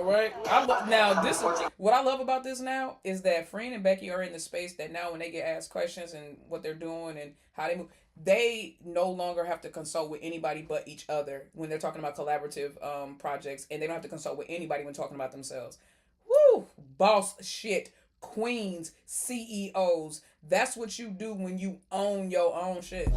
right? Now this is what I love about this now is that Friend and Becky are in the space that now when they get asked questions and what they're doing and how they move, they no longer have to consult with anybody but each other when they're talking about collaborative projects, and they don't have to consult with anybody when talking about themselves. Woo! Boss shit, queens, CEOs. That's what you do when you own your own shit.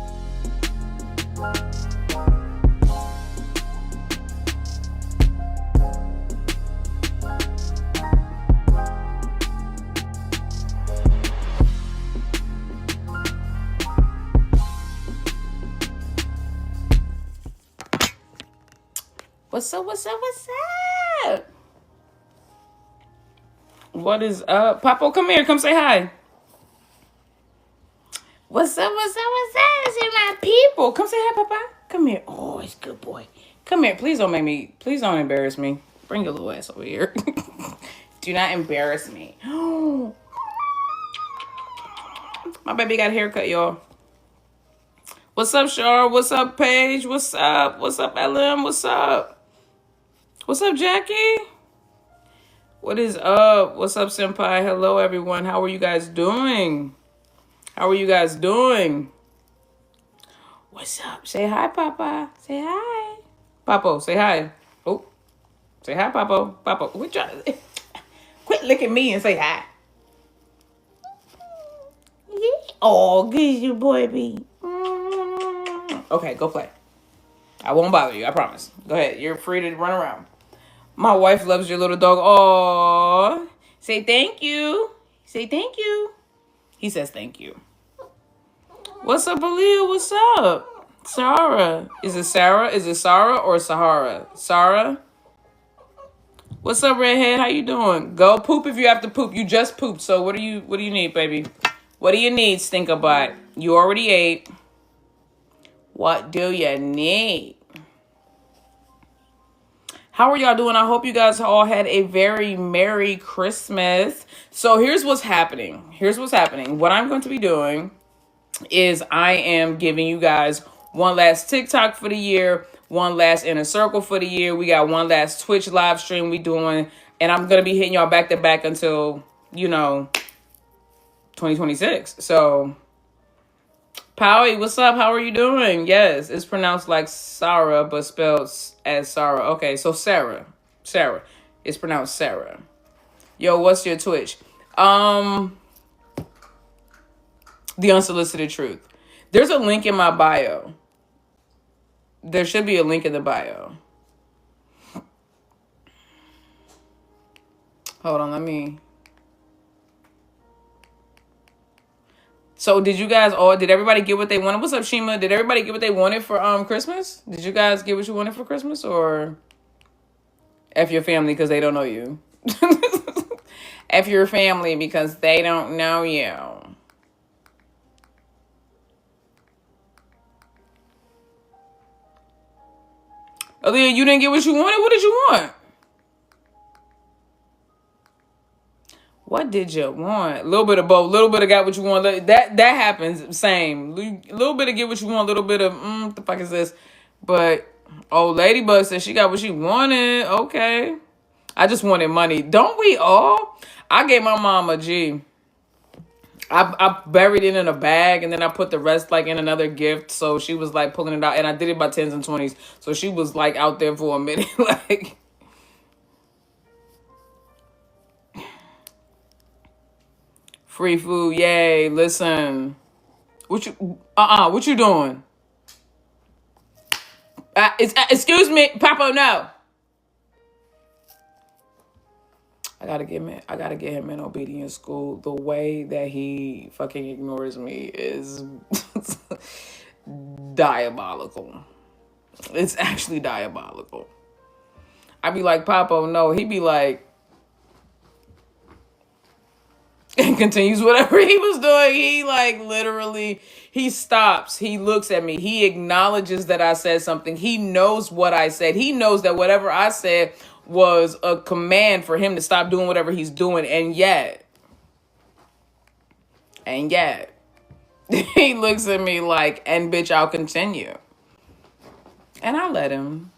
What's up? What's up? What's up? What is up? Papo, come here. Come say hi. What's up? What's up? What's up? Say my people. Come say hi, Papa. Come here. Oh, it's good boy. Come here. Please don't make me. Please don't embarrass me. Bring your little ass over here. Do not embarrass me. My baby got a haircut, y'all. What's up, Shar? What's up, Paige? What's up? What's up, LM? What's up? What's up, Jackie? What is up? What's up, Senpai? Hello, everyone. How are you guys doing? How are you guys doing? What's up? Say hi, Papa. Say hi. Papo, say hi. Oh, say hi, Papo. Papo, quit licking me and say hi. Yeah. Oh, good you, boy, be. Okay, go play. I won't bother you, I promise. Go ahead. You're free to run around. My wife loves your little dog. Aww. Say thank you. Say thank you. He says thank you. What's up, Aaliyah? What's up? Sarah. Is it Sarah? Is it Sarah or Sahara? Sarah? What's up, Redhead? How you doing? Go poop if you have to poop. You just pooped, so what do you need, baby? What do you need, stinker butt? You already ate. What do you need? How are y'all doing? I hope you guys all had a very Merry Christmas. So here's what's happening. What I'm going to be doing is I am giving you guys one last TikTok for the year, one last Inner Circle for the year. We got one last Twitch live stream we doing, and I'm going to be hitting y'all back to back until, 2026. So, Powie, what's up? How are you doing? Yes, it's pronounced like Sarah, but spelled as Sarah. Okay, so Sarah. It's pronounced Sarah. Yo, what's your Twitch? The Unsolicited Truth. There's a link in my bio. There should be a link in the bio. Hold on, let me. So did everybody get what they wanted? What's up, Shima? Did everybody get what they wanted for Christmas? Did you guys get what you wanted for Christmas, or F your family because they don't know you? F your family because they don't know you. Aaliyah, you didn't get what you wanted? What did you want? What did you want? A little bit of both. A little bit of got what you want. That happens. Same. A little bit of get what you want. A little bit of, what the fuck is this? But, Ladybug said she got what she wanted. Okay. I just wanted money. Don't we all? I gave my mom a G. I buried it in a bag, and then I put the rest, in another gift. So she was, pulling it out. And I did it by 10s and 20s. So she was, out there for a minute. Free food, yay! Listen, what you doing? Excuse me, Papa. No, I gotta get him in obedience school. The way that he fucking ignores me is diabolical. It's actually diabolical. I be like, Papa, no. He be like. And continues whatever he was doing. He literally, he stops. He looks at me. He acknowledges that I said something. He knows what I said. He knows that whatever I said was a command for him to stop doing whatever he's doing. And yet, he looks at me like, and bitch, I'll continue. And I let him.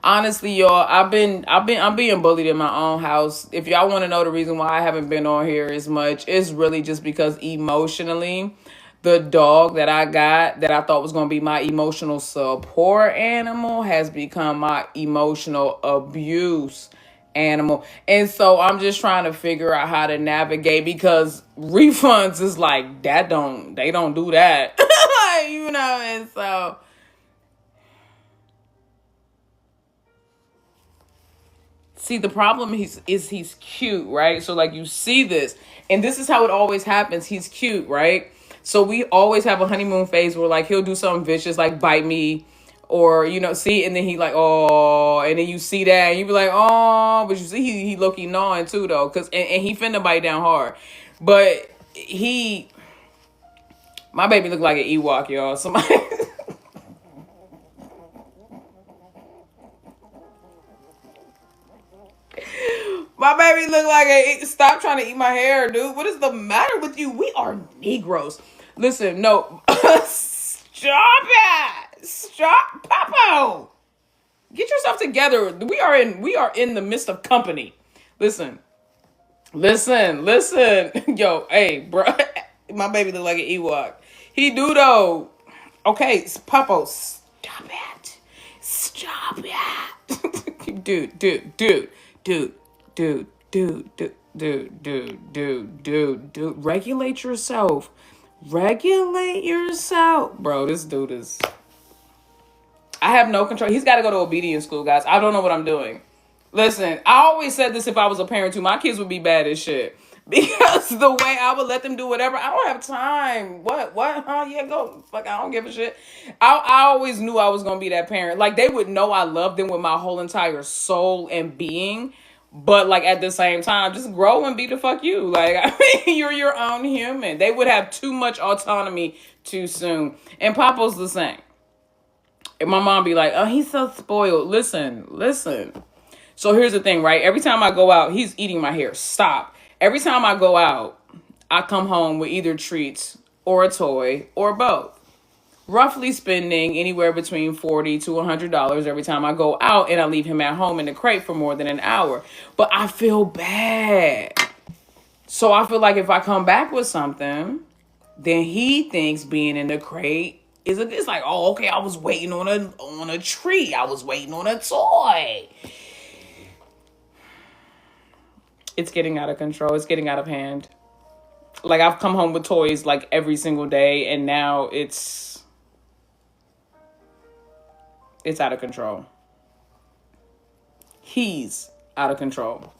Honestly, y'all, I'm being bullied in my own house. If y'all want to know the reason why I haven't been on here as much, it's really just because emotionally, the dog that I got that I thought was going to be my emotional support animal has become my emotional abuse animal. And so I'm just trying to figure out how to navigate, because refunds is like they don't do that. And so see, the problem is he's cute, right? So like you see this, and this is how it always happens. He's cute, right? So we always have a honeymoon phase where like he'll do something vicious, like bite me, or see, and then he like, oh, and then you see that, and you be like, oh, but you see he low-key gnawing too though, and he finna bite down hard, but my baby look like an Ewok, y'all. Somebody. My baby look like stop trying to eat my hair, dude. What is the matter with you? We are Negroes. Listen, no. Stop it. Stop. Papo. Get yourself together. We are in the midst of company. Listen. Listen. Yo, hey, bro. My baby look like an Ewok. He do though. Okay, Papo, stop it. Stop it. Dude. Dude. Regulate yourself. Bro, this dude is. I have no control. He's got to go to obedience school, guys. I don't know what I'm doing. Listen, I always said this if I was a parent too. My kids would be bad as shit. Because the way I would let them do whatever, I don't have time. What? Huh? Yeah, go. Fuck, I don't give a shit. I always knew I was going to be that parent. Like, they would know I loved them with my whole entire soul and being. But, like, at the same time, just grow and be the fuck you. Like, I mean, you're your own human. They would have too much autonomy too soon. And Papa's the same. And my mom be like, oh, he's so spoiled. Listen. So here's the thing, right? Every time I go out, he's eating my hair. Stop. Every time I go out, I come home with either treats or a toy or both. Roughly spending anywhere between $40 to $100 every time I go out, and I leave him at home in the crate for more than an hour. But I feel bad. So I feel like if I come back with something, then he thinks being in the crate it's like, oh, okay, I was waiting on a treat. I was waiting on a toy. It's getting out of control. It's getting out of hand. Like, I've come home with toys like every single day, and now it's out of control. He's out of control.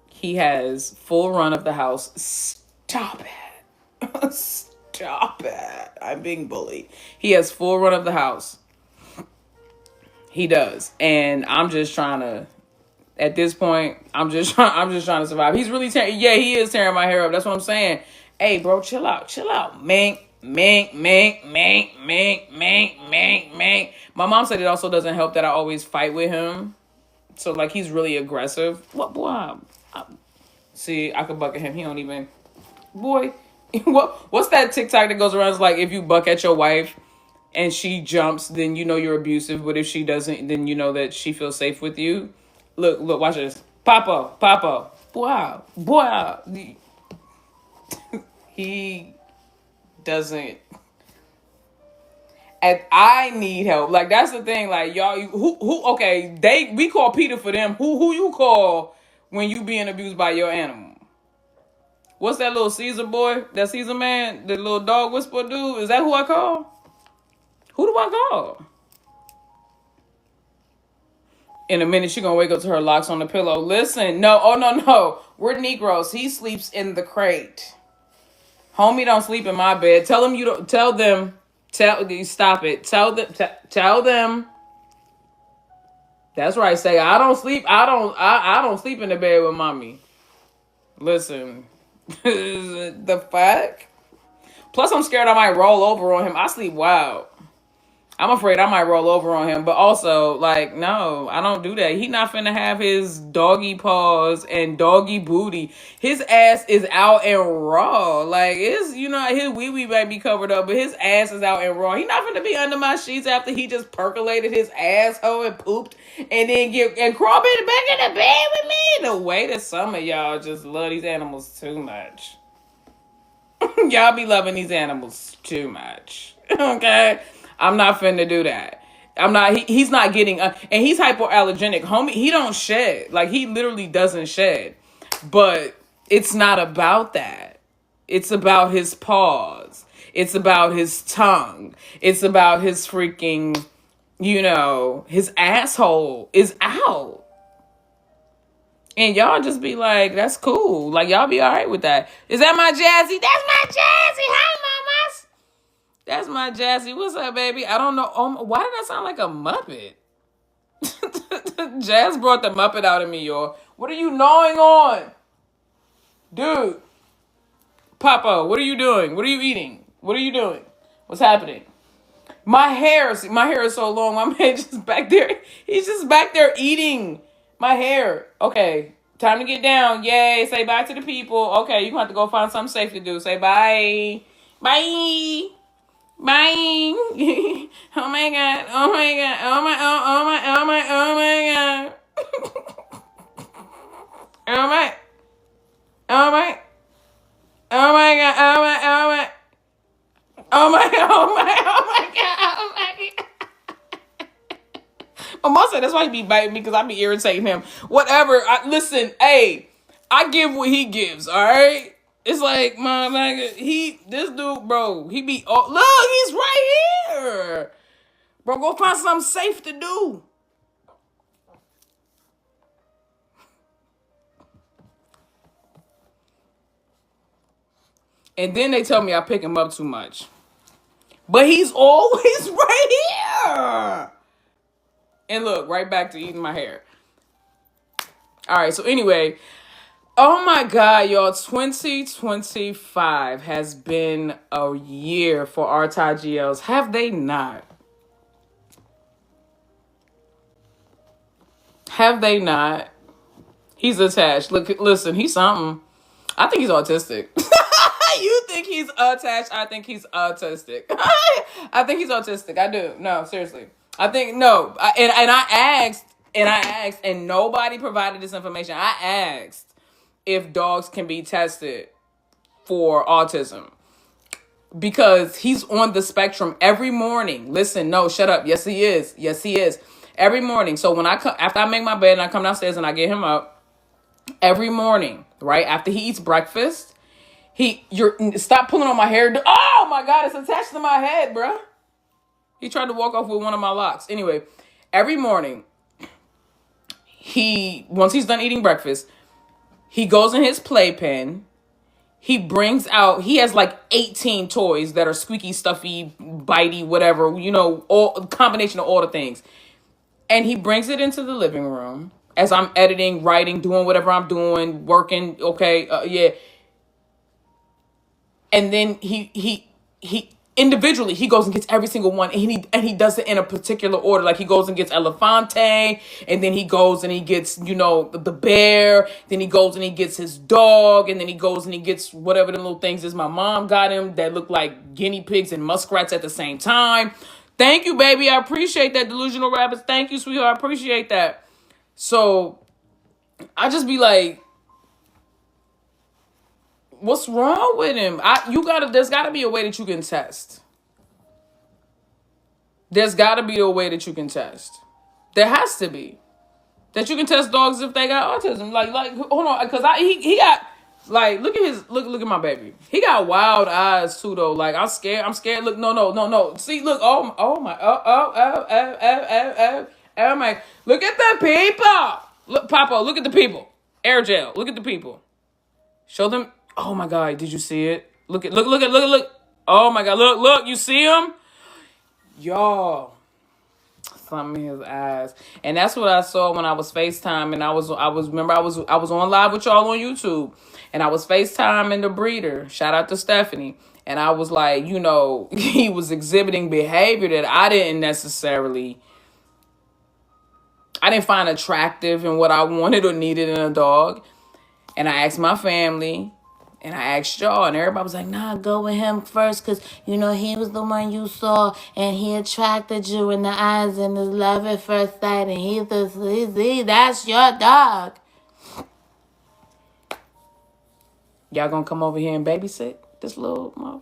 He has full run of the house. Stop it. Stop it. I'm being bullied. He has full run of the house. He does. And I'm just trying to, at this point, I'm just trying to survive. He's really he is tearing my hair up. That's what I'm saying. Hey, bro, chill out. Mink. My mom said it also doesn't help that I always fight with him. So, like, he's really aggressive. What, boy? See, I could buck at him. He don't even. Boy, what's that TikTok that goes around? It's like, if you buck at your wife and she jumps, then you know you're abusive. But if she doesn't, then you know that she feels safe with you. Look, watch this. Papa. Boy. He doesn't. And I need help. Like, that's the thing. Like, y'all, who? Okay, we call Peter for them. Who you call when you being abused by your animal? What's that little Caesar boy? That Caesar man? The little dog whisperer dude? Is that who I call? Who do I call? In a minute, she gonna wake up to her locks on the pillow. Listen, no. We're Negroes. He sleeps in the crate. Homie don't sleep in my bed. Tell them you don't. Stop it. Tell them. That's right. Say, I don't sleep. I don't sleep in the bed with mommy. Listen. The fuck? Plus, I'm scared I might roll over on him. I sleep wild. I'm afraid I might roll over on him. But also, like, no, I don't do that. He not finna have his doggy paws and doggy booty. His ass is out and raw. Like, it's, you know, his wee-wee might be covered up, but his ass is out and raw. He not finna be under my sheets after he just percolated his asshole and pooped and then get and crawl back in the bed with me. The way that some of y'all just love these animals too much. Y'all be loving these animals too much. Okay? I'm not finna do that. I'm not, he's not getting, and he's hypoallergenic. Homie, he don't shed. Like, he literally doesn't shed. But it's not about that. It's about his paws. It's about his tongue. It's about his freaking, you know, his asshole is out. And y'all just be like, that's cool. Like, y'all be all right with that. Is that my Jazzy? That's my Jazzy. Hi, mamas. That's my Jazzy. What's up, baby? I don't know. Why did I sound like a Muppet? Jazz brought the Muppet out of me, y'all. What are you gnawing on? Dude. Papa, what are you doing? What are you eating? What are you doing? What's happening? My hair is so long. My man just back there. He's just back there eating my hair. Okay, time to get down. Yay, say bye to the people. Okay, you're going to have to go find something safe to do. Say bye. Bye. Bye. Oh my God. Oh my God. Oh my, oh my, oh my, oh my God. Oh my. Oh my. Oh my God. Oh my, oh my. Oh my, oh my, oh my God. Oh my God. Mama said that's why he be biting me, because I be irritating him. Whatever. Listen, hey, I give what he gives, all right? It's like, this dude, bro, he be, look, he's right here. Bro, go find something safe to do. And then they tell me I pick him up too much. But he's always right here. And look, right back to eating my hair. All right, so anyway, oh my God, y'all, 2025 has been a year for our GLs. Have they not? Have they not? He's attached. Look, listen, he's something. I think he's autistic. You think he's attached? I think he's autistic. I think he's autistic. I do. No, seriously. I think, no. I asked, and nobody provided this information. I asked if dogs can be tested for autism, because he's on the spectrum every morning. Listen, no, shut up. Yes, he is. Yes, he is. Every morning. So when I come, after I make my bed and I come downstairs and I get him up, every morning, right after he eats breakfast, stop pulling on my hair. Oh my God, it's attached to my head, bruh. He tried to walk off with one of my locks. Anyway, every morning, once he's done eating breakfast, he goes in his playpen. He has like 18 toys that are squeaky, stuffy, bitey, whatever, you know, a combination of all the things. And he brings it into the living room as I'm editing, writing, doing whatever I'm doing, working. Okay. Yeah. And then he individually, he goes and gets every single one, and he does it in a particular order. Like, he goes and gets Elefante, and then he goes and he gets, you know, the bear, then he goes and he gets his dog, and then he goes and he gets whatever the little things is my mom got him that look like guinea pigs and muskrats at the same time. Thank you, baby. I appreciate that, Delusional Rabbits. Thank you, sweetheart. I appreciate that. So I just be like, what's wrong with him? There's gotta be a way that you can test. There's gotta be a way that you can test. There has to be. That you can test dogs if they got autism. Like, hold on, because he got, like, look at my baby. He got wild eyes too, though. Like, I'm scared. Look, no. See, look, oh my, oh my. Look at the people. Look, Papa, look at the people. Air gel. Look at the people. Show them. Oh my God, did you see it? Look. Oh my God, look, you see him? Y'all. Something in his eyes. And that's what I saw when I was FaceTime, and I was on live with y'all on YouTube, and I was FaceTiming the breeder. Shout out to Stephanie. And I was like, you know, he was exhibiting behavior that I didn't find attractive in what I wanted or needed in a dog. And I asked my family, and I asked y'all, and everybody was like, nah, go with him first, because, you know, he was the one you saw, and he attracted you in the eyes, and his love at first sight, and that's your dog. Y'all gonna come over here and babysit this little motherfucker?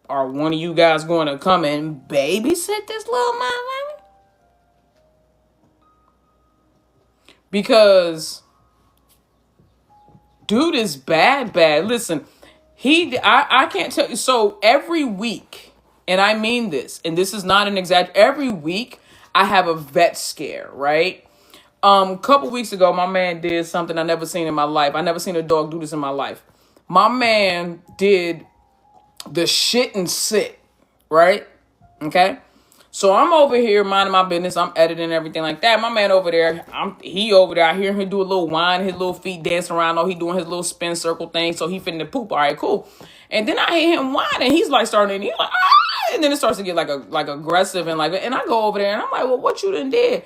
Are one of you guys going to come and babysit this little motherfucker? Because dude is bad. Listen, I can't tell you. So every week, and I mean this, and this is not an every week I have a vet scare, right? Couple weeks ago, my man did something I never seen in my life. I never seen a dog do this in my life. My man did the shit and sit, right? Okay. So I'm over here minding my business. I'm editing everything like that. My man over there, he over there. I hear him do a little whine, his little feet dancing around. Oh, he doing his little spin circle thing. So he finna poop. All right, cool. And then I hear him whining. He's like starting. He's like, ah! And then it starts to get like aggressive and like. And I go over there and I'm like, well, what you done did?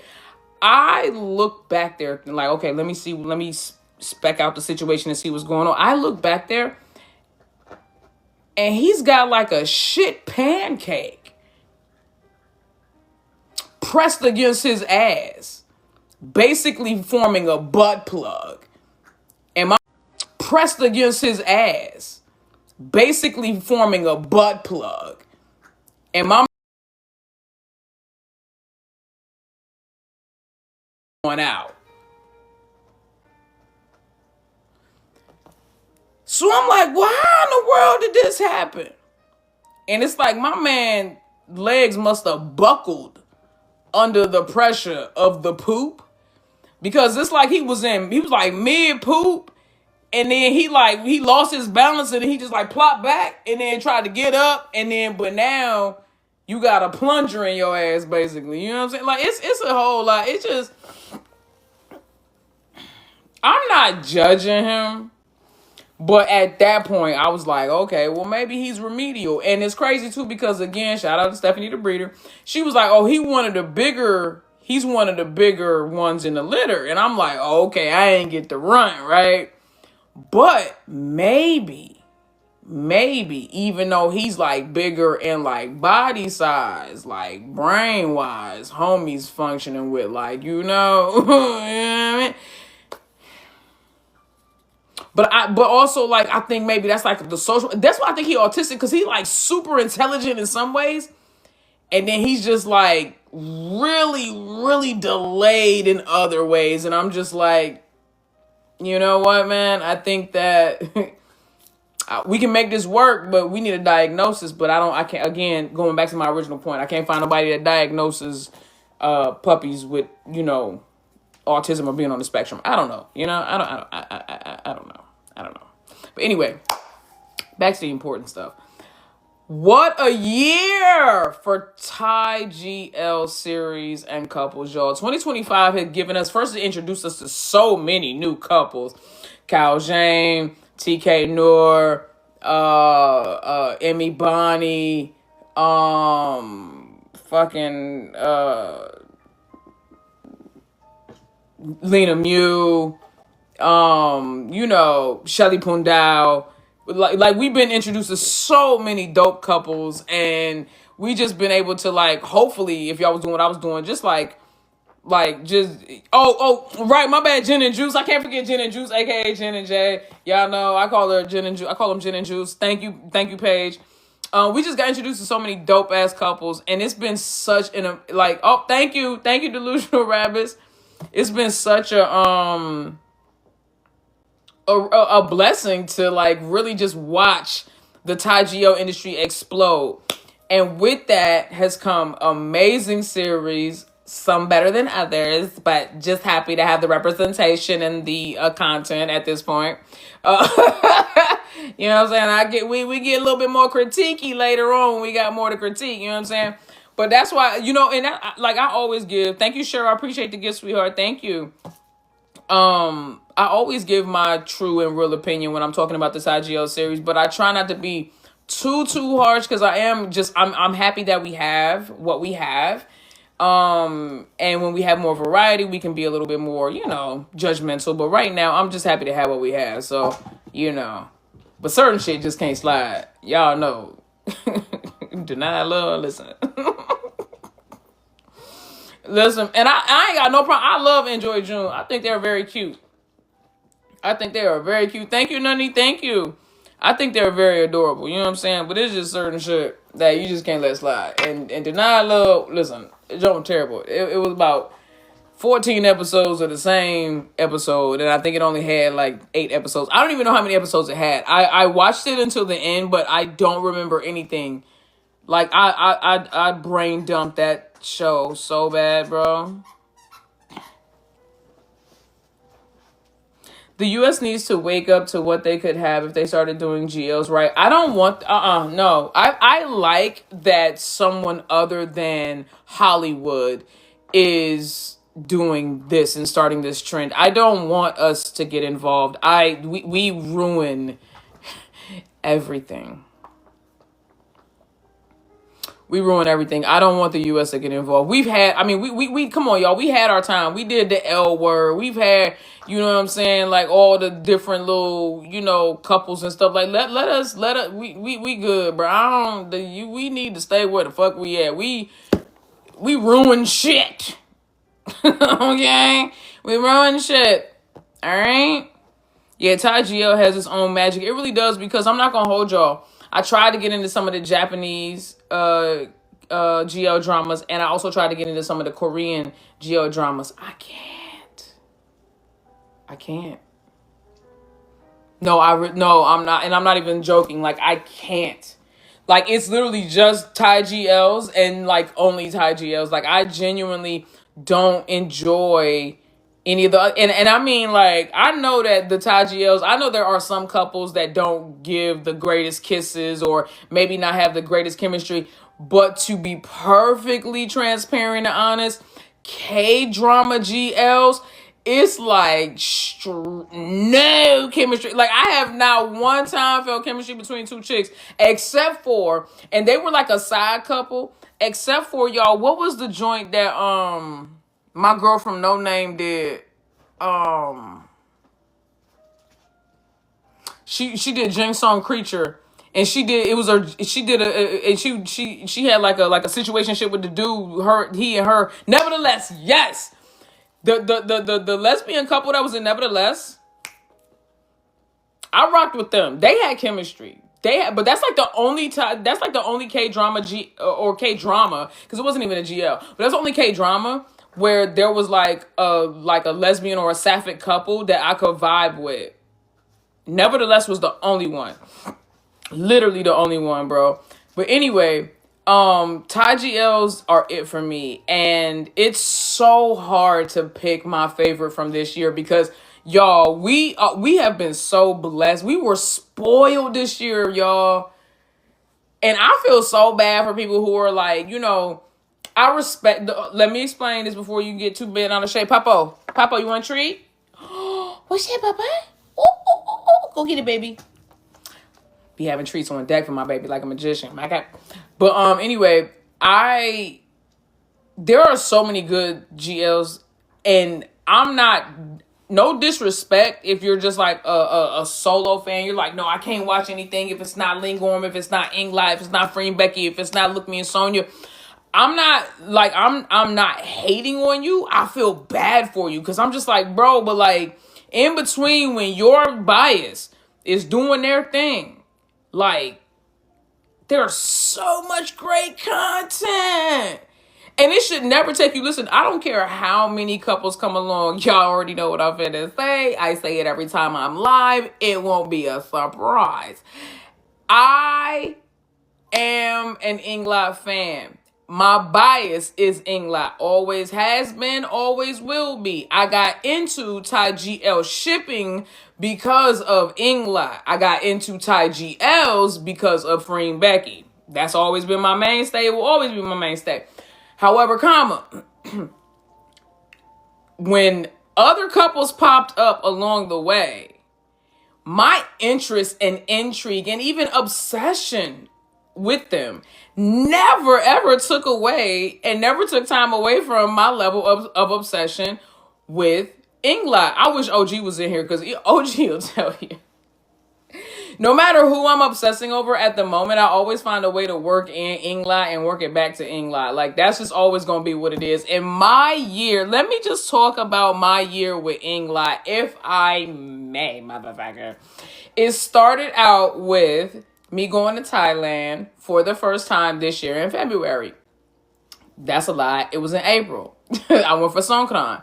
I look back there and like, okay, let me see. Let me spec out the situation and see what's going on. I look back there, and he's got like a shit pancake pressed against his ass, basically forming a butt plug. And my pressed against his ass, basically forming a butt plug. And my going out. So I'm like, well, how in the world did this happen? And it's like my man legs must have buckled under the pressure of the poop, because it's like he was like mid poop, and then he lost his balance, and then he just like plopped back and then tried to get up, and then but now you got a plunger in your ass basically. You know what I'm saying? Like it's a whole lot. It's just, I'm not judging him, but at that point I was like, okay, well maybe he's remedial. And it's crazy too, because again, shout out to Stephanie the breeder. She was like, oh, he's one of the bigger ones in the litter. And I'm like, oh, okay, I ain't get to run, right? But maybe, even though he's like bigger in like body size, like brain wise, homie's functioning with like, you know, you know what I mean? But also like, I think maybe that's like the social, that's why I think he autistic, because he like super intelligent in some ways. And then he's just like really, really delayed in other ways. And I'm just like, you know what, man? I think that we can make this work, but we need a diagnosis. But I can't, again, going back to my original point, I can't find nobody that diagnoses puppies with, you know, autism or being on the spectrum. I don't know. You know, I don't know. But anyway, back to the important stuff. What a year for Thai GL series and couples, y'all. 2025 had given us, first it introduced us to so many new couples. Kao Jane, TK Noor, Emmy Bonnie, Lena Mew, you know, Shelly Pundao. Like we've been introduced to so many dope couples, and we just been able to like, hopefully, if y'all was doing what I was doing, just right, my bad, Gin and Juice. I can't forget Gin and Juice, aka Gin and Jay. Y'all know I call her Gin and Juice. I call them Gin and Juice. Thank you, Paige. We just got introduced to so many dope ass couples, and it's been such thank you, Delusional Rabbits. It's been such a blessing to like really just watch the Thai GO industry explode. And with that has come amazing series, some better than others, but just happy to have the representation and the content at this point. You know what I'm saying? We get a little bit more critiquey later on when we got more to critique, you know what I'm saying? But that's why, you know, and I always give, thank you, Cheryl, I appreciate the gift, sweetheart, thank you. I always give my true and real opinion when I'm talking about this IGL series, but I try not to be too harsh because I'm happy that we have what we have. And when we have more variety, we can be a little bit more, judgmental. But right now, I'm just happy to have what we have. So, but certain shit just can't slide. Y'all know. Deny love, listen. Listen, and I ain't got no problem. I love Enjoy June. I think they're very cute. Thank you, Nunny. Thank you. I think they're very adorable. You know what I'm saying? But it's just certain shit that you just can't let slide. And Deny Love, listen, it's terrible. It was about 14 episodes of the same episode, and I think it only had like 8 episodes. I don't even know how many episodes it had. I watched it until the end, but I don't remember anything. Like, I brain dumped that show so bad, bro. The U.S. needs to wake up to what they could have if they started doing GLs right. I don't want, no. I like that someone other than Hollywood is doing this and starting this trend. I don't want us to get involved. We ruin everything. We ruin everything. I don't want the U.S. to get involved. We come on, y'all. We had our time. We did the L word. We've had, you know what I'm saying, like all the different little, couples and stuff. Like let us, we good, bro. We need to stay where the fuck we at. We ruin shit. Okay? We ruin shit. All right? Yeah, Thai GL has its own magic. It really does, because I'm not going to hold y'all. I tried to get into some of the Japanese GL dramas, and I also tried to get into some of the Korean GL dramas. I can't. No, I'm not, and I'm not even joking. Like, I can't. Like, it's literally just Thai GLs and, like, only Thai GLs. Like, I genuinely don't enjoy any of the, and I mean, like, I know that the Thai GLs, I know there are some couples that don't give the greatest kisses or maybe not have the greatest chemistry, but to be perfectly transparent and honest, K-drama GLs, it's like no chemistry. Like, I have not one time felt chemistry between two chicks, except for, and they were like a side couple, except for, y'all, what was the joint that my girl from No Name did? She did Jing Song Creature, and she had like a situationship with the dude, he and her. Nevertheless, yes. The lesbian couple that was in Nevertheless, I rocked with them. They had chemistry. But that's like the only time. That's like the only K drama or K drama, because it wasn't even a GL. But that's the only K drama where there was like a lesbian or a sapphic couple that I could vibe with. Nevertheless was the only one. Literally the only one, bro. But anyway, Thai GLs are it for me, and it's so hard to pick my favorite from this year because, y'all, we have been so blessed. We were spoiled this year, y'all. And I feel so bad for people who are like, I respect, let me explain this before you get too bent on the shape. Papo, you want a treat? What's that, Papa? Go get it, baby. Be having treats on deck for my baby like a magician. Okay. But anyway, there are so many good GLs, and I'm not, no disrespect if you're just like a solo fan. You're like, no, I can't watch anything if it's not Lingorm, if it's not Ingla, if it's not Free and Becky, if it's not Look Me and Sonia. I'm not like, I'm not hating on you. I feel bad for you because I'm just like, bro, but like in between when your bias is doing their thing, like there's so much great content. And it should never take you. Listen, I don't care how many couples come along. Y'all already know what I'm finna say. I say it every time I'm live. It won't be a surprise. I am an Ingla fan. My bias is Ingla. Always has been, always will be. I got into Thai GL shipping because of Ingla. I got into Thai GLs because of Free and Becky. That's always been my mainstay. It will always be my mainstay. However, when Other couples popped up along the way. My interest and intrigue and even obsession with them never ever took away and never took time away from my level of obsession with Inglot. I wish OG was in here because OG will tell you. No matter who I'm obsessing over at the moment, I always find a way to work in Inglot and work it back to Inglot. Like, that's just always going to be what it is. In my year, let me just talk about my year with Inglot, if I may, motherfucker. It started out with me going to Thailand for the first time this year in February. That's a lie. It was in April. I went for Songkran.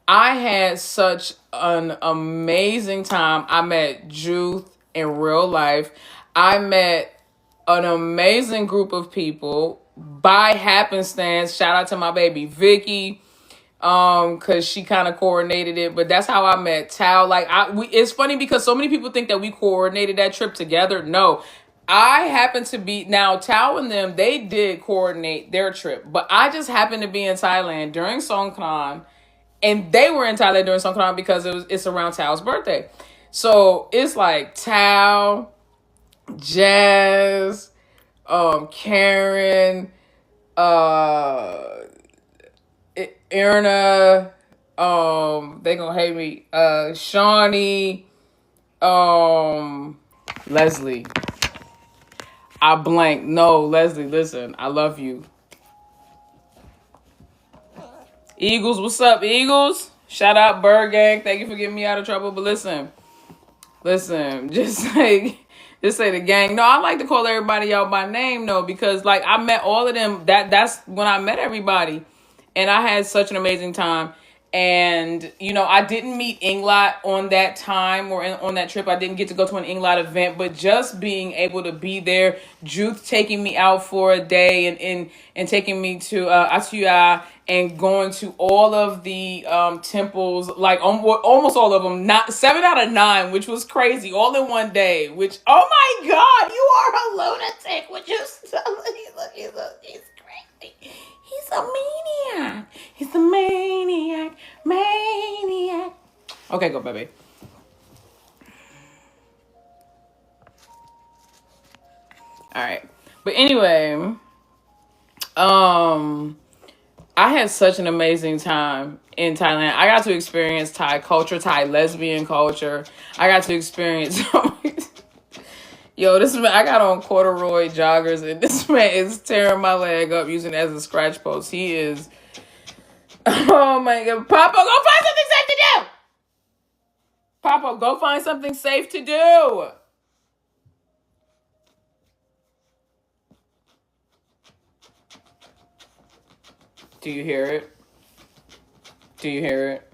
I had such an amazing time. I met Juth in real life. I met an amazing group of people by happenstance. Shout out to my baby Vicky, because she kind of coordinated it. But that's how I met Tao. Like, it's funny because so many people think that we coordinated that trip together. No, I happened to be, now Tao and them, they did coordinate their trip, but I just happened to be in Thailand during Songkran, and they were in Thailand during Songkran because it's around Tao's birthday. So it's like Tao, Jazz, Karen, Erna, they gonna hate me, Shawnee, Leslie. I blanked. No, Leslie, listen, I love you. Eagles, what's up, Eagles? Shout out Bird Gang. Thank you for getting me out of trouble. But listen, just say the gang. No, I like to call everybody out by name, though, because like I met all of them. That's when I met everybody, and I had such an amazing time. And, you know, I didn't meet Inglot on that time or on that trip. I didn't get to go to an Inglot event, but just being able to be there, Juth taking me out for a day and taking me to Outta and going to all of the temples, like almost all of them, not 7 out of 9, which was crazy, all in one day, which, oh my God, you are a lunatic. Would you he's crazy. He's a maniac. He's a maniac. Maniac. Okay, go, baby. All right. But anyway, I had such an amazing time in Thailand. I got to experience Thai culture, Thai lesbian culture. I got to experience... Yo, this man, I got on corduroy joggers, and this man is tearing my leg up using it as a scratch post. He is... Oh, my God. Papa, go find something safe to do! Papa, go find something safe to do! Do you hear it? Do you hear it?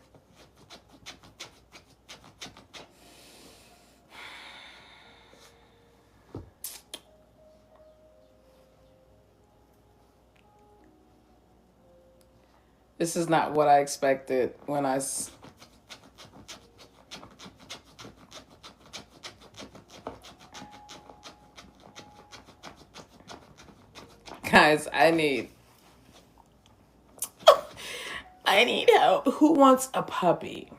This is not what I expected when I... Guys, I need help. Who wants a puppy?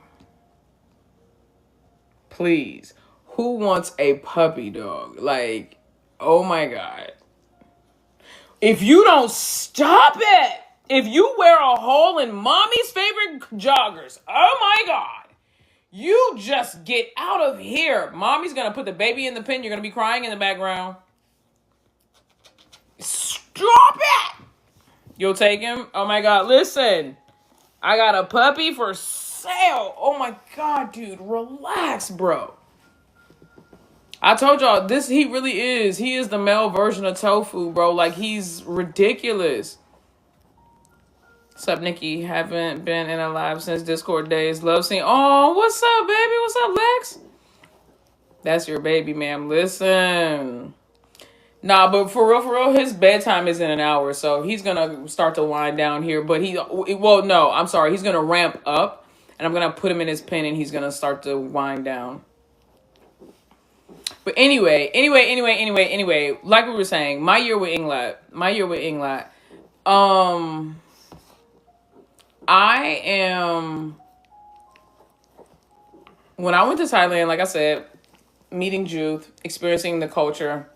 Please. Who wants a puppy dog? Like, oh my God. If you don't stop it, if you wear a hole in mommy's favorite joggers, oh my God, you just get out of here. Mommy's going to put the baby in the pen. You're going to be crying in the background. Stop it. You'll take him? Oh my God, listen. I got a puppy for sale. Oh my God, dude, relax, bro. I told y'all, he really is. He is the male version of Tofu, bro. Like, he's ridiculous. What's up, Nikki? Haven't been in a live since Discord days. Love seeing... Oh, what's up, baby? What's up, Lex? That's your baby, ma'am. Listen. Nah, but for real, his bedtime is in an hour, so he's going to start to wind down here. But he's going to ramp up, and I'm going to put him in his pen, and he's going to start to wind down. But anyway, like we were saying, my year with Inglot. I am when I went to Thailand, like I said, meeting youth, experiencing the culture,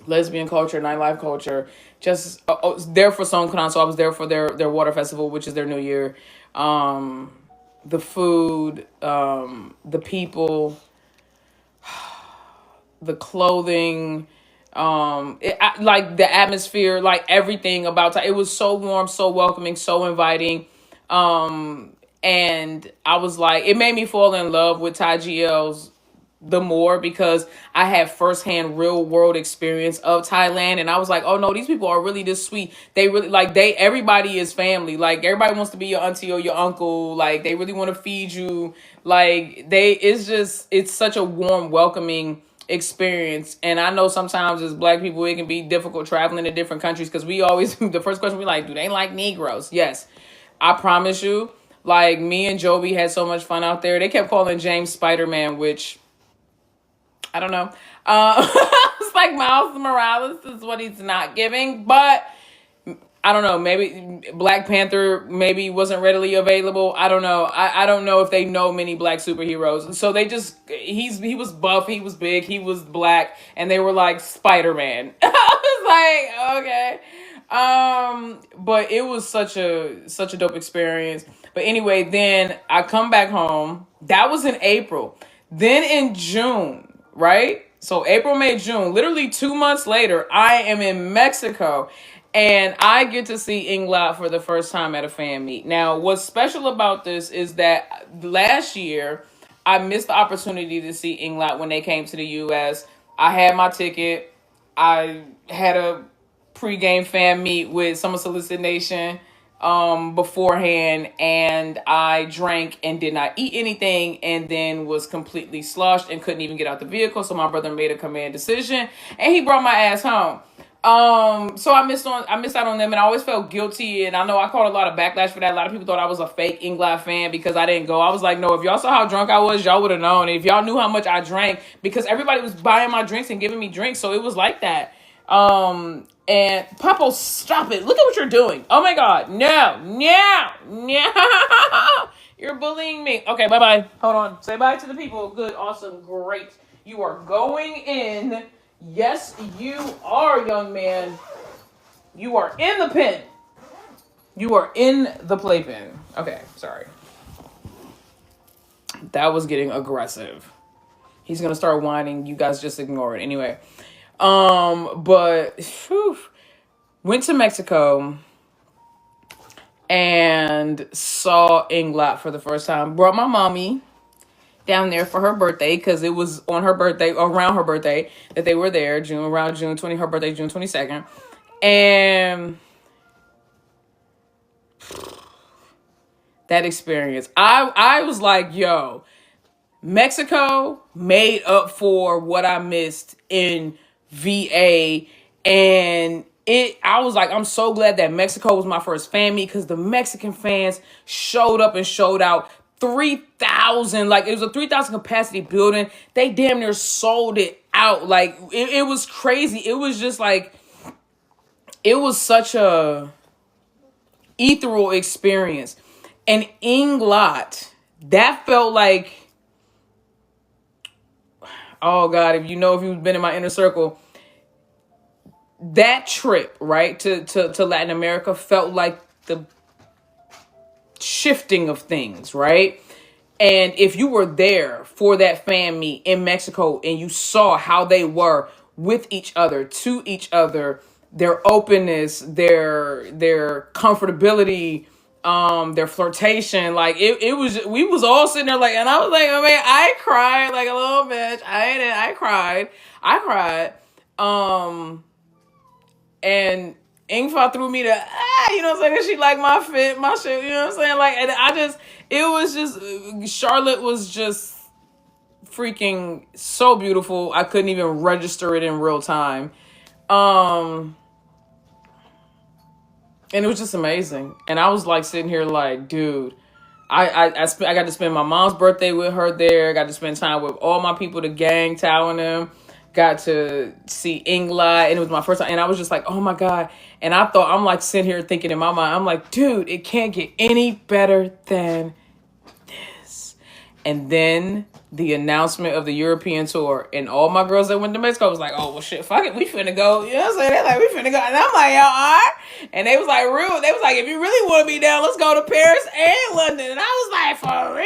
lesbian culture, nightlife culture, just I was there for Songkran, so I was there for their water festival, which is their New Year. The food, the people, the clothing, like the atmosphere, like everything about it was so warm, so welcoming, so inviting. And I was like, it made me fall in love with Thai GLs the more because I had firsthand real world experience of Thailand, and I was like, oh no, these people are really this sweet. They really like everybody is family. Like everybody wants to be your auntie or your uncle. Like they really want to feed you. Like it's such a warm, welcoming experience. And I know sometimes as black people it can be difficult traveling to different countries because we always the first question we like, do they like Negroes? Yes, I promise you. Like me and Joby had so much fun out there. They kept calling James Spider-Man, which I don't know. It's like Miles Morales is what he's not giving, but I don't know. Maybe Black Panther maybe wasn't readily available. I don't know. I don't know if they know many black superheroes. So they just he was buff, he was big, he was black, and they were like Spider-Man. I was like, okay. But it was such a dope experience. But anyway, then I come back home. That was in April. Then in June, right? So April, May, June, literally 2 months later, I am in Mexico and I get to see Inglat for the first time at a fan meet. Now, what's special about this is that last year, I missed the opportunity to see Inglat when they came to the U.S. I had my ticket. I had a pregame fan meet with some Unsolicited Nation beforehand, and I drank and did not eat anything, and then was completely sloshed and couldn't even get out the vehicle. So my brother made a command decision, and he brought my ass home. So I missed out on them, and I always felt guilty. And I know I caught a lot of backlash for that. A lot of people thought I was a fake Inglat fan because I didn't go. I was like, no, if y'all saw how drunk I was, y'all would have known. If y'all knew how much I drank, because everybody was buying my drinks and giving me drinks, so it was like that. And Papo, stop it. Look at what you're doing. Oh my God. No. You're bullying me. Okay, bye-bye. Hold on. Say bye to the people. Good, awesome, great. You are going in. Yes, you are, young man. You are in the pen. You are in the playpen. Okay, sorry. That was getting aggressive. He's gonna start whining. You guys just ignore it. Anyway. But went to Mexico and saw Inglat for the first time. Brought my mommy down there for her birthday because it was on her birthday, around her birthday, that they were there. Around June 20, her birthday, June 22nd. And that experience, I was like, yo, Mexico made up for what I missed in VA. And I was like, I'm so glad that Mexico was my first fan meet because the Mexican fans showed up and showed out. 3,000, like it was a 3,000 capacity building. They damn near sold it out. Like it was crazy. It was just like, it was such a ethereal experience. And Inglat, that felt like, oh God, if you've been in my inner circle, that trip, right, to Latin America felt like the shifting of things, right? And if you were there for that fan meet in Mexico and you saw how they were with each other, to each other, their openness, their comfortability, their flirtation, like it was, we was all sitting there like, and I was like, I mean, I cried like a little bitch. I cried. And Ingfa threw me the, you know what I'm saying? She liked my fit, my shit, you know what I'm saying? Like, and it was just, Charlotte was just freaking so beautiful. I couldn't even register it in real time. And it was just amazing. And I was like sitting here like, dude, I got to spend my mom's birthday with her there. Got to spend time with all my people, the gang, Tao and them. Got to see Ingla, and it was my first time. And I was just like, oh my God. And I'm like sitting here thinking in my mind, I'm like, dude, it can't get any better than this. And then the announcement of the European tour, and all my girls that went to Mexico was like, oh, well, shit, fuck it, we finna go. You know what I'm saying? They're like, we finna go. And I'm like, y'all are? And they was like, real. They was like, if you really want to be down, let's go to Paris and London. And I was like, for real?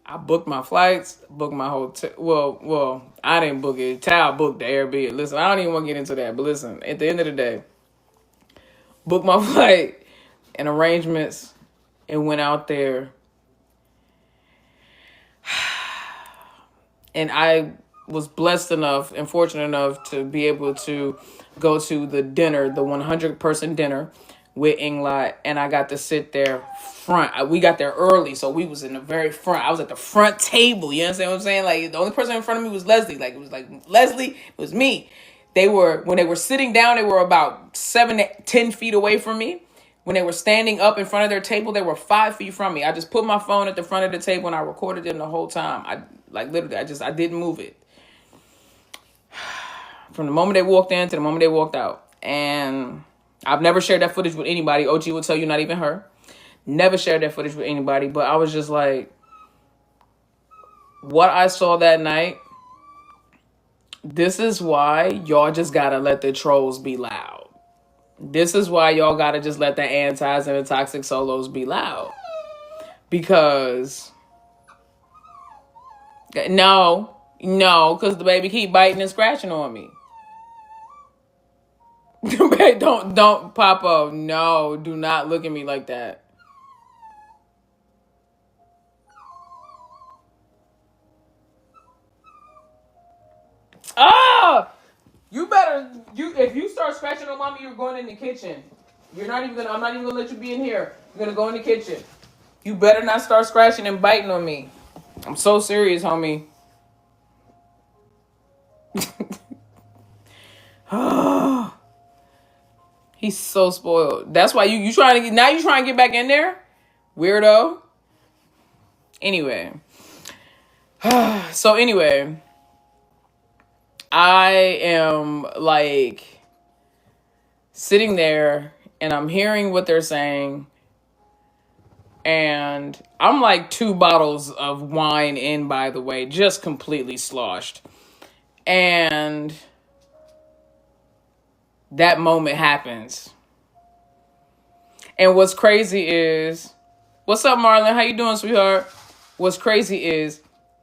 I booked my flights, booked my hotel. Well, I didn't book it. Tal booked the Airbnb. Listen, I don't even want to get into that. But listen, at the end of the day, booked my flight and arrangements and went out there. And I was blessed enough and fortunate enough to be able to go to the dinner, the 100-person dinner with Inglot, and I got to sit there front. We got there early, so we was in the very front. I was at the front table. You understand what I'm saying? Like, the only person in front of me was Leslie. Like, it was like Leslie, it was me. When they were sitting down, they were about 7 to 10 feet away from me. When they were standing up in front of their table, they were 5 feet from me. I just put my phone at the front of the table and I recorded them the whole time. I didn't move it. From the moment they walked in to the moment they walked out. And I've never shared that footage with anybody. OG will tell you, not even her. Never shared that footage with anybody. But I was just like, what I saw that night, this is why y'all just gotta let the trolls be loud. This is why y'all gotta just let the antis and the toxic solos be loud. Because, no, because the baby keep biting and scratching on me. Don't Papa, no, do not look at me like that. Ah, if you start scratching on mommy, you're going in the kitchen. I'm not even gonna let you be in here. You're gonna go in the kitchen. You better not start scratching and biting on me. I'm so serious, homie. He's so spoiled. That's why you trying to get back in there? Weirdo. Anyway. So anyway, I am like sitting there and I'm hearing what they're saying. And I'm like 2 bottles of wine in, by the way, just completely sloshed. And that moment happens. And what's crazy is, what's up, Marlon? How you doing, sweetheart? What's crazy is,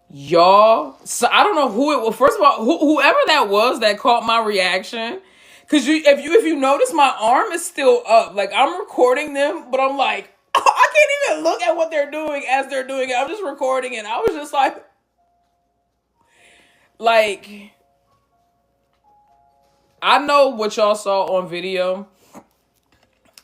y'all, so I don't know who it was. First of all, whoever that was that caught my reaction, because if you notice, my arm is still up. Like, I'm recording them, but I'm like, I can't even look at what they're doing as they're doing it. I'm just recording it. I was just like, I know what y'all saw on video.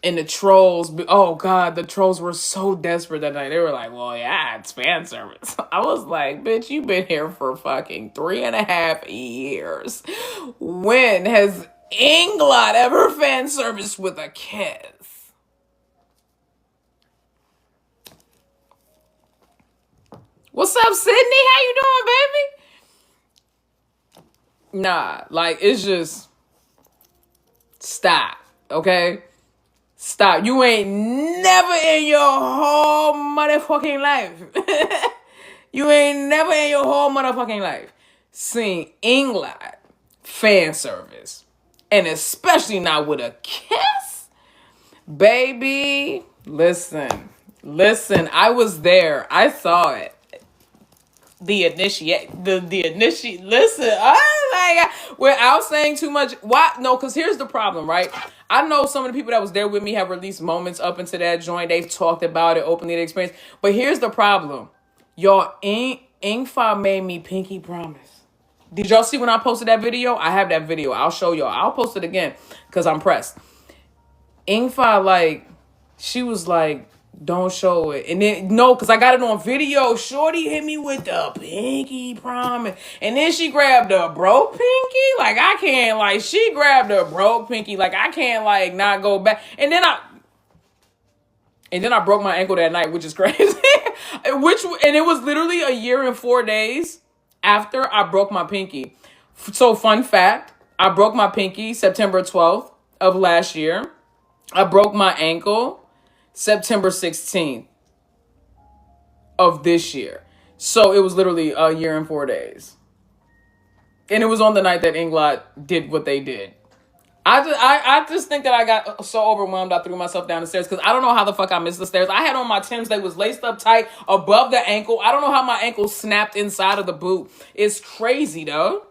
And the trolls, oh God, the trolls were so desperate that night. They were like, well, yeah, it's fan service. I was like, bitch, you've been here for fucking 3.5 years. When has Inglot ever fan serviced with a kiss? What's up, Sydney? How you doing, baby? Nah, like, it's just, stop, okay? Stop. You ain't never in your whole motherfucking life. You ain't never in your whole motherfucking life seen Inglot fan service. And especially not with a kiss. Baby, listen. I was there. I saw it. Listen, oh my God, without saying too much. Why? No, because here's the problem, right? I know some of the people that was there with me have released moments up into that joint. They've talked about it, openly, the experience. But here's the problem. Y'all, Ingfa made me pinky promise. Did y'all see when I posted that video? I have that video. I'll show y'all. I'll post it again because I'm pressed. Ingfa, like, she was like, don't show it. And then, no, because I got it on video. Shorty hit me with the pinky promise. And then she grabbed a broke pinky. Like, I can't, like, she grabbed a broke pinky. Like, I can't, like, not go back. And then I broke my ankle that night, which is crazy. And it was literally a year and 4 days after I broke my pinky. So, fun fact, I broke my pinky September 12th of last year. I broke my ankle September 16th of this year. So it was literally a year and 4 days. And it was on the night that Inglot did what they did. I just think that I got so overwhelmed I threw myself down the stairs because I don't know how the fuck I missed the stairs. I had on my Timbs. They was laced up tight above the ankle. I don't know how my ankle snapped inside of the boot. It's crazy, though.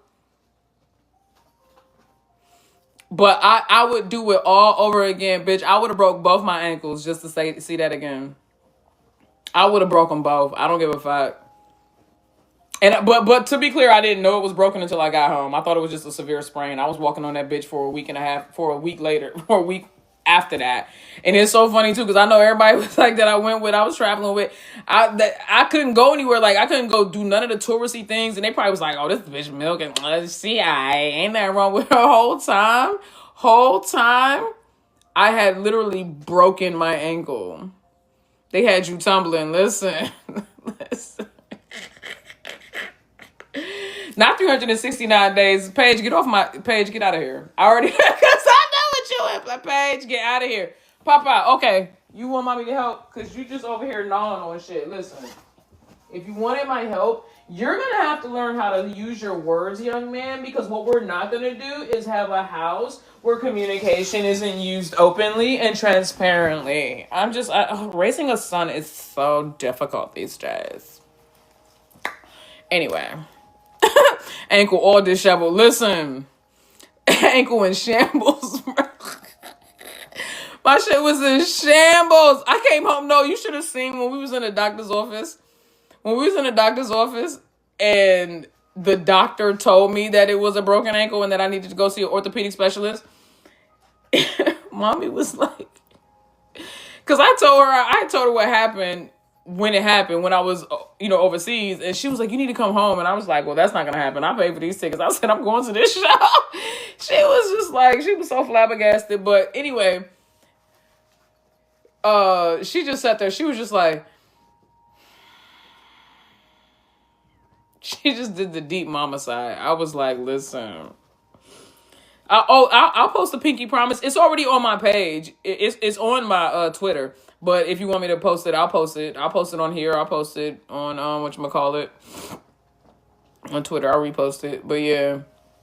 But I would do it all over again, bitch. I would have broke both my ankles just to see that again. I would have broke them both. I don't give a fuck. And but to be clear, I didn't know it was broken until I got home. I thought it was just a severe sprain. I was walking on that bitch for a week and a half, for a week after that. And it's so funny too, because I know everybody was like that I was traveling with. I couldn't go anywhere. Like, I couldn't go do none of the touristy things. And they probably was like, oh, this bitch milking. See, I ain't that wrong with her. Whole time, I had literally broken my ankle. They had you tumbling. Listen. Not 369 days. Paige, get off my... Paige, get out of here. I already... Because I know what you want. Paige, get out of here. Pop out. Okay. You want mommy to help? Because you just over here gnawing on shit. Listen. If you wanted my help, you're going to have to learn how to use your words, young man. Because what we're not going to do is have a house where communication isn't used openly and transparently. Raising a son is so difficult these days. Anyway. Ankle all disheveled. Listen. Ankle in shambles. My shit was in shambles. I came home. No, you should have seen when we was in the doctor's office. When we was in the doctor's office and the doctor told me that it was a broken ankle and that I needed to go see an orthopedic specialist. Mommy was like... Because I told her what happened when it happened, when I was, overseas, and she was like, you need to come home. And I was like, well, that's not going to happen. I paid for these tickets. I said, I'm going to this show. She was just like, she was so flabbergasted. But anyway, she just sat there. She was just like, she just did the deep mama side. I was like, listen. I'll post the pinky promise. It's already on my page. It's on my Twitter. But if you want me to post it, I'll post it. I'll post it on here. I'll post it on whatchamacallit, on Twitter. I'll repost it. But yeah,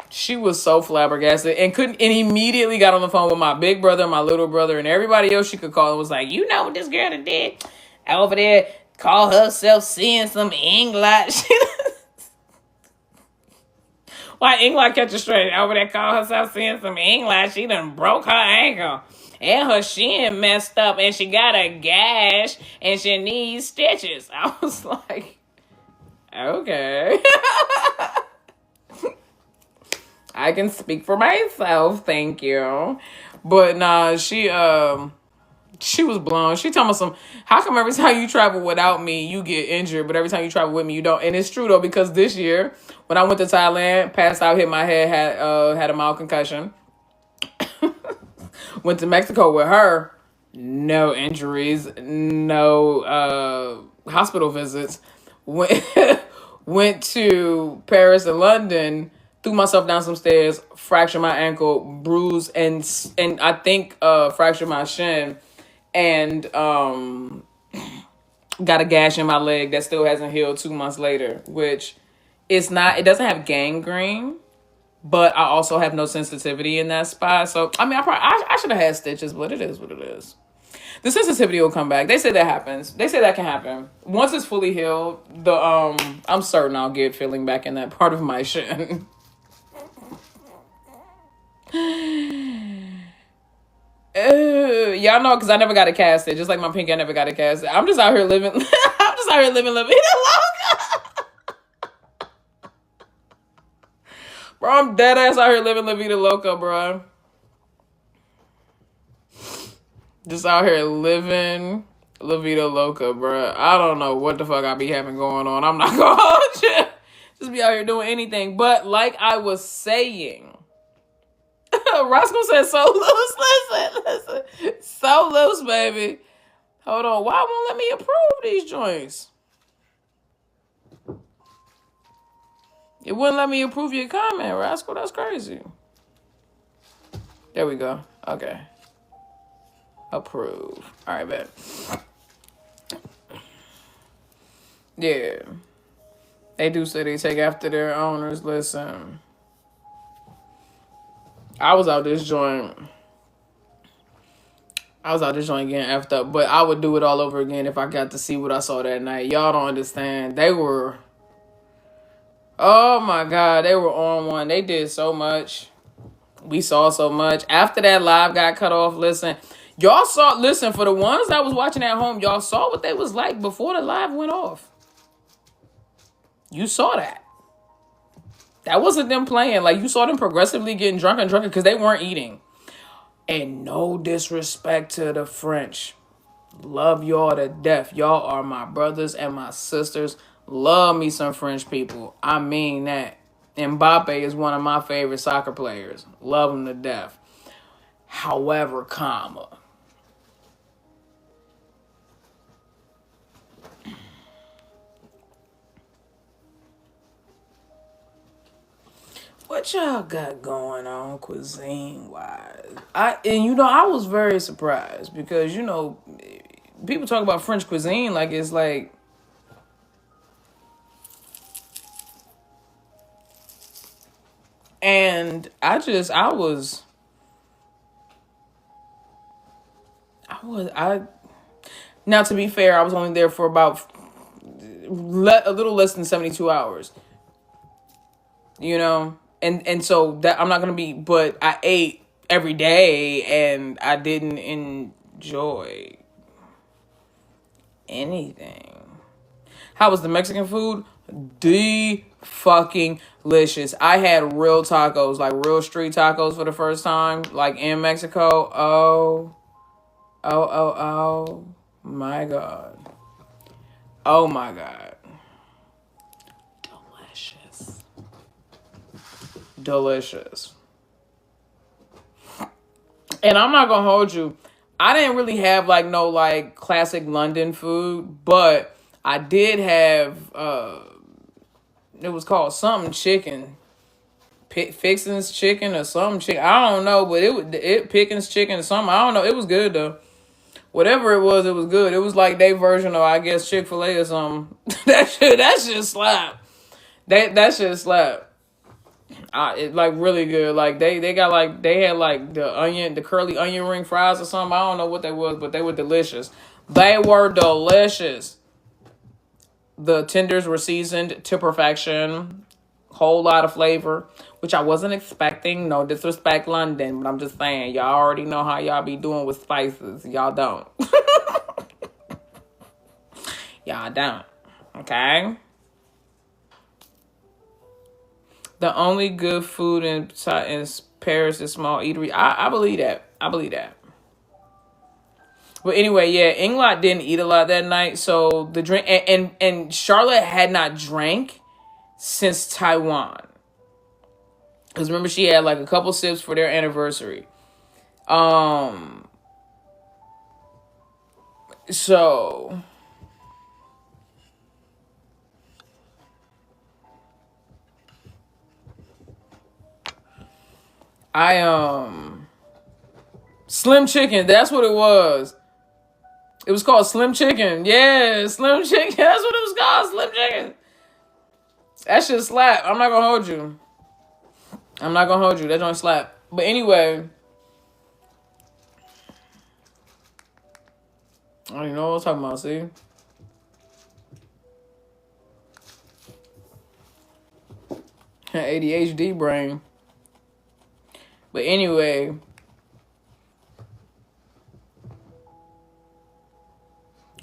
she was so flabbergasted and immediately got on the phone with my big brother, my little brother, and everybody else she could call and was like, you know what this girl did over there? Call herself seeing some English. Why English catch a straight over there? Call herself seeing some English. She done broke her ankle. And her shin messed up and she got a gash and she needs stitches. I was like, okay. I can speak for myself, thank you. But nah, she was blown. She told me how come every time you travel without me, you get injured, but every time you travel with me, you don't? And it's true though, because this year, when I went to Thailand, passed out, hit my head, had a mild concussion. Went to Mexico with her, no injuries, no hospital visits. Went to Paris and London, threw myself down some stairs, fractured my ankle, bruised, and I think fractured my shin, and got a gash in my leg that still hasn't healed 2 months later, which it doesn't have gangrene. But I also have no sensitivity in that spot. So, I mean, I should have had stitches, but it is what it is. The sensitivity will come back. They say that happens. They say that can happen. Once it's fully healed, I'm certain I'll get feeling back in that part of my shin. Y'all know, because I never got it casted. Just like my pinky, I never got it casted. I'm just out here living. I'm just out here living La Vida Loca. Bro, I'm dead ass out here living La Vida Loca, bro. Just out here living La Vida Loca, bro. I don't know what the fuck I be having going on. I'm not gonna hold you. Just be out here doing anything. But like I was saying, Roscoe said so loose. Listen. So loose, baby. Hold on. Why won't let me approve these joints? It wouldn't let me approve your comment, Rascal. That's crazy. There we go. Okay. Approve. All right, bet. Yeah. They do say they take after their owners. Listen, I was out this joint. I was out this joint getting effed up, but I would do it all over again if I got to see what I saw that night. Y'all don't understand. They were, oh my God, they were on one. They did so much. We saw so much. After that live got cut off, listen, y'all saw, listen, for the ones that was watching at home, y'all saw what they was like before the live went off. You saw that. That wasn't them playing. Like, you saw them progressively getting drunker and drunker because they weren't eating. And no disrespect to the French. Love y'all to death. Y'all are my brothers and my sisters. Love me some French people. I mean that. Mbappe is one of my favorite soccer players. Love him to death. However, what y'all got going on cuisine wise? I was very surprised because people talk about French cuisine like it's like, and now, to be fair, I was only there for about a little less than 72 hours. And so that I'm not gonna be, but I ate every day and I didn't enjoy anything. How was the Mexican food? Fucking delicious. I had real tacos, like real street tacos for the first time, like in Mexico. Oh my God. Oh my God. Delicious. And I'm not gonna hold you. I didn't really have no classic London food, but I did have it was called something chicken. Fixins chicken or something chicken. I don't know, but it Pickens chicken or something. I don't know. It was good though. Whatever it was good. It was like their version of, I guess, Chick-fil-A or something. that shit slap. That shit slap. It like really good. Like they had like the curly onion ring fries or something. I don't know what they was, but they were delicious. They were delicious. The tenders were seasoned to perfection. Whole lot of flavor, which I wasn't expecting. No disrespect, London, but I'm just saying, y'all already know how y'all be doing with spices. Y'all don't. Y'all don't. Okay? The only good food in Paris is small eatery. I believe that. I believe that. But anyway, yeah, Inglot didn't eat a lot that night. So the drink and Charlotte had not drank since Taiwan. Because remember, she had like a couple sips for their anniversary. So Slim Chicken, that's what it was. It was called Slim Chicken. Yeah, Slim Chicken. That's what it was called, Slim Chicken. That shit slap. I'm not gonna hold you. That don't slap. But anyway, I don't even know what I was talking about, see? ADHD brain. But anyway,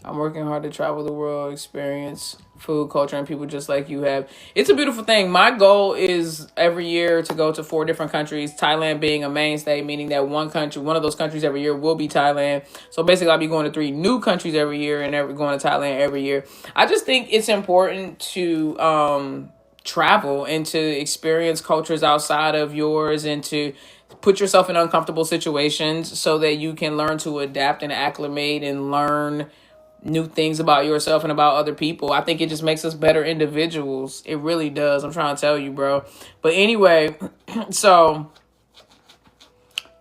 I'm working hard to travel the world, experience food, culture, and people just like you have. It's a beautiful thing. My goal is every year to go to 4 different countries, Thailand being a mainstay, meaning that one of those countries every year will be Thailand. So basically, I'll be going to 3 new countries every year and going to Thailand every year. I just think it's important to travel and to experience cultures outside of yours and to put yourself in uncomfortable situations so that you can learn to adapt and acclimate and learn new things about yourself and about other people. I think it just makes us better individuals. It really does. I'm trying to tell you, bro. But anyway, so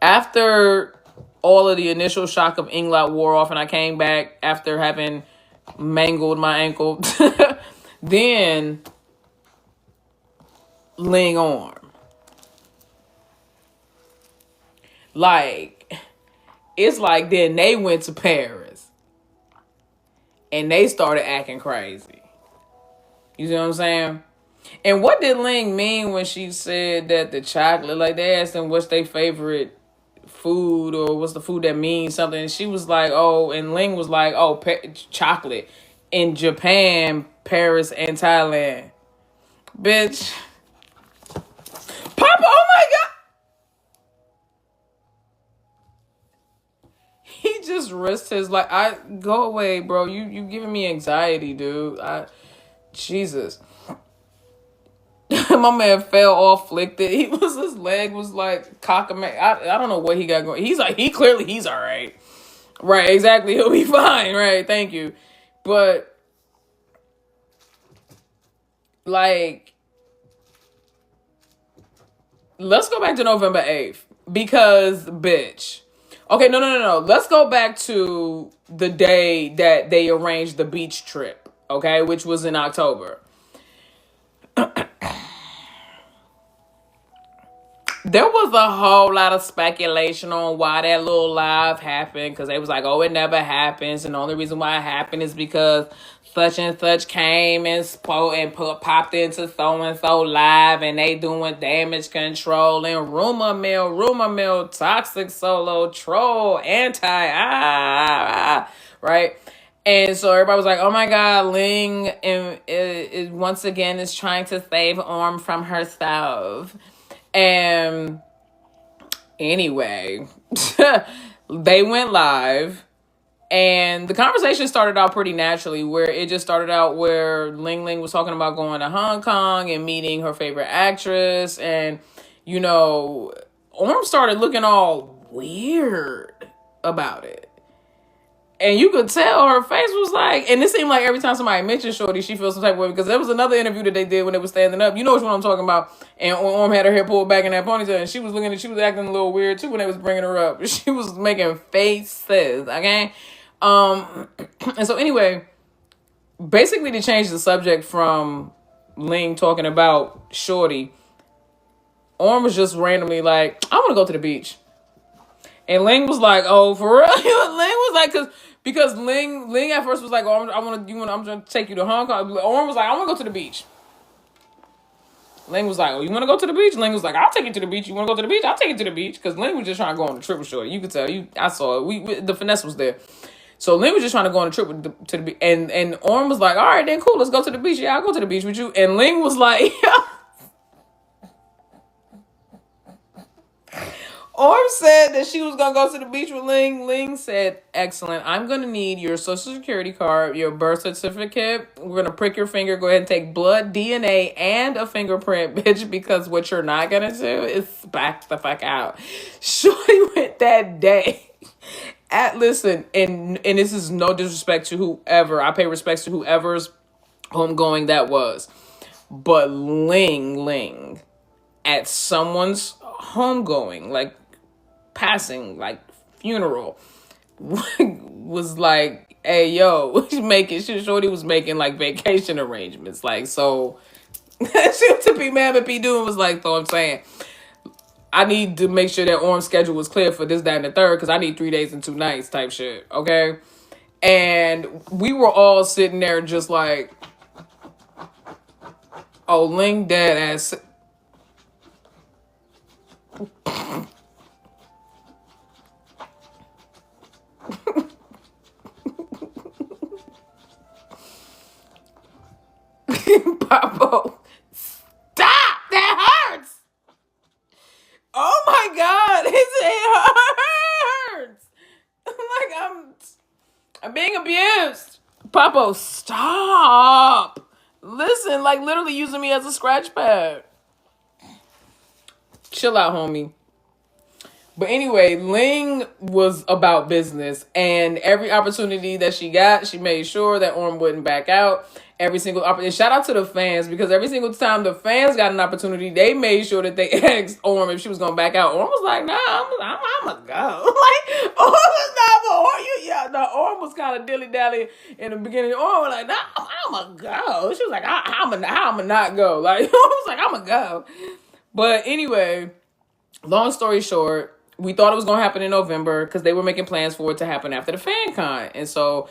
after all of the initial shock of Inglot wore off and I came back after having mangled my ankle Then Ling arm. Like, it's like then they went to Paris and they started acting crazy. You see what I'm saying? And what did Ling mean when she said that the chocolate, like they asked them what's their favorite food or what's the food that means something. And she was like, oh, and Ling was like, oh, chocolate in Japan, Paris, and Thailand. Bitch. Papa, oh my God. He just risked his life. Go away, bro. You giving me anxiety, dude. Jesus. My man fell off, flicked it. His leg was like cockamamie. I don't know what he got going. He's all right. Right, exactly. He'll be fine. Right, thank you. But like, let's go back to November 8th because bitch. Okay, no. Let's go back to the day that they arranged the beach trip, okay, which was in October. There was a whole lot of speculation on why that little live happened because they was like, oh, it never happens. And the only reason why it happened is because such and such came and spoke and popped into so-and-so live and they doing damage control and rumor mill, toxic solo, troll, right? And so everybody was like, oh my God, Ling is once again is trying to save Orm from herself. And anyway, they went live and the conversation started out pretty naturally where it just started out where Ling was talking about going to Hong Kong and meeting her favorite actress. And, you know, Orm started looking all weird about it. And you could tell her face was like, and it seemed like every time somebody mentioned Shorty, she feels some type of way because there was another interview that they did when they was standing up. You know which one I'm talking about. And Orm had her hair pulled back in that ponytail, and she was acting a little weird too when they was bringing her up. She was making faces, okay? And so anyway, basically to change the subject from Ling talking about Shorty, Orm was just randomly like, I want to go to the beach. And Ling was like, "Oh, for real?" Ling was like, because Ling at first was like, "Oh, I'm gonna take you to Hong Kong." Orm was like, "I want to go to the beach." Ling was like, "Oh, you want to go to the beach?" Ling was like, "I'll take you to the beach. You want to go to the beach? I'll take you to the beach." Because Ling was just trying to go on a trip with Shorty. You could tell. I saw it. The finesse was there. So Ling was just trying to go on a trip to the beach, and Orm was like, "All right, then cool, let's go to the beach. Yeah, I'll go to the beach with you." And Ling was like, Orm said that she was going to go to the beach with Ling. Ling said, excellent. I'm going to need your social security card, your birth certificate. We're going to prick your finger. Go ahead and take blood, DNA, and a fingerprint, bitch, because what you're not going to do is back the fuck out. Shorty went that day. Listen, and this is no disrespect to whoever. I pay respects to whoever's homegoing that was. But Ling, at someone's homegoing, like, passing, like funeral, was like, hey yo, Shorty was making like vacation arrangements, like, so she to be mad at P doing was like, so I'm saying I need to make sure that Orm's schedule was clear for this, that, and the third, because I need 3 days and 2 nights type shit, okay? And we were all sitting there just like, oh, Ling dead ass. Papo, stop! That hurts! Oh my God, it hurts! I'm being abused. Papo, stop! Listen, like literally using me as a scratch pad. Chill out, homie. But anyway, Ling was about business, and every opportunity that she got, she made sure that Orm wouldn't back out. Every single opportunity. Shout out to the fans, because every single time the fans got an opportunity, they made sure that they asked Orm if she was gonna back out. Orm was like, "Nah, I'm gonna go." Like Orm was not, but Orm, yeah, no, Orm was kind of dilly dally in the beginning. Orm was like, "Nah, I'm gonna go." She was like, "How am I not go?" Like Orm was like, "I'm gonna go." But anyway, long story short, we thought it was going to happen in November because they were making plans for it to happen after the fan con. And so,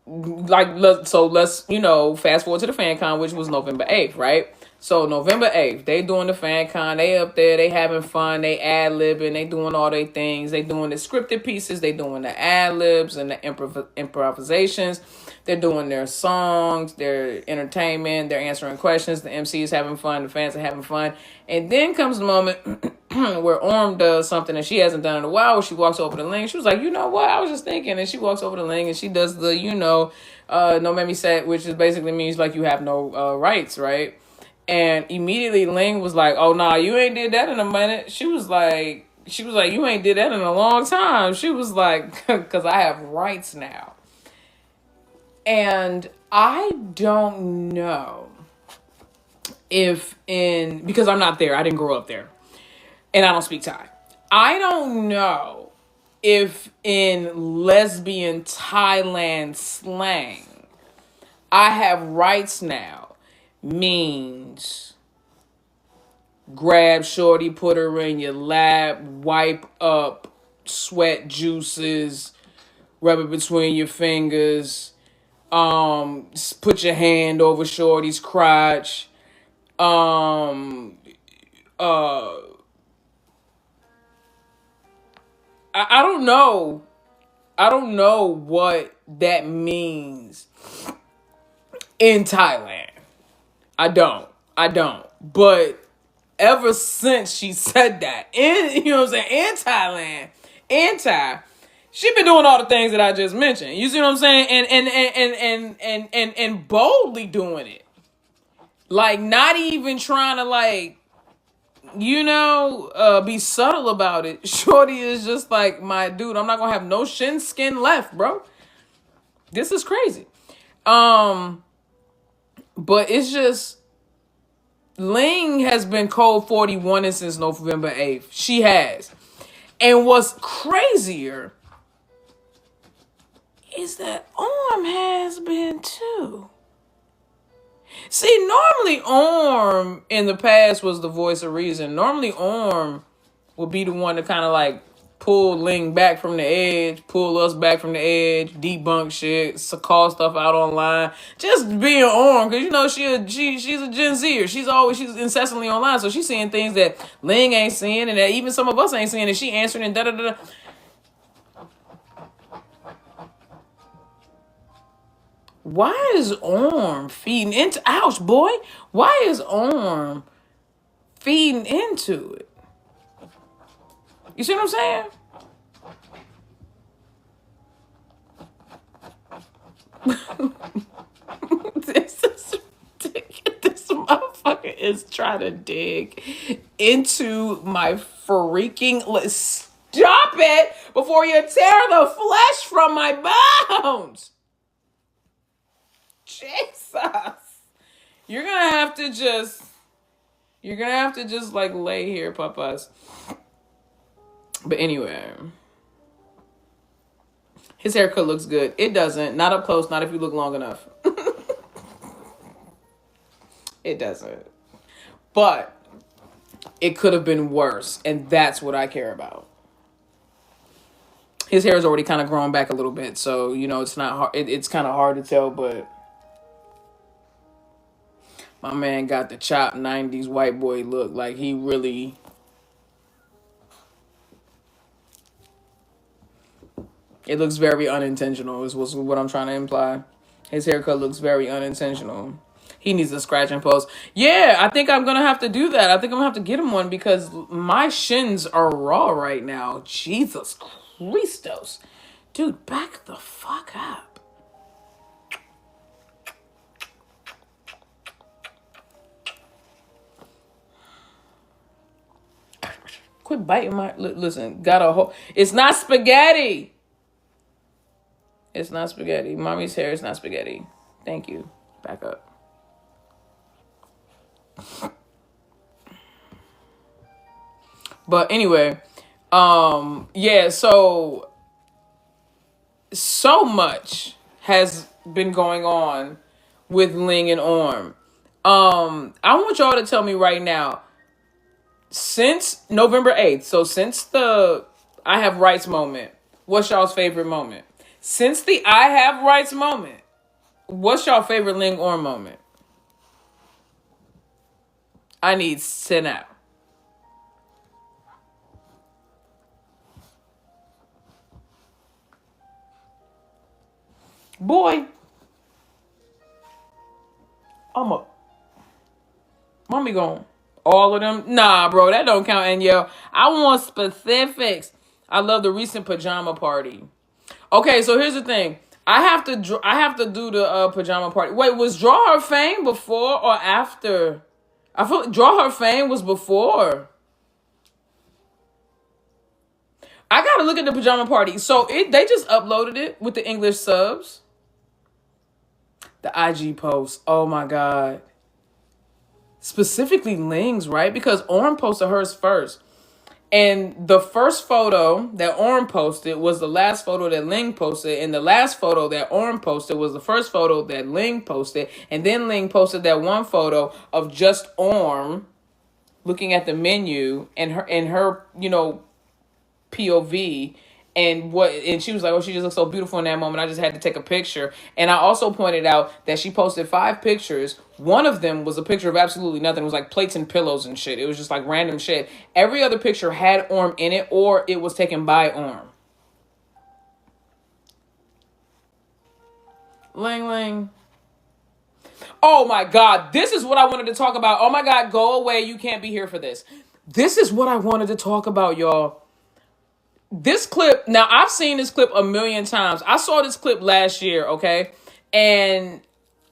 let's, fast forward to the fan con, which was November 8th, right? So November 8th, they doing the fan con. They up there, they having fun, they ad-libbing, they doing all their things. They doing the scripted pieces, they doing the ad-libs and the improvisations. They're doing their songs, their entertainment, they're answering questions. The MC is having fun, the fans are having fun. And then comes the moment where Orm does something that she hasn't done in a while, where she walks over to Ling. She was like, "You know what? I was just thinking." And she walks over to Ling and she does the, no make me say, which is basically means like you have no rights, right? And immediately Ling was like, "Oh, nah, you ain't did that in a minute." She was like, "You ain't did that in a long time." She was like, "Because I have rights now." And I don't know because I'm not there. I didn't grow up there. And I don't speak Thai. I don't know if in lesbian Thailand slang, I have rights now means grab shorty, put her in your lap, wipe up sweat juices, rub it between your fingers, put your hand over shorty's crotch, I don't know. I don't know what that means in Thailand. I don't. But ever since she said that, in Thailand, she been doing all the things that I just mentioned. You see what I'm saying? And boldly doing it. Like, not even trying to, like, be subtle about it. Shorty is just like, my dude, I'm not gonna have no shin skin left, bro. This is crazy. But it's just, Ling has been cold 41 since November 8th. She has. And what's crazier is that Orm has been too. See, normally Orm in the past was the voice of reason. Normally Orm would be the one to kind of like pull Ling back from the edge, pull us back from the edge, debunk shit, call stuff out online. Just being Orm, because she's a Gen Zer. She's incessantly online, so she's seeing things that Ling ain't seeing, and that even some of us ain't seeing, and she answering and da da da. Why is Orm feeding into... Ouch, boy. Why is Orm feeding into it? You see what I'm saying? This is ridiculous. This motherfucker is trying to dig into my freaking... Stop it before you tear the flesh from my bones. Jesus. You're gonna have to just like lay here, papas. But anyway, his haircut looks good. It doesn't. Not up close. Not if you look long enough. It doesn't. But it could have been worse, and that's what I care about. His hair is already kind of grown back a little bit, so it's not hard. It's kind of hard to tell, but my man got the chopped 90s white boy look. Like, he really... It looks very unintentional, is what I'm trying to imply. His haircut looks very unintentional. He needs a scratch and post. Yeah, I think I'm going to have to do that. I think I'm going to have to get him one because my shins are raw right now. Jesus Christos. Dude, back the fuck up. Quit biting my. Listen, got a whole. It's not spaghetti. It's not spaghetti. Mommy's hair is not spaghetti. Thank you. Back up. But anyway, yeah, so much has been going on with Ling and Orm. I want y'all to tell me right now, since November 8th, so since the I have rights moment, what's y'all's favorite moment? Since the I have rights moment, what's y'all favorite Ling Orm moment? I need to know. Boy, mommy going, all of them? Nah, bro, that don't count. And yo, I want specifics. I love the recent pajama party. Okay, so here's the thing. I have to do the pajama party. Wait, was Draw Her Fame before or after? I feel like Draw Her Fame was before. I gotta look at the pajama party. So they just uploaded it with the English subs. The IG post. Oh my God. Specifically Ling's, right? Because Orm posted hers first. And the first photo that Orm posted was the last photo that Ling posted. And the last photo that Orm posted was the first photo that Ling posted. And then Ling posted that one photo of just Orm looking at the menu and her, POV. And she was like, oh, she just looks so beautiful in that moment. I just had to take a picture. And I also pointed out that she posted 5 pictures. One of them was a picture of absolutely nothing. It was like plates and pillows and shit. It was just like random shit. Every other picture had Orm in it, or it was taken by Orm. Ling Ling. Oh my God. This is what I wanted to talk about. Oh my God, go away. You can't be here for this. This is what I wanted to talk about, y'all. This clip, now I've seen this clip a million times. I saw this clip last year, okay? And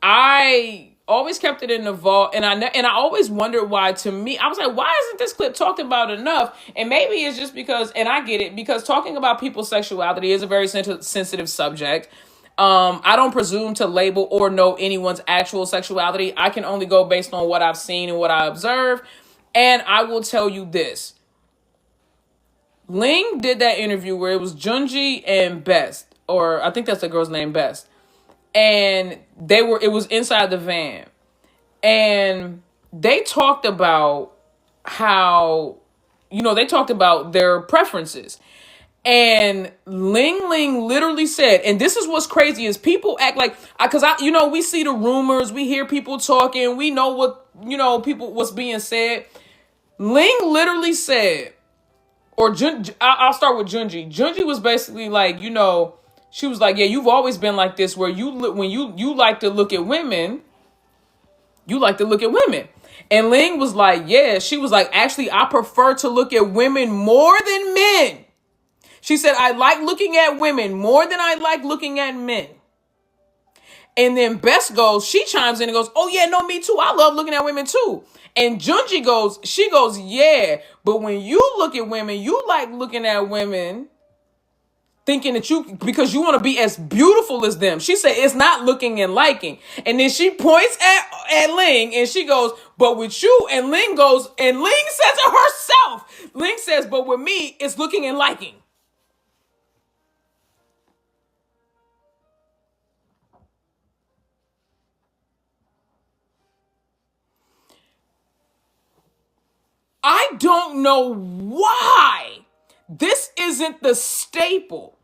I always kept it in the vault, and I always wondered why. To me, I was like, why isn't this clip talked about enough? And maybe it's just because, and I get it, because talking about people's sexuality is a very sensitive subject. I don't presume to label or know anyone's actual sexuality. I can only go based on what I've seen and what I observe. And I will tell you this. Ling did that interview where it was Junji and Best, or I think that's the girl's name, Best. And it was inside the van. And they talked about how, they talked about their preferences. And Ling literally said, and this is what's crazy, is people act like, because we see the rumors, we hear people talking, we know what, what's being said. Ling literally said, or I'll start with Junji. Junji was basically like, she was like, yeah, you've always been like this, where when you like to look at women, you like to look at women. And Ling was like, yeah, she was like, actually, I prefer to look at women more than men. She said, I like looking at women more than I like looking at men. And then Best she chimes in and goes, oh yeah, no, me too. I love looking at women too. And Junji goes, yeah, but when you look at women, you like looking at women thinking that because you want to be as beautiful as them. She said, it's not looking and liking. And then she points at Ling and she goes, but with you, and Ling goes, and Ling says it herself. Ling says, but with me, it's looking and liking. I don't know why this isn't the staple.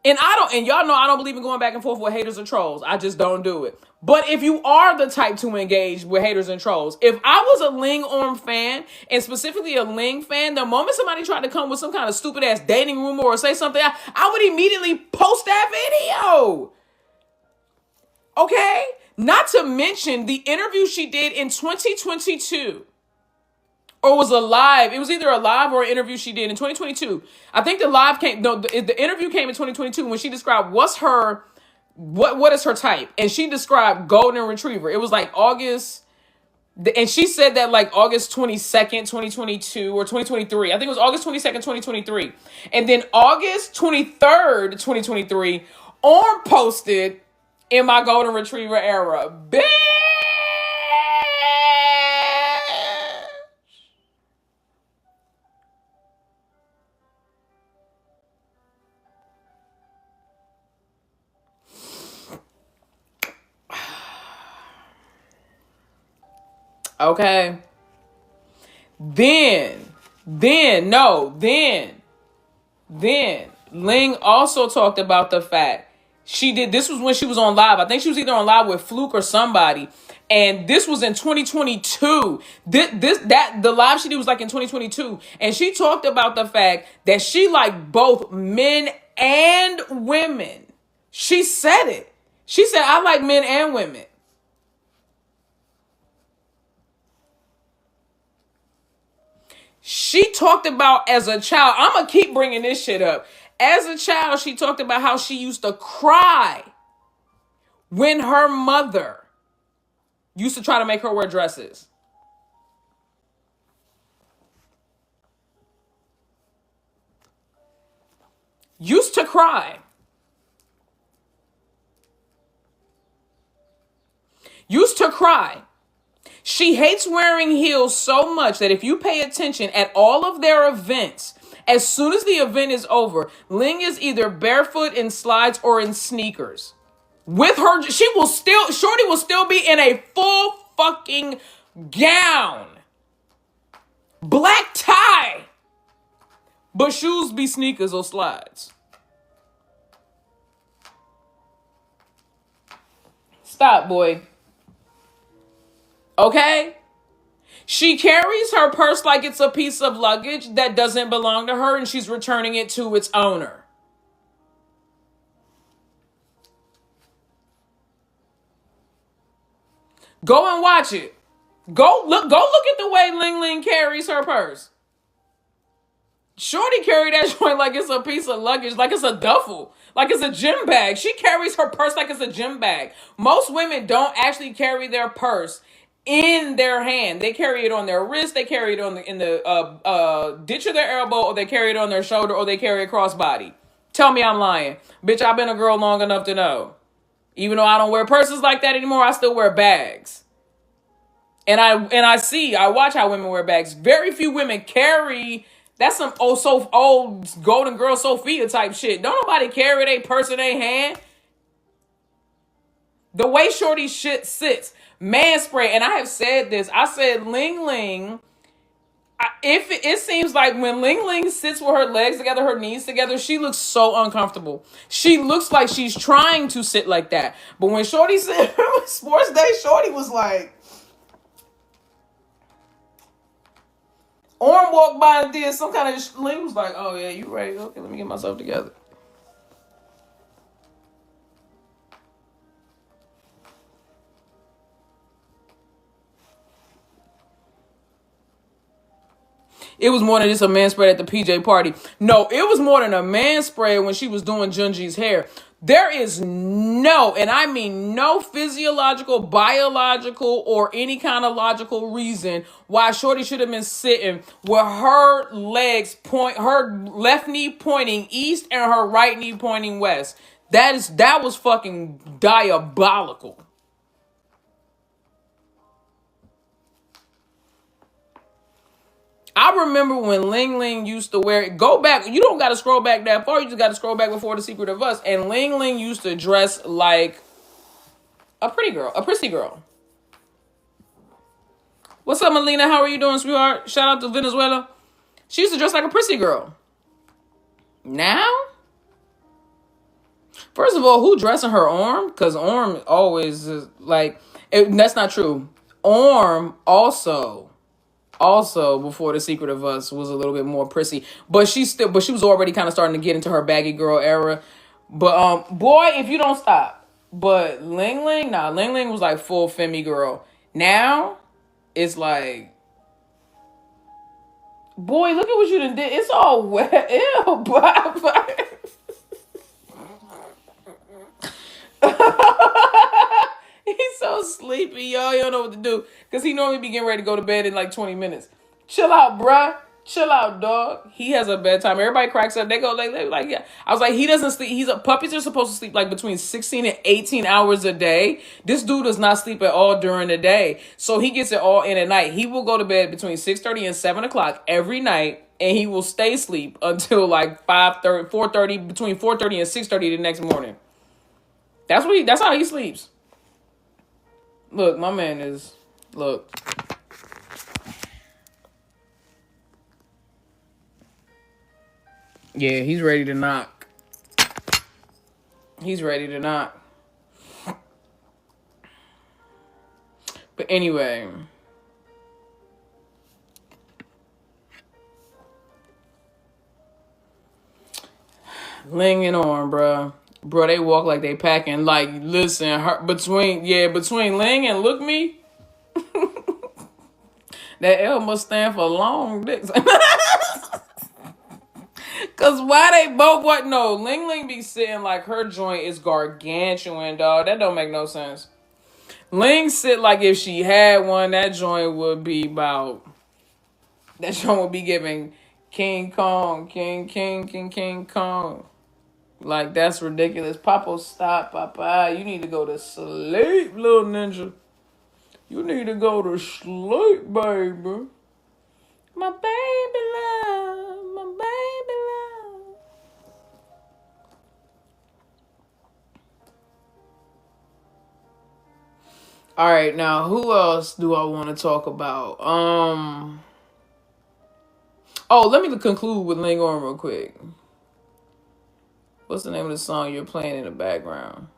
And y'all know I don't believe in going back and forth with haters or trolls. I just don't do it. But if you are the type to engage with haters and trolls, if I was a Ling Orm fan, and specifically a Ling fan, the moment somebody tried to come with some kind of stupid ass dating rumor or say something, I would immediately post that video. Okay? Not to mention the interview she did in 2022. Or was a live. It was either a live or an interview she did in 2022. I think the interview came in 2022 when she described what is her type. And she described golden retriever. It was like August And she said that like August 22nd, 2022 or 2023. I think it was August 22nd, 2023. And then August 23rd, 2023, Orm posted in my golden retriever era. Bitch! Okay. Then Ling also talked about the fact this was when she was on live. I think she was either on live with Fluke or somebody. And this was in 2022. The live she did was like in 2022. And she talked about the fact that she liked both men and women. She said it. She said, I like men and women. She talked about as a child, I'm going to keep bringing this shit up. As a child, she talked about how she used to cry when her mother used to try to make her wear dresses. Used to cry. Used to cry. She hates wearing heels so much that if you pay attention at all of their events, as soon as the event is over, Ling is either barefoot in slides or in sneakers. With her, Shorty will still be in a full fucking gown. Black tie. But shoes be sneakers or slides. Stop, boy. Okay? She carries her purse like it's a piece of luggage that doesn't belong to her and she's returning it to its owner. Go and watch it. Go look at the way Ling Ling carries her purse. Shorty carry that joint like it's a piece of luggage, like it's a duffel, like it's a gym bag. She carries her purse like it's a gym bag. Most women don't actually carry their purse in their hand. They carry it on their wrist, they carry it in the ditch of their elbow, or they carry it on their shoulder, or they carry it crossbody. Tell me I'm lying. Bitch, I've been a girl long enough to know. Even though I don't wear purses like that anymore, I still wear bags. And I watch how women wear bags. Very few women carry. That's some old Golden Girl Sophia type shit. Don't nobody carry their purse in their hand. The way Shorty shit sits. Man spray. And I have said this. I said Ling Ling. If it seems like when Ling Ling sits with her legs together, her knees together, she looks so uncomfortable. She looks like she's trying to sit like that. But when Shorty said Sports Day, Shorty was like, Orm walked by and did some kind of... Ling was like, oh yeah, you ready? Okay, let me get myself together. It was more than just a man spray at the PJ party. No, it was more than a man spray when she was doing Junji's hair. There is no, and I mean no physiological, biological, or any kind of logical reason why Shorty should have been sitting with her legs her left knee pointing east and her right knee pointing west. That was fucking diabolical. I remember when Ling Ling used to wear it. Go back. You don't got to scroll back that far. You just got to scroll back before The Secret of Us. And Ling Ling used to dress like a pretty girl. A prissy girl. What's up, Melina? How are you doing, sweetheart? Shout out to Venezuela. She used to dress like a prissy girl. Now? First of all, who dressing her Orm? Because Orm always is like... that's not true. Orm also before The Secret of Us was a little bit more prissy, but she was already kind of starting to get into her baggy girl era. But boy, if you don't stop. But Ling Ling was like full femme girl. Now it's like, boy, look at what you done did. It's all wet. Ew, he so sleepy, y'all. You don't know what to do. Because he normally be getting ready to go to bed in like 20 minutes. Chill out, bruh. Chill out, dog. He has a bedtime. Everybody cracks up. They go like yeah. I was like, he doesn't sleep. Puppies are supposed to sleep like between 16 and 18 hours a day. This dude does not sleep at all during the day. So he gets it all in at night. He will go to bed between 6:30 and 7 o'clock every night. And he will stay asleep until like 5:30, 4:30, between 4:30 and 6:30 the next morning. That's how he sleeps. Look, my man is, look. Yeah, he's ready to knock. He's ready to knock. But anyway. Ling and Orm, bruh. Bro, they walk like they packing. Like, listen, between Ling and Look Me, that L must stand for long dicks. Cause why they both no, Ling be sitting like her joint is gargantuan, dog. That don't make no sense. Ling sit like if she had one, that joint would be giving King Kong, King Kong. Like, that's ridiculous. Papa, stop, Papa. You need to go to sleep, little ninja. You need to go to sleep, baby. My baby love, my baby love. All right, now, who else do I want to talk about? Let me conclude with Ling Orm real quick. What's the name of the song you're playing in the background?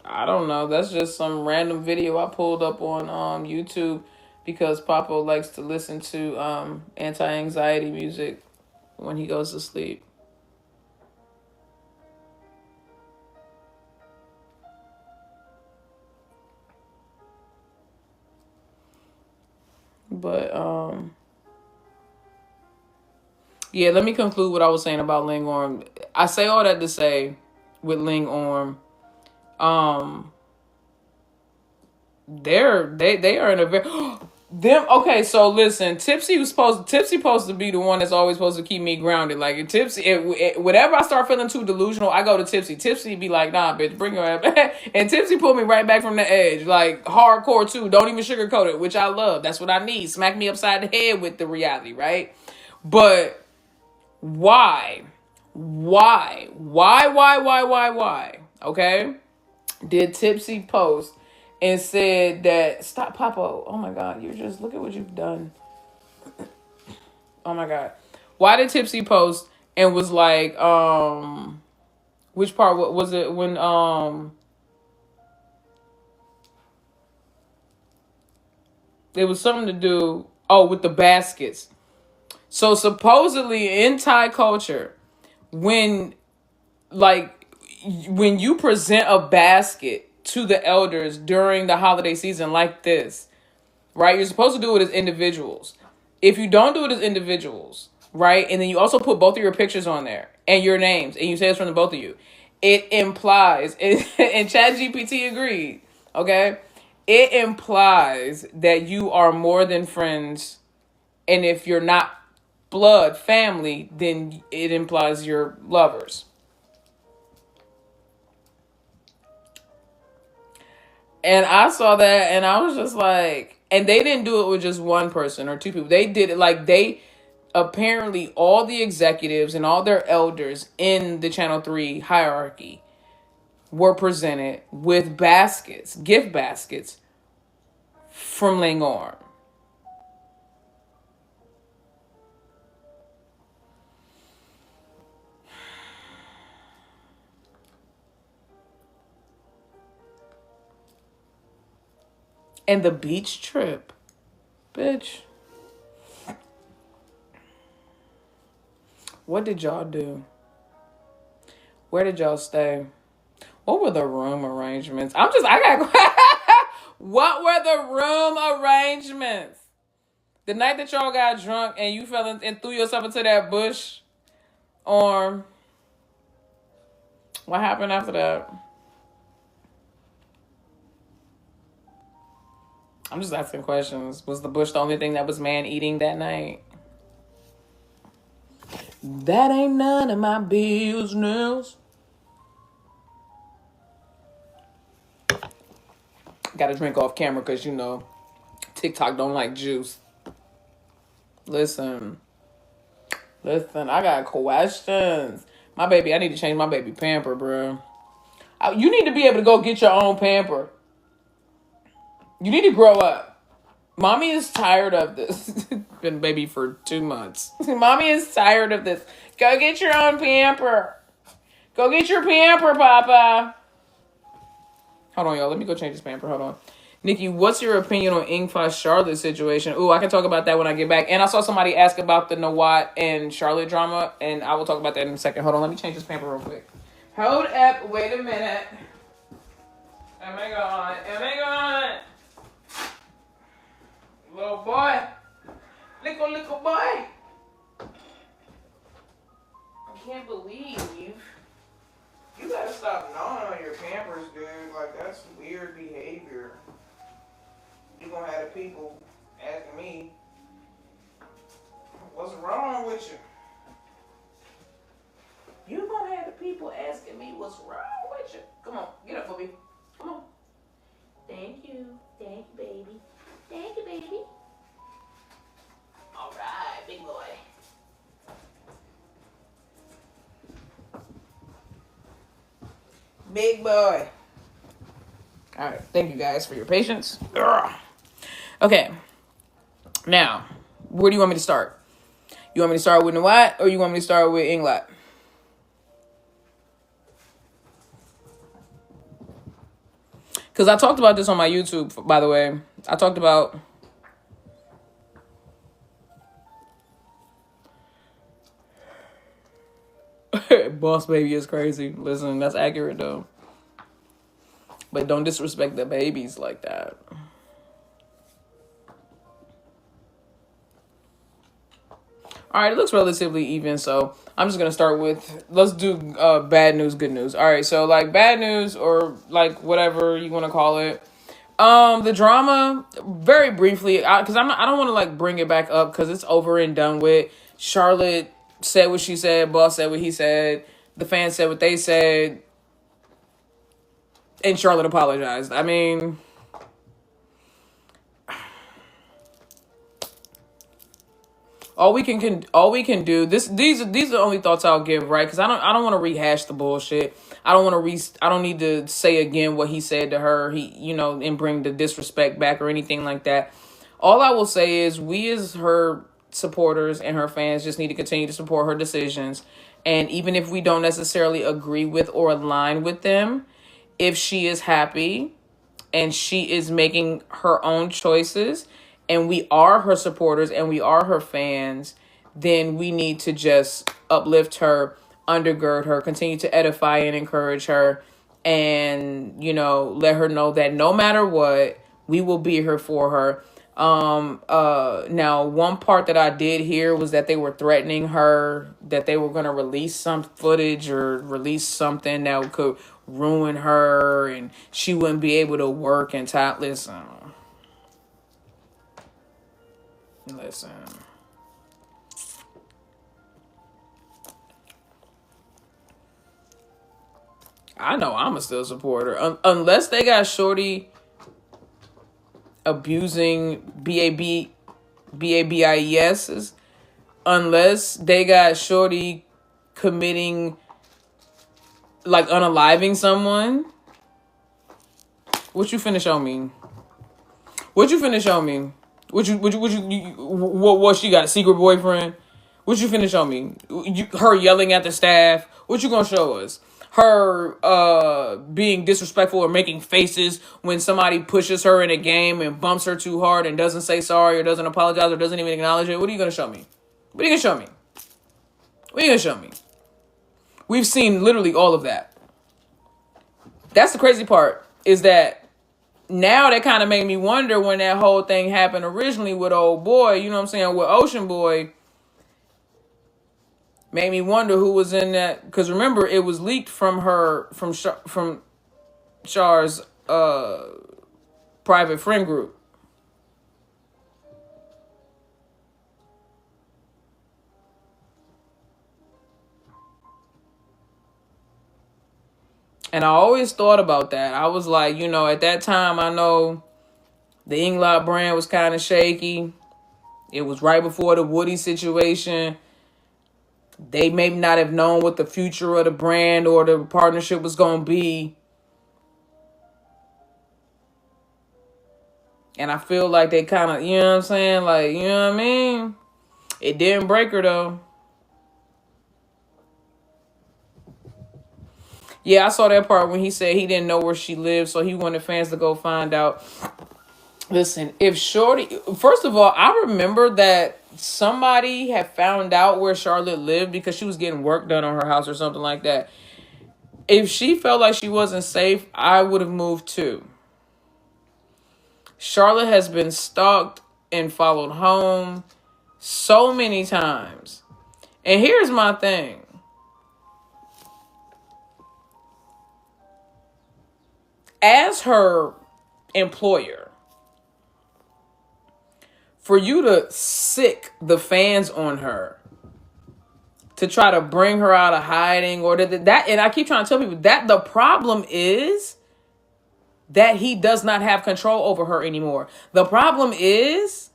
I don't know. That's just some random video I pulled up on YouTube because Papa likes to listen to anti-anxiety music when he goes to sleep. But yeah, let me conclude what I was saying about Ling Orm. I say all that to say with Ling Orm, they are in a very okay, so listen, Tipsy supposed to be the one that's always supposed to keep me grounded. Like, if Tipsy, whenever I start feeling too delusional, I go to Tipsy. Tipsy be like, nah, bitch, bring your ass back. And Tipsy pulled me right back from the edge, like hardcore too. Don't even sugarcoat it, which I love. That's what I need. Smack me upside the head with the reality, right? But why? Okay, did Tipsy post and said that, stop, Papa. Oh my God, look at what you've done. Oh my God. Why did Tipsy post and was like, which part, what was it when, it was something to do, with the baskets. So supposedly in Thai culture, when you present a basket to the elders during the holiday season like this, right? You're supposed to do it as individuals. If you don't do it as individuals, right? And then you also put both of your pictures on there and your names and you say it's from the both of you, it implies, and ChatGPT agreed, okay? It implies that you are more than friends. And if you're not blood family, then it implies you're lovers. And I saw that and I was just like, and they didn't do it with just one person or two people. They did it like apparently all the executives and all their elders in the Channel 3 hierarchy were presented with gift baskets from Ling Orm. And the beach trip, bitch. What did y'all do? Where did y'all stay? What were the room arrangements? What were the room arrangements? The night that y'all got drunk and you fell and threw yourself into that bush, or what happened after that? I'm just asking questions. Was the bush the only thing that was man eating that night? That ain't none of my business. Got to drink off camera because, TikTok don't like juice. Listen, I got questions. My baby, I need to change my baby pamper, bro. You need to be able to go get your own pamper. You need to grow up. Mommy is tired of this. Been baby for 2 months. Mommy is tired of this. Go get your own pamper. Go get your pamper, Papa. Hold on, y'all. Let me go change this pamper. Hold on. Nikki, what's your opinion on Inkfa Charlotte situation? Ooh, I can talk about that when I get back. And I saw somebody ask about the Nawat and Charlotte drama, and I will talk about that in a second. Hold on, let me change this pamper real quick. Hold up, wait a minute. Oh my god, oh my god. Little boy. Little boy. I can't believe you gotta stop gnawing on your pampers, dude. Like, that's weird behavior. You gonna have the people asking me, what's wrong with you? You gonna have the people asking me what's wrong with you. Come on, get up, Bobby. Come on. Thank you, baby. Thank you, baby. All right, big boy. Big boy. All right, thank you guys for your patience. Ugh. Okay, now, where do you want me to start? You want me to start with Nawat, or you want me to start with Inglat? Because I talked about this on my YouTube, by the way. I talked about... Boss baby is crazy. Listen, that's accurate, though. But don't disrespect the babies like that. All right, it looks relatively even, so I'm just going to start with, let's do bad news, good news. All right, so like bad news or like whatever you want to call it. The drama, very briefly, because I don't want to like bring it back up because it's over and done with. Charlotte said what she said, Boss said what he said, the fans said what they said, and Charlotte apologized. I mean... All we can do these are the only thoughts I'll give, right? Because I don't want to rehash the bullshit. I don't need to say again what he said to her. And bring the disrespect back or anything like that. All I will say is we as her supporters and her fans just need to continue to support her decisions. And even if we don't necessarily agree with or align with them, if she is happy and she is making her own choices, and we are her supporters and we are her fans, then we need to just uplift her, undergird her, continue to edify and encourage her, and, let her know that no matter what, we will be here for her. Now, one part that I did hear was that they were threatening her, that they were going to release some footage or release something that could ruin her and she wouldn't be able to work and time. Listen. I know I'm still supporter. Unless they got Shorty abusing BABIES, unless they got Shorty committing, like unaliving someone. What you finna show me? What she got, a secret boyfriend? What you finna show me? Her yelling at the staff? What you gonna show us? Her being disrespectful or making faces when somebody pushes her in a game and bumps her too hard and doesn't say sorry or doesn't apologize or doesn't even acknowledge it? What are you gonna show me? We've seen literally all of that. That's the crazy part, is that now that kind of made me wonder when that whole thing happened originally with old boy, you know what I'm saying, with Ocean Boy. Made me wonder who was in that, because remember, it was leaked from Char's private friend group. And I always thought about that. I was like, at that time, I know the Inglot brand was kind of shaky. It was right before the Woody situation. They may not have known what the future of the brand or the partnership was going to be. And I feel like they kind of, you know what I'm saying? Like, you know what I mean? It didn't break her, though. Yeah, I saw that part when he said he didn't know where she lived, so he wanted fans to go find out. Listen, if Shorty... First of all, I remember that somebody had found out where Charlotte lived because she was getting work done on her house or something like that. If she felt like she wasn't safe, I would have moved too. Charlotte has been stalked and followed home so many times. And here's my thing. As her employer, for you to sick the fans on her, to try to bring her out of hiding, or that, and I keep trying to tell people that the problem is that he does not have control over her anymore. The problem is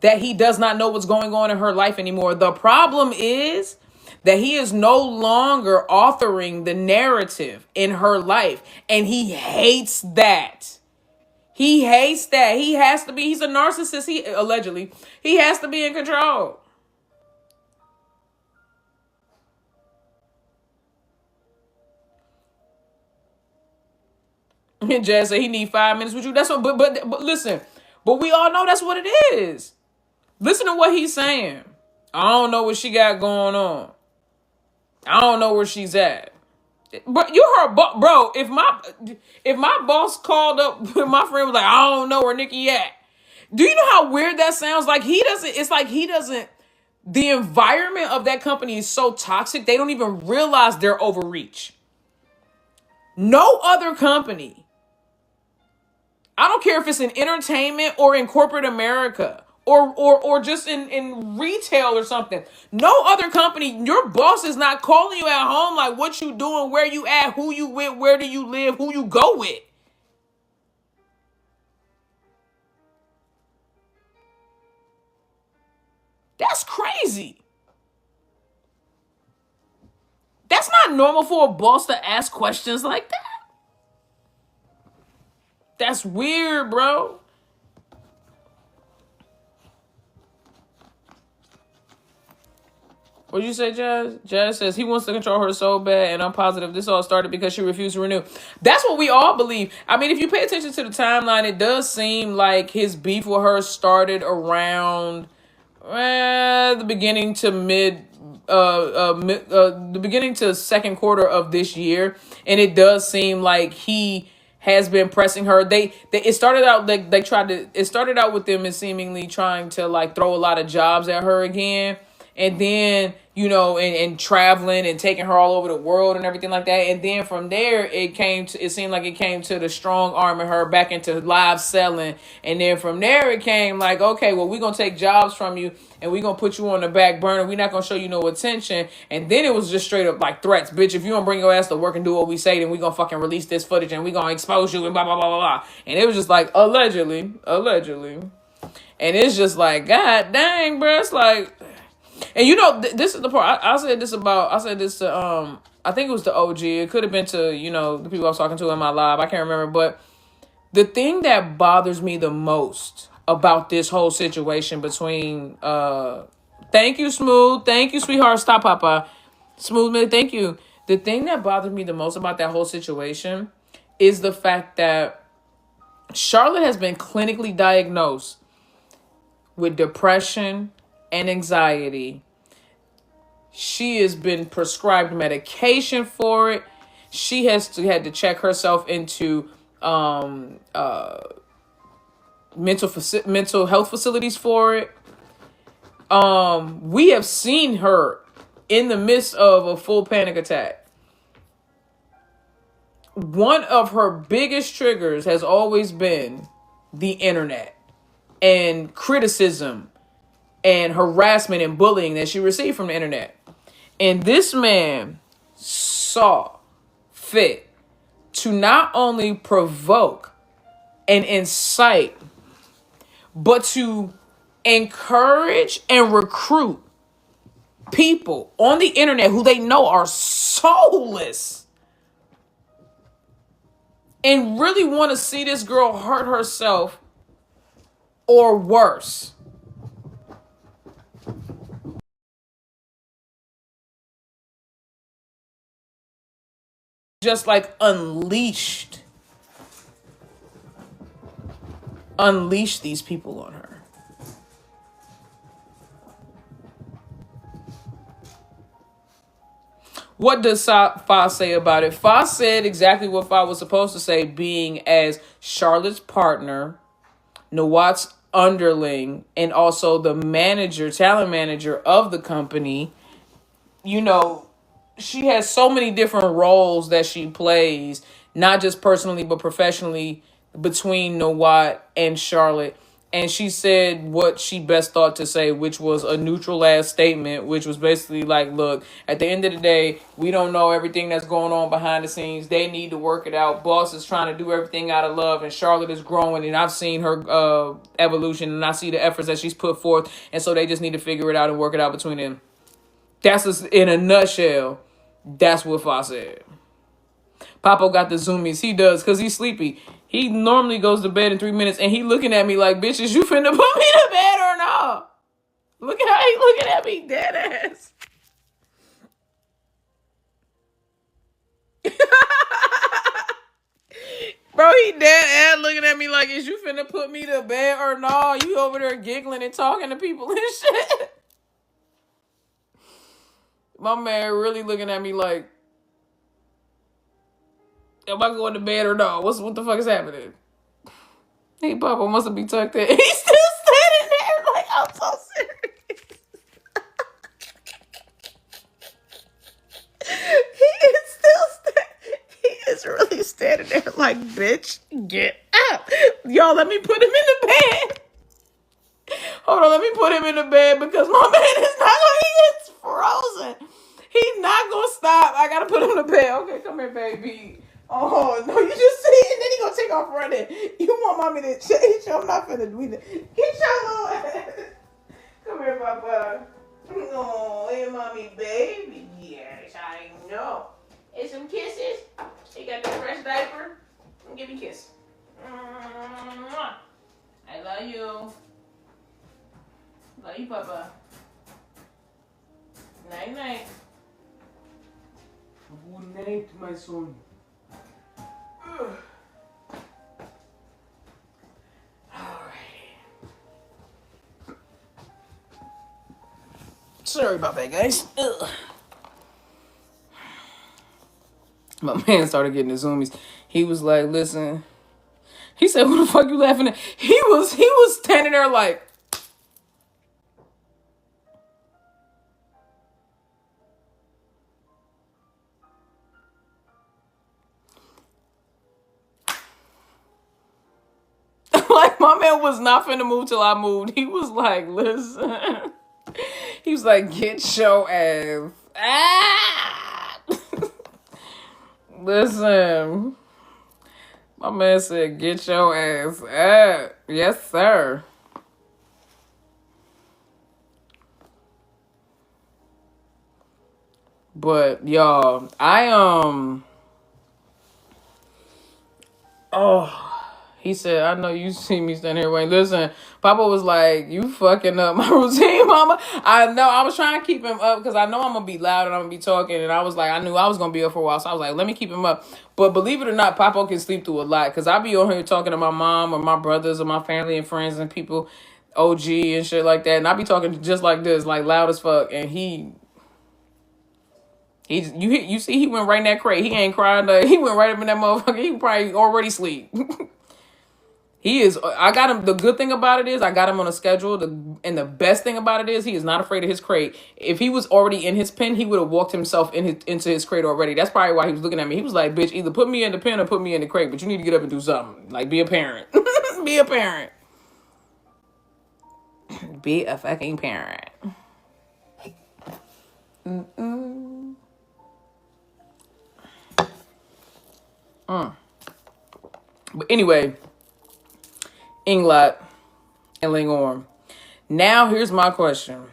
that he does not know what's going on in her life anymore. The problem is that he is no longer authoring the narrative in her life. And he hates that. He hates that. He has to be, he's a narcissist. Allegedly, he has to be in control. And Jazz said he need 5 minutes with you. That's what, but listen, but we all know that's what it is. Listen to what he's saying. I don't know what she got going on. I don't know where she's at. But you heard, bro, if my boss called up, my friend was like, I don't know where Nikki at. Do you know how weird that sounds? Like it's like he doesn't, the environment of that company is so toxic, they don't even realize their overreach. No other company, I don't care if it's in entertainment or in corporate America or just in retail or something. No other company, your boss is not calling you at home like what you doing, where you at, who you with, where do you live, who you go with. That's crazy. That's not normal for a boss to ask questions like that. That's weird, bro. What'd you say, Jazz? Jazz says he wants to control her so bad, and I'm positive this all started because she refused to renew. That's what we all believe. I mean, if you pay attention to the timeline, it does seem like his beef with her started around the beginning to the beginning to second quarter of this year, and it does seem like he has been pressing her. It started out like it started out with them as seemingly trying to like throw a lot of jobs at her again. And then, and traveling and taking her all over the world and everything like that. And then from there, it seemed like it came to the strong arming her back into live selling. And then from there, it came like, okay, well, we're going to take jobs from you and we're going to put you on the back burner. We're not going to show you no attention. And then it was just straight up like threats. Bitch, if you don't bring your ass to work and do what we say, then we're going to fucking release this footage and we're going to expose you and blah, blah, blah, blah, blah. And it was just like, allegedly. And it's just like, God dang, bro. It's like... And this is the part I said this to I think it was to OG. It could have been to the people I was talking to in my live. I can't remember, but the thing that bothers me the most about this whole situation between thank you, Smooth, thank you, sweetheart, stop, Papa, Smooth man, thank you. The thing that bothers me the most about that whole situation is the fact that Charlotte has been clinically diagnosed with depression and anxiety. She has been prescribed medication for it. She had to check herself into mental health facilities for it. We have seen her in the midst of a full panic attack. One of her biggest triggers has always been the internet and criticism and harassment and bullying that she received from the internet. And this man saw fit to not only provoke and incite, but to encourage and recruit people on the internet who they know are soulless and really want to see this girl hurt herself or worse. Just like unleash these people on her. What does Fa say about it? Fa said exactly what Fa was supposed to say, being as Charlotte's partner, Nawat's underling, and also the manager, talent manager of the company. You know, she has so many different roles that she plays, not just personally, but professionally, between Nawat and Charlotte. And she said what she best thought to say, which was a neutral ass statement, which was basically like, look, at the end of the day, we don't know everything that's going on behind the scenes. They need to work it out. Boss is trying to do everything out of love, and Charlotte is growing, and I've seen her evolution, and I see the efforts that she's put forth, and so they just need to figure it out and work it out between them. That's just, in a nutshell, that's what Fa said. Papo got the zoomies. He does, because he's sleepy. He normally goes to bed in 3 minutes, and he looking at me like, bitches, you finna put me to bed or not? Look at how he looking at me, dead ass. Bro, he dead ass looking at me like, is you finna put me to bed or not? You over there giggling and talking to people and shit. My man really looking at me like, am I going to bed or no? What the fuck is happening? Hey, Papa must be tucked in. He's still standing there like, I'm so serious. He is really standing there like, bitch, get up. Y'all, let me put him in the bed. Hold on, let me put him in the bed because my man is not going to, he is frozen. He's not going to stop. I got to put him in the bed. Okay, come here, baby. Oh, no, you just see it, and then he going to take off running. You want mommy to change? I'm not finna do that. Get your little ass. Come here, Papa. Oh, hey, mommy, baby. Yes, I know. And some kisses. You got the fresh diaper. Give me a kiss. I love you. Love you, Papa. Night, night. Good night, my son. Sorry about that, guys. Ugh. My man started getting the zoomies. He was like, listen. He said, what the fuck you laughing at? He was standing there like, like my man was not finna move till I moved. He was like, listen. He was like, get your ass. Ah! Listen. My man said, get your ass up. Yes, sir. But y'all, he said, I know you see me standing here waiting. Listen, Papa was like, you fucking up my routine, mama. I know. I was trying to keep him up because I know I'm going to be loud and I'm going to be talking. And I was like, I knew I was going to be up for a while. So I was like, let me keep him up. But believe it or not, Papa can sleep through a lot because I be on here talking to my mom or my brothers or my family and friends and people, OG and shit like that. And I be talking just like this, like loud as fuck. And you see, he went right in that crate. He ain't crying. He went right up in that motherfucker. He probably already sleep. He is. I got him. The good thing about it is I got him on a schedule. And the best thing about it is he is not afraid of his crate. If he was already in his pen, he would have walked himself into his crate already. That's probably why he was looking at me. He was like, "Bitch, either put me in the pen or put me in the crate. But you need to get up and do something. Like, be a parent. Be a parent. Be a fucking parent." But anyway, Inglot and Lingorm. Now here's my question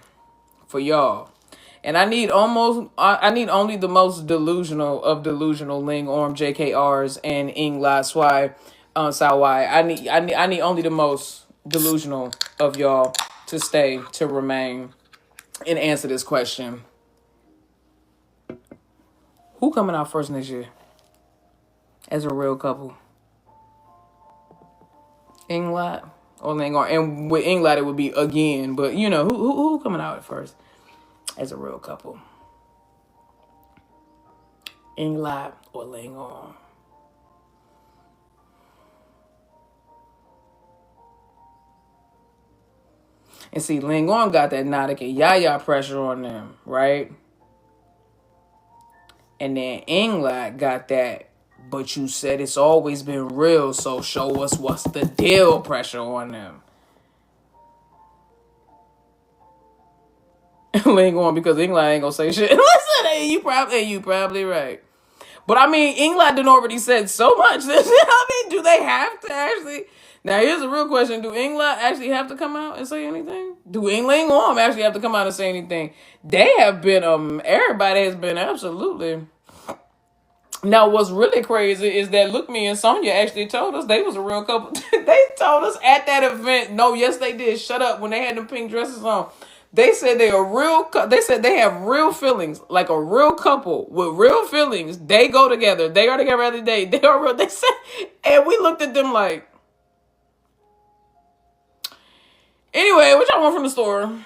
for y'all. And I need only the most delusional of delusional Lingorm, JKRs, and Inglot Swai, Sawai. I need only the most delusional of y'all to remain and answer this question. Who coming out first next year as a real couple? Inglot or Lingorm? And with Inglot it would be again, but you know who coming out at first as a real couple? Inglot or Lingorm? And see, Lingorm got that Nautica Yaya pressure on them, right? And then Inglot got that, but you said it's always been real, so show us what's the deal pressure on them. Lingorm, because Inglot ain't gonna say shit. Listen, you probably right. But I mean, Inglot done already said so much. I mean, do they have to actually? Now, here's the real question. Do Inglot actually have to come out and say anything? Do Lingorm actually have to come out and say anything? They have been, everybody has been absolutely. Now, what's really crazy is that Look Me and Sonya actually told us they was a real couple. They told us at that event. No, yes, they did. Shut up. When they had them pink dresses on. They said they are real. They said they have real feelings, like a real couple with real feelings. They go together. They are together every day. They are real. They said, and we looked at them like. Anyway, what y'all want from the store?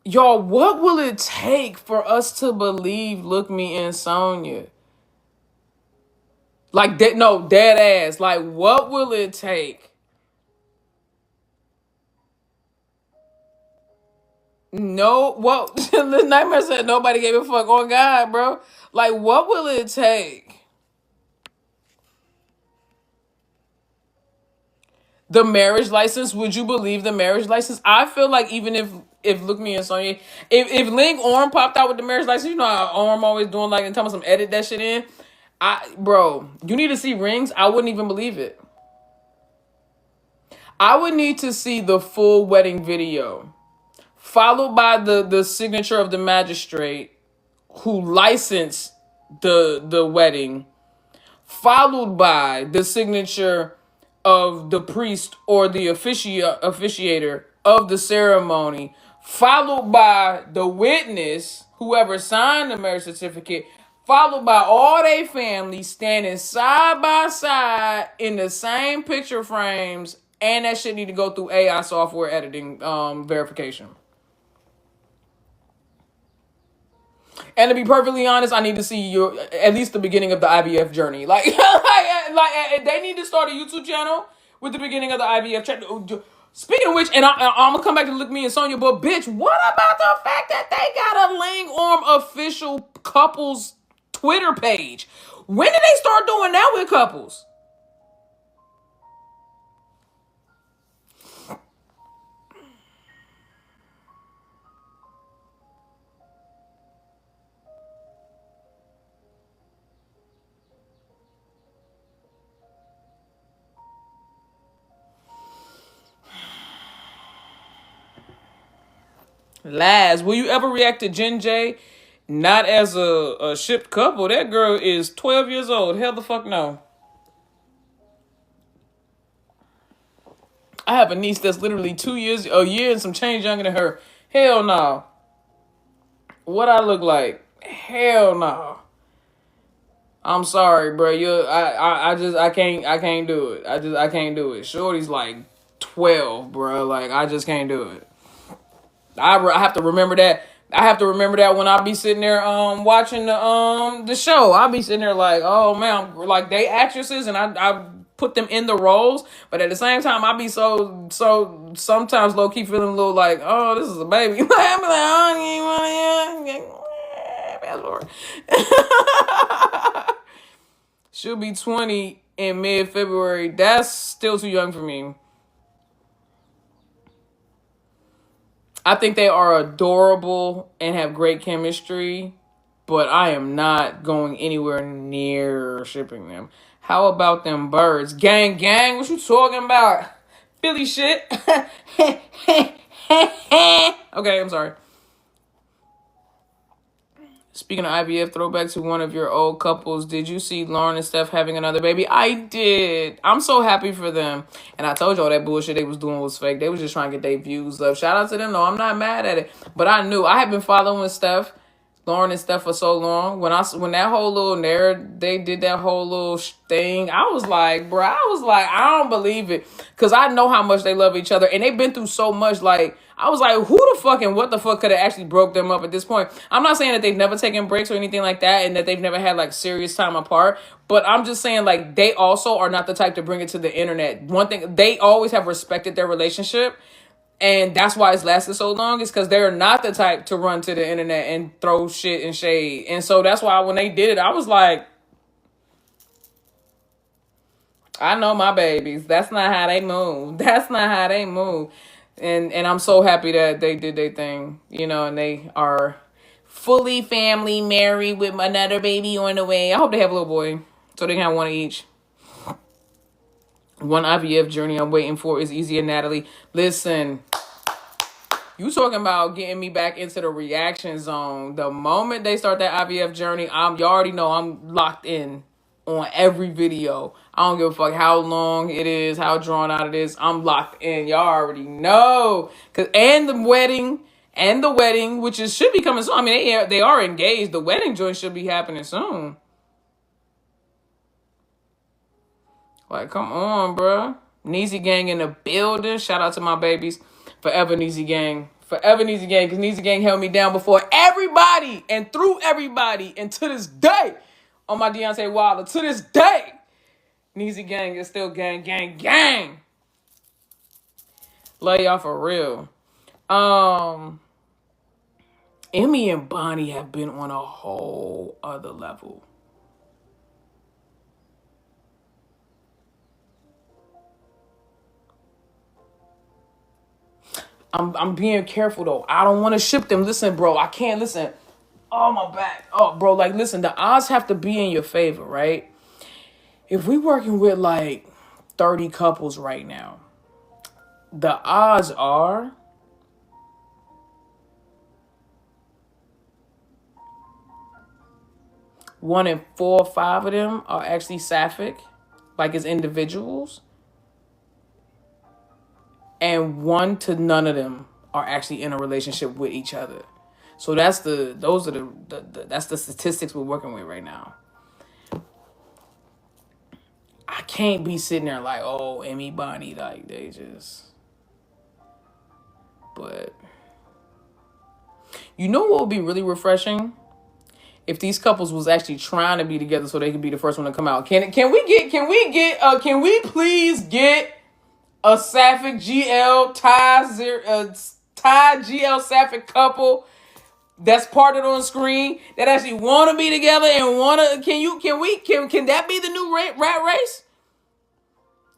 Y'all, what will it take for us to believe Look Me and Sonya? Like that? No, dead ass. Like, what will it take? No, well, the Nightmare said nobody gave a fuck on God, bro. Like, what will it take? The marriage license? Would you believe the marriage license? I feel like even if Look Me and Sonya, if Lingorm popped out with the marriage license, you know how Orm always doing like and telling some edit that shit in. Bro, you need to see rings. I wouldn't even believe it. I would need to see the full wedding video, followed by the signature of the magistrate who licensed the wedding, followed by the signature of the priest or the officiator of the ceremony, followed by the witness, whoever signed the marriage certificate, followed by all their family standing side by side in the same picture frames, and that shit need to go through AI software editing verification. And to be perfectly honest, I need to see at least the beginning of the IVF journey. Like they need to start a YouTube channel with the beginning of the IVF channel. Speaking of which, and I'm gonna come back to Look Me and Sonya, but bitch, what about the fact that they got a Lingorm official couples Twitter page? When did they start doing that with couples? Laz, will you ever react to Jen J? Not as a shipped couple. That girl is 12 years old. Hell the fuck no. I have a niece that's literally a year and some change younger than her. Hell no. What I look like? Hell no. I'm sorry, bro. I can't do it. I can't do it. Shorty's like 12, bro. Like, I just can't do it. I have to remember that. I have to remember that when I be sitting there watching the show. I'll be sitting there like, oh man, like they actresses and I put them in the roles, but at the same time I be so sometimes low key feeling a little like, oh, this is a baby. I'm like, oh, you want She'll be 20 in mid-February. That's still too young for me. I think they are adorable and have great chemistry. but I am not going anywhere near shipping them. How about them birds? Gang, gang, what you talking about? Philly shit. Okay, I'm sorry. Speaking of IVF, throwback to one of your old couples. Did you see Lauren and Steph having another baby? I did. I'm so happy for them. And I told y'all that bullshit they was doing was fake. They was just trying to get their views up. Shout out to them, though. I'm not mad at it. But I knew. I had been following Steph, Lauren and Steph for so long. When that whole little they did that whole little thing, I was like, bro, I don't believe it. Because I know how much they love each other. And they've been through so much, like, I was like, who the fuck and what the fuck could have actually broke them up at this point? I'm not saying that they've never taken breaks or anything like that and that they've never had, like, serious time apart. But I'm just saying, like, they also are not the type to bring it to the internet. One thing, they always have respected their relationship. And that's why it's lasted so long, is because they're not the type to run to the internet and throw shit and shade. And so that's why when they did it, I was like, I know my babies. That's not how they move. That's not how they move. And I'm so happy that they did their thing, you know, and they are fully family, married with another baby on the way. I hope they have a little boy so they can have one each. One IVF journey I'm waiting for is easier, Natalie. Listen, you talking about getting me back into the reaction zone. The moment they start that IVF journey, you already know I'm locked in on every video. I don't give a fuck how long it is, how drawn out it is. I'm locked in. Y'all already know. And the wedding, which should be coming soon. I mean, they are engaged. The wedding joint should be happening soon. Like, come on, bro. Neezy Gang in the building. Shout out to my babies. Forever Neezy Gang. Forever Neezy Gang. Because Neezy Gang held me down before everybody and through everybody. And to this day, on my Deontay Wilder, to this day, Neezy Gang is still gang, gang, gang. Love y'all for real. Emmy and Bonnie have been on a whole other level. I'm being careful, though. I don't want to ship them. Listen, bro, I can't listen. Oh, my back. Oh, bro, like, listen, the odds have to be in your favor, right? If we working with, like, 30 couples right now, the odds are one in 4 or 5 of them are actually sapphic, like as individuals. And 1 to none of them are actually in a relationship with each other. So that's the statistics we're working with right now. I can't be sitting there like, oh, Emmy, Bonnie, like they just. But you know what would be really refreshing? If these couples was actually trying to be together so they could be the first one to come out. Can we please get a Sapphic GL Ty GL Sapphic couple that's parted on screen that actually want to be together and want to? Can that be the new rat race?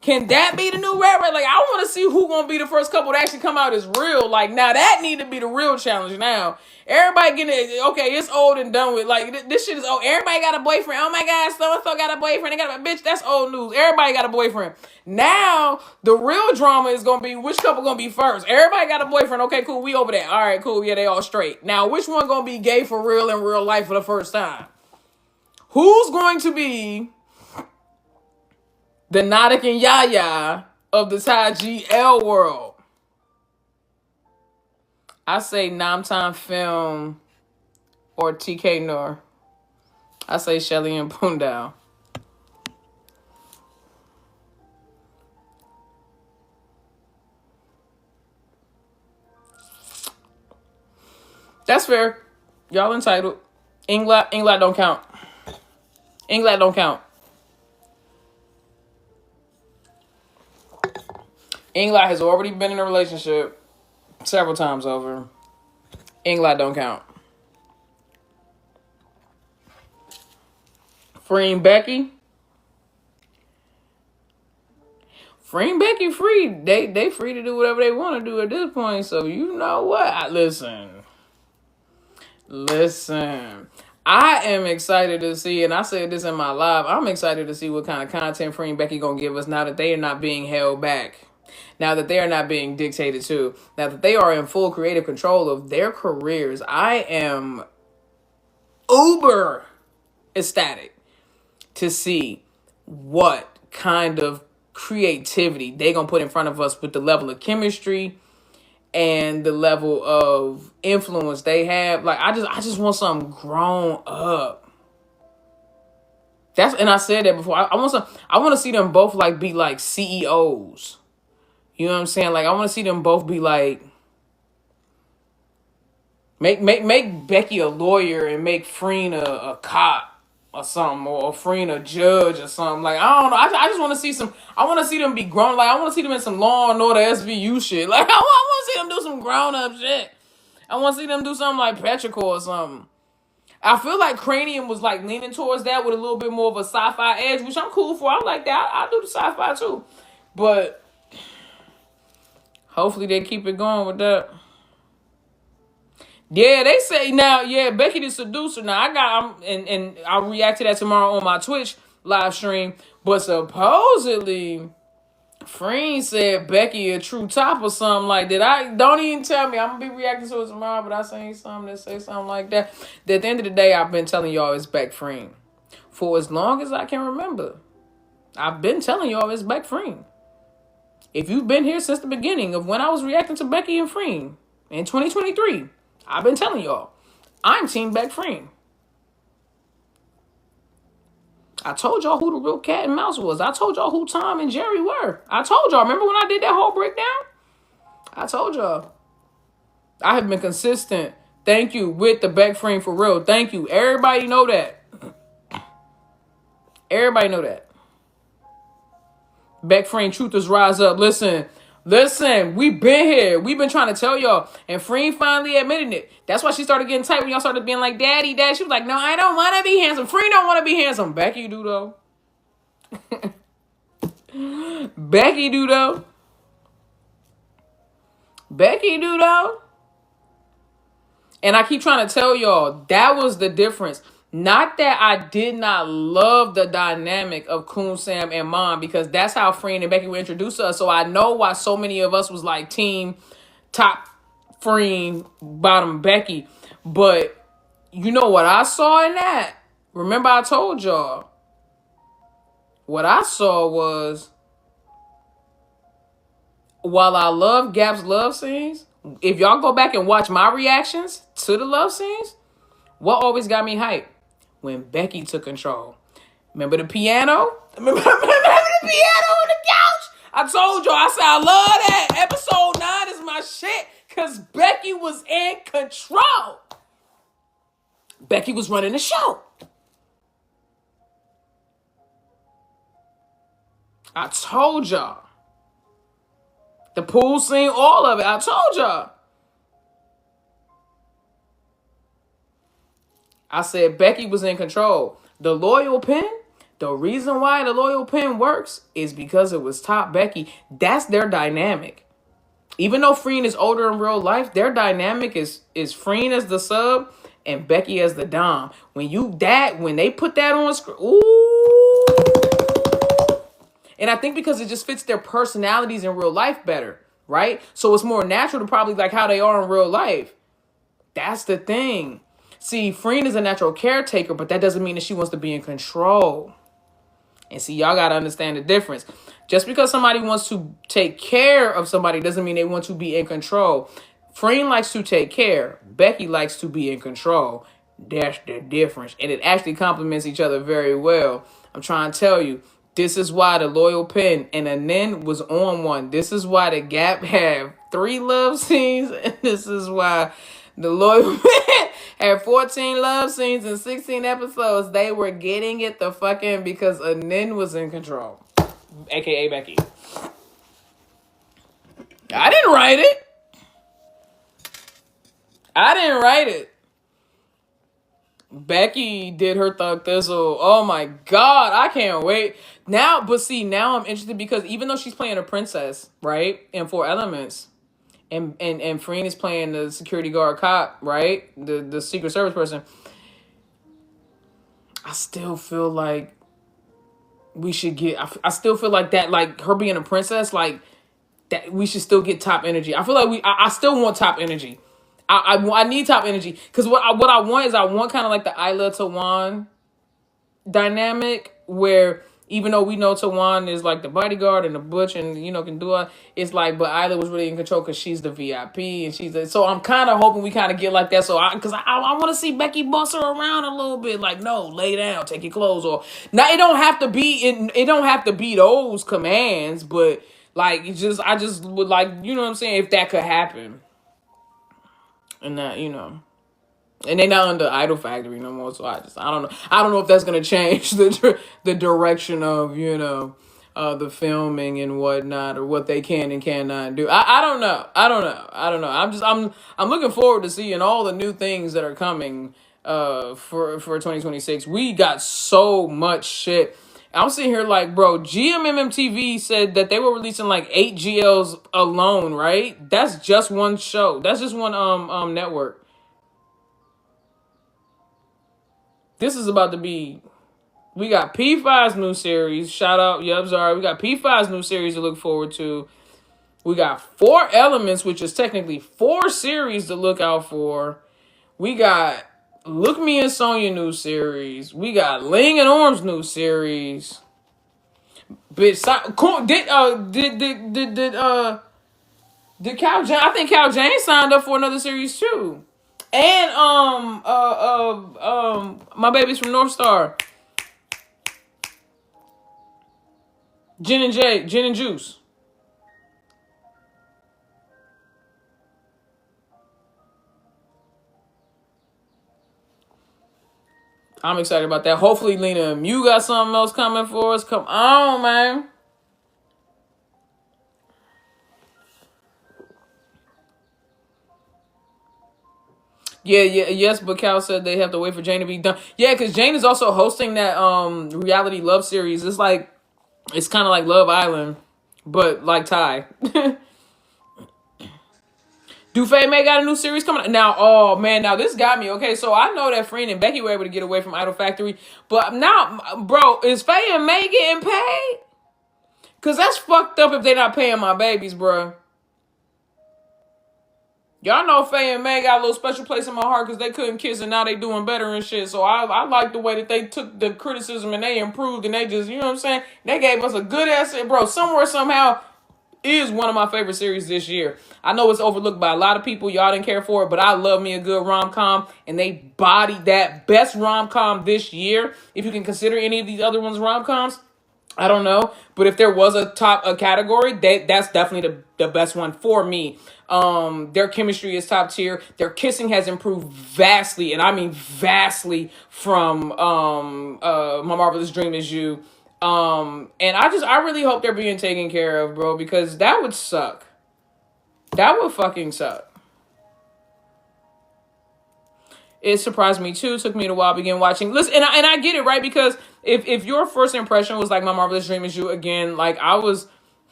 Can that be the new rat race? Like, I want to see who gonna be the first couple to actually come out as real. Like, now that need to be the real challenge. Now everybody getting it. Okay, it's old and done with. Like, this shit is old. Everybody got a boyfriend. Oh my God, so and so got a boyfriend. They got a bitch. That's old news. Everybody got a boyfriend. Now the real drama is gonna be which couple gonna be first. Everybody got a boyfriend. Okay, cool. We over there. All right, cool. Yeah, they all straight. Now which one gonna be gay for real in real life for the first time? Who's going to be the Nadik and Yaya of the Ty GL world? I say Namtan Film or TK Noor. I say Shelly and Pundao. That's fair. Y'all entitled. England don't count. England don't count. England has already been in a relationship several times over. England don't count. Freeing Becky. Freeing Becky free. They free to do whatever they want to do at this point. So you know what? Listen. I am excited to see, and I said this in my live, I'm excited to see what kind of content Free and Becky gonna give us now that they are not being held back. Now that they are not being dictated to. Now that they are in full creative control of their careers. I am uber ecstatic to see what kind of creativity they gonna put in front of us with the level of chemistry and the level of influence they have. Like I just want something grown up. And I said that before. I want to see them both like be like CEOs. You know what I'm saying? Like I want to see them both be like make Becky a lawyer and make Freen a cop or something, or Freen a judge or something. Like I don't know. I just want to see some. I want to see them be grown. Like I want to see them in some Law and Order SVU shit. Like I want to see them do some grown up shit. I want to see them do something like Petrichor or something. I feel like Cranium was like leaning towards that with a little bit more of a sci-fi edge, which I'm cool for. I like that. I do the sci-fi too, but hopefully they keep it going with that. Yeah, they say now, yeah, Becky the seducer. Now and I'll react to that tomorrow on my Twitch live stream. But supposedly, Freen said Becky a true top or something like that. I don't even tell me. I'm gonna be reacting to it tomorrow, but I seen something that say something like that. That at the end of the day, I've been telling y'all it's Beck Freen for as long as I can remember. I've been telling y'all it's Beck Freen. If you've been here since the beginning of when I was reacting to Becky and Freen in 2023. I've been telling y'all, I'm Team Beck Freen. I told y'all who the real cat and mouse was. I told y'all who Tom and Jerry were. I told y'all. Remember when I did that whole breakdown? I told y'all. I have been consistent. Thank you with the Beck Freen for real. Thank you. Everybody know that. Everybody know that. Beck Freen truthers rise up. Listen, we been here. We've been trying to tell y'all. And Freen finally admitted it. That's why she started getting tight when y'all started being like, Daddy. She was like, no, I don't want to be handsome. Freen don't want to be handsome. Becky do, though. Becky do, though. Becky do, though. And I keep trying to tell y'all, that was the difference. Not that I did not love the dynamic of Coon Sam and Mom, because that's how Freen and Becky were introduced to us. So I know why so many of us was like team top Freen, bottom Becky. But you know what I saw in that? Remember I told y'all. What I saw was, while I love Gap's love scenes, if y'all go back and watch my reactions to the love scenes, what always got me hyped? When Becky took control. Remember the piano? Remember the piano on the couch? I told y'all, I said, I love that. Episode 9 is my shit, because Becky was in control. Becky was running the show. I told y'all. The pool scene, all of it. I told y'all. I said Becky was in control. The loyal pin, the reason why the loyal pin works is because it was top Becky. That's their dynamic. Even though Freen is older in real life, their dynamic is Freen as the sub and Becky as the dom. When they put that on screen, ooh. And I think because it just fits their personalities in real life better, right? So it's more natural to probably like how they are in real life. That's the thing. See, Freen is a natural caretaker, but that doesn't mean that she wants to be in control. And see, y'all got to understand the difference. Just because somebody wants to take care of somebody doesn't mean they want to be in control. Freen likes to take care. Becky likes to be in control. That's the difference. And it actually complements each other very well. I'm trying to tell you, this is why the loyal pin and Anin was on one. This is why the Gap have 3 love scenes. And this is why the loyal pin had 14 love scenes in 16 episodes. They were getting it the fucking because Anin was in control. AKA Becky. I didn't write it. Becky did her Thug Thistle. Oh my God. I can't wait. Now I'm interested because even though she's playing a princess, right? In 4 Elements. And Freen is playing the security guard cop, right? The Secret Service person. I still feel like we should get. I still feel like that, like her being a princess, like that we should still get top energy. I feel like I still want top energy. I need top energy because what I want is I want kind of like the Isla Tawan dynamic where even though we know Tawan is like the bodyguard and the butch and can do it, it's like but Isla was really in control because she's the VIP and so I'm kind of hoping we kind of get like that. So I want to see Becky boss her around a little bit, like no, lay down, take your clothes off. Now it don't have to be it don't have to be those commands, but like I just would like what I'm saying if that could happen, and that and they're not under Idol Factory no more, so I don't know. I don't know if that's gonna change the direction of the filming and whatnot, or what they can and cannot do. I don't know. I'm looking forward to seeing all the new things that are coming for 2026. We got so much shit. I'm sitting here like, bro, GMMTV said that they were releasing like 8 GLs alone, right? That's just one show. That's just one network. This is about to be. We got P5's new series. Shout out, Zara. We got P5's new series to look forward to. We got 4 Elements, which is technically 4 series to look out for. We got Look Me and Sonya new series. We got Ling and Orm's new series. Bitch, did Cal Jane? I think Cal Jane signed up for another series too. And my babies from North Star, Gin and Juice. I'm excited about that. Hopefully, Lena, you got something else coming for us. Come on, man. Yes, but Cal said they have to wait for Jane to be done. Yeah, because Jane is also hosting that reality love series. It's kind of like Love Island, but like Thai. Do Faye May got a new series coming out? Now, oh man, now this got me. Okay, so I know that Freen and Becky were able to get away from Idol Factory, but now, bro, is Faye and May getting paid? Cause that's fucked up if they not paying my babies, bro. Y'all know Faye and May got a little special place in my heart because they couldn't kiss and now they doing better and shit. So I like the way that they took the criticism and they improved and they just, you know what I'm saying? They gave us a good ass, bro. Somewhere, somehow, is one of my favorite series this year. I know it's overlooked by a lot of people. Y'all didn't care for it, but I love me a good rom-com. And they bodied that best rom-com this year. If you can consider any of these other ones rom-coms, I don't know, but if there was a category, that's definitely the best one for me. Their chemistry is top tier. Their kissing has improved vastly, and I mean vastly from My Marvelous Dream Is You. And I really hope they're being taken care of, bro, because that would suck. That would fucking suck. It surprised me too. It took me a while to begin watching. Listen, and I get it, right? Because if your first impression was like My Marvelous Dream Is You again, like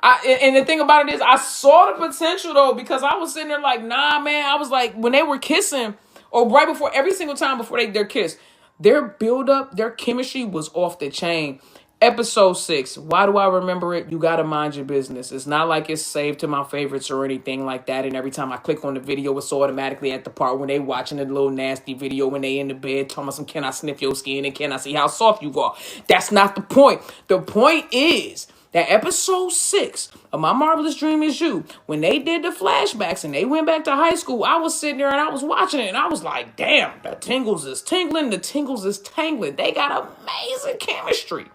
and the thing about it is I saw the potential though, because I was sitting there like, nah, man. I was like, when they were kissing, or right before, every single time before their kiss, their build up, their chemistry was off the chain. Episode 6. Why do I remember it? You gotta mind your business. It's not like it's saved to my favorites or anything like that. And every time I click on the video, it's automatically at the part when they watching a little nasty video when they in the bed talking about some, can I sniff your skin and can I see how soft you are? That's not the point. The point is that episode 6 of My Marvelous Dream Is You, when they did the flashbacks and they went back to high school, I was sitting there and I was watching it and I was like, damn, the tingles is tingling, the tingles is tangling. They got amazing chemistry.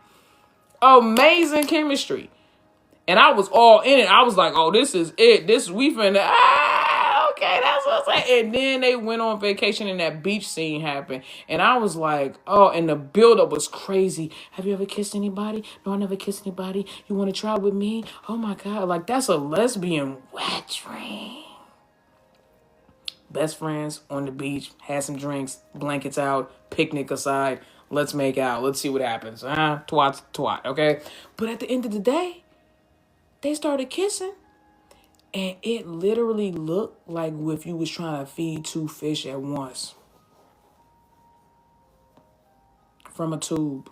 Amazing chemistry. And I was all in it. I was like, oh, this is it. We finna, okay, that's what I'm saying. And then they went on vacation and that beach scene happened. And I was like, oh, and the buildup was crazy. Have you ever kissed anybody? No, I never kissed anybody. You want to try with me? Oh my God. Like, that's a lesbian wet dream. Best friends on the beach, had some drinks, blankets out, picnic aside. Let's make out. Let's see what happens. Twat, okay? But at the end of the day, they started kissing. And it literally looked like if you was trying to feed 2 fish at once. from a tube.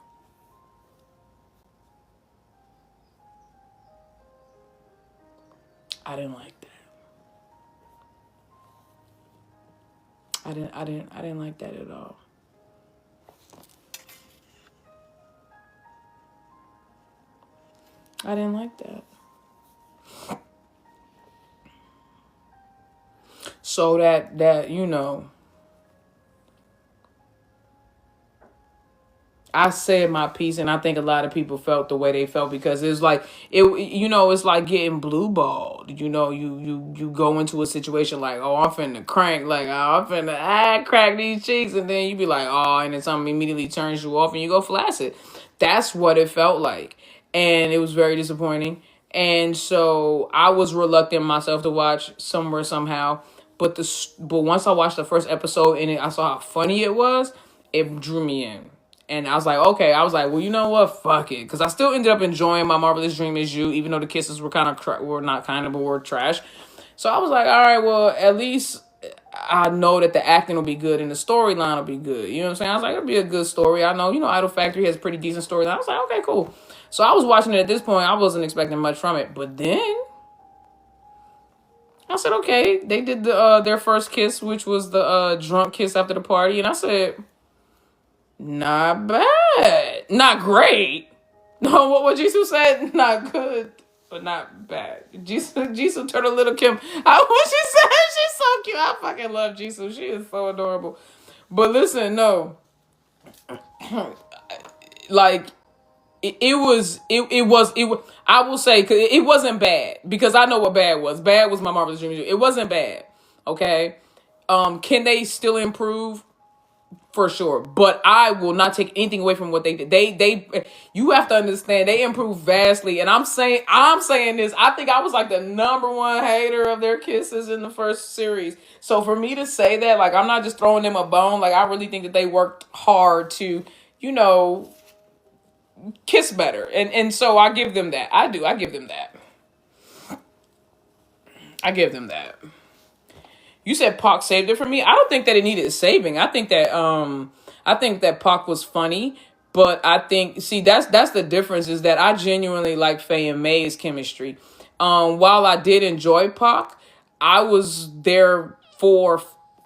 I didn't like that. I didn't like that at all. I didn't like that. So that you know, I said my piece, and I think a lot of people felt the way they felt because it's like it's like getting blue balled. You go into a situation like, oh, I'm finna crank, like, oh, I'm finna crack these cheeks, and then you be like, oh, and then something immediately turns you off, and you go flaccid. That's what it felt like, and it was very disappointing. And so I was reluctant myself to watch Somewhere Somehow, but once I watched the first episode and I saw how funny it was, it drew me in. And I was like, okay. I was like, well, you know what? Fuck it. Because I still ended up enjoying My Marvelous Dream Is You, even though the kisses were were trash. So I was like, all right, well, at least I know that the acting will be good and the storyline will be good. You know what I'm saying? I was like, it'll be a good story. I know, Idol Factory has a pretty decent storyline. I was like, okay, cool. So I was watching it at this point. I wasn't expecting much from it. But then I said, okay, they did their first kiss, which was the drunk kiss after the party. And I said, not bad. Not great. No, what Jisoo said? Not good, but not bad. Jisoo turned a little Kim. What she said? She's so cute. I fucking love Jisoo. She is so adorable. But listen, no. Like, it was, I will say, cause it wasn't bad. Because I know what bad was. Bad was My Marvelous Dream. It wasn't bad. Okay? Can they still improve? For sure. But I will not take anything away from what they did. You have to understand, they improved vastly. And I'm saying this, I think I was like the number one hater of their kisses in the first series. So for me to say that, like, I'm not just throwing them a bone. Like, I really think that they worked hard to, kiss better. And so I give them that. I do. I give them that. You said Pac saved it for me. I don't think that it needed saving. I think that Pac was funny, but I think that's the difference is that I genuinely like Faye and May's chemistry. While I did enjoy Pac, I was there for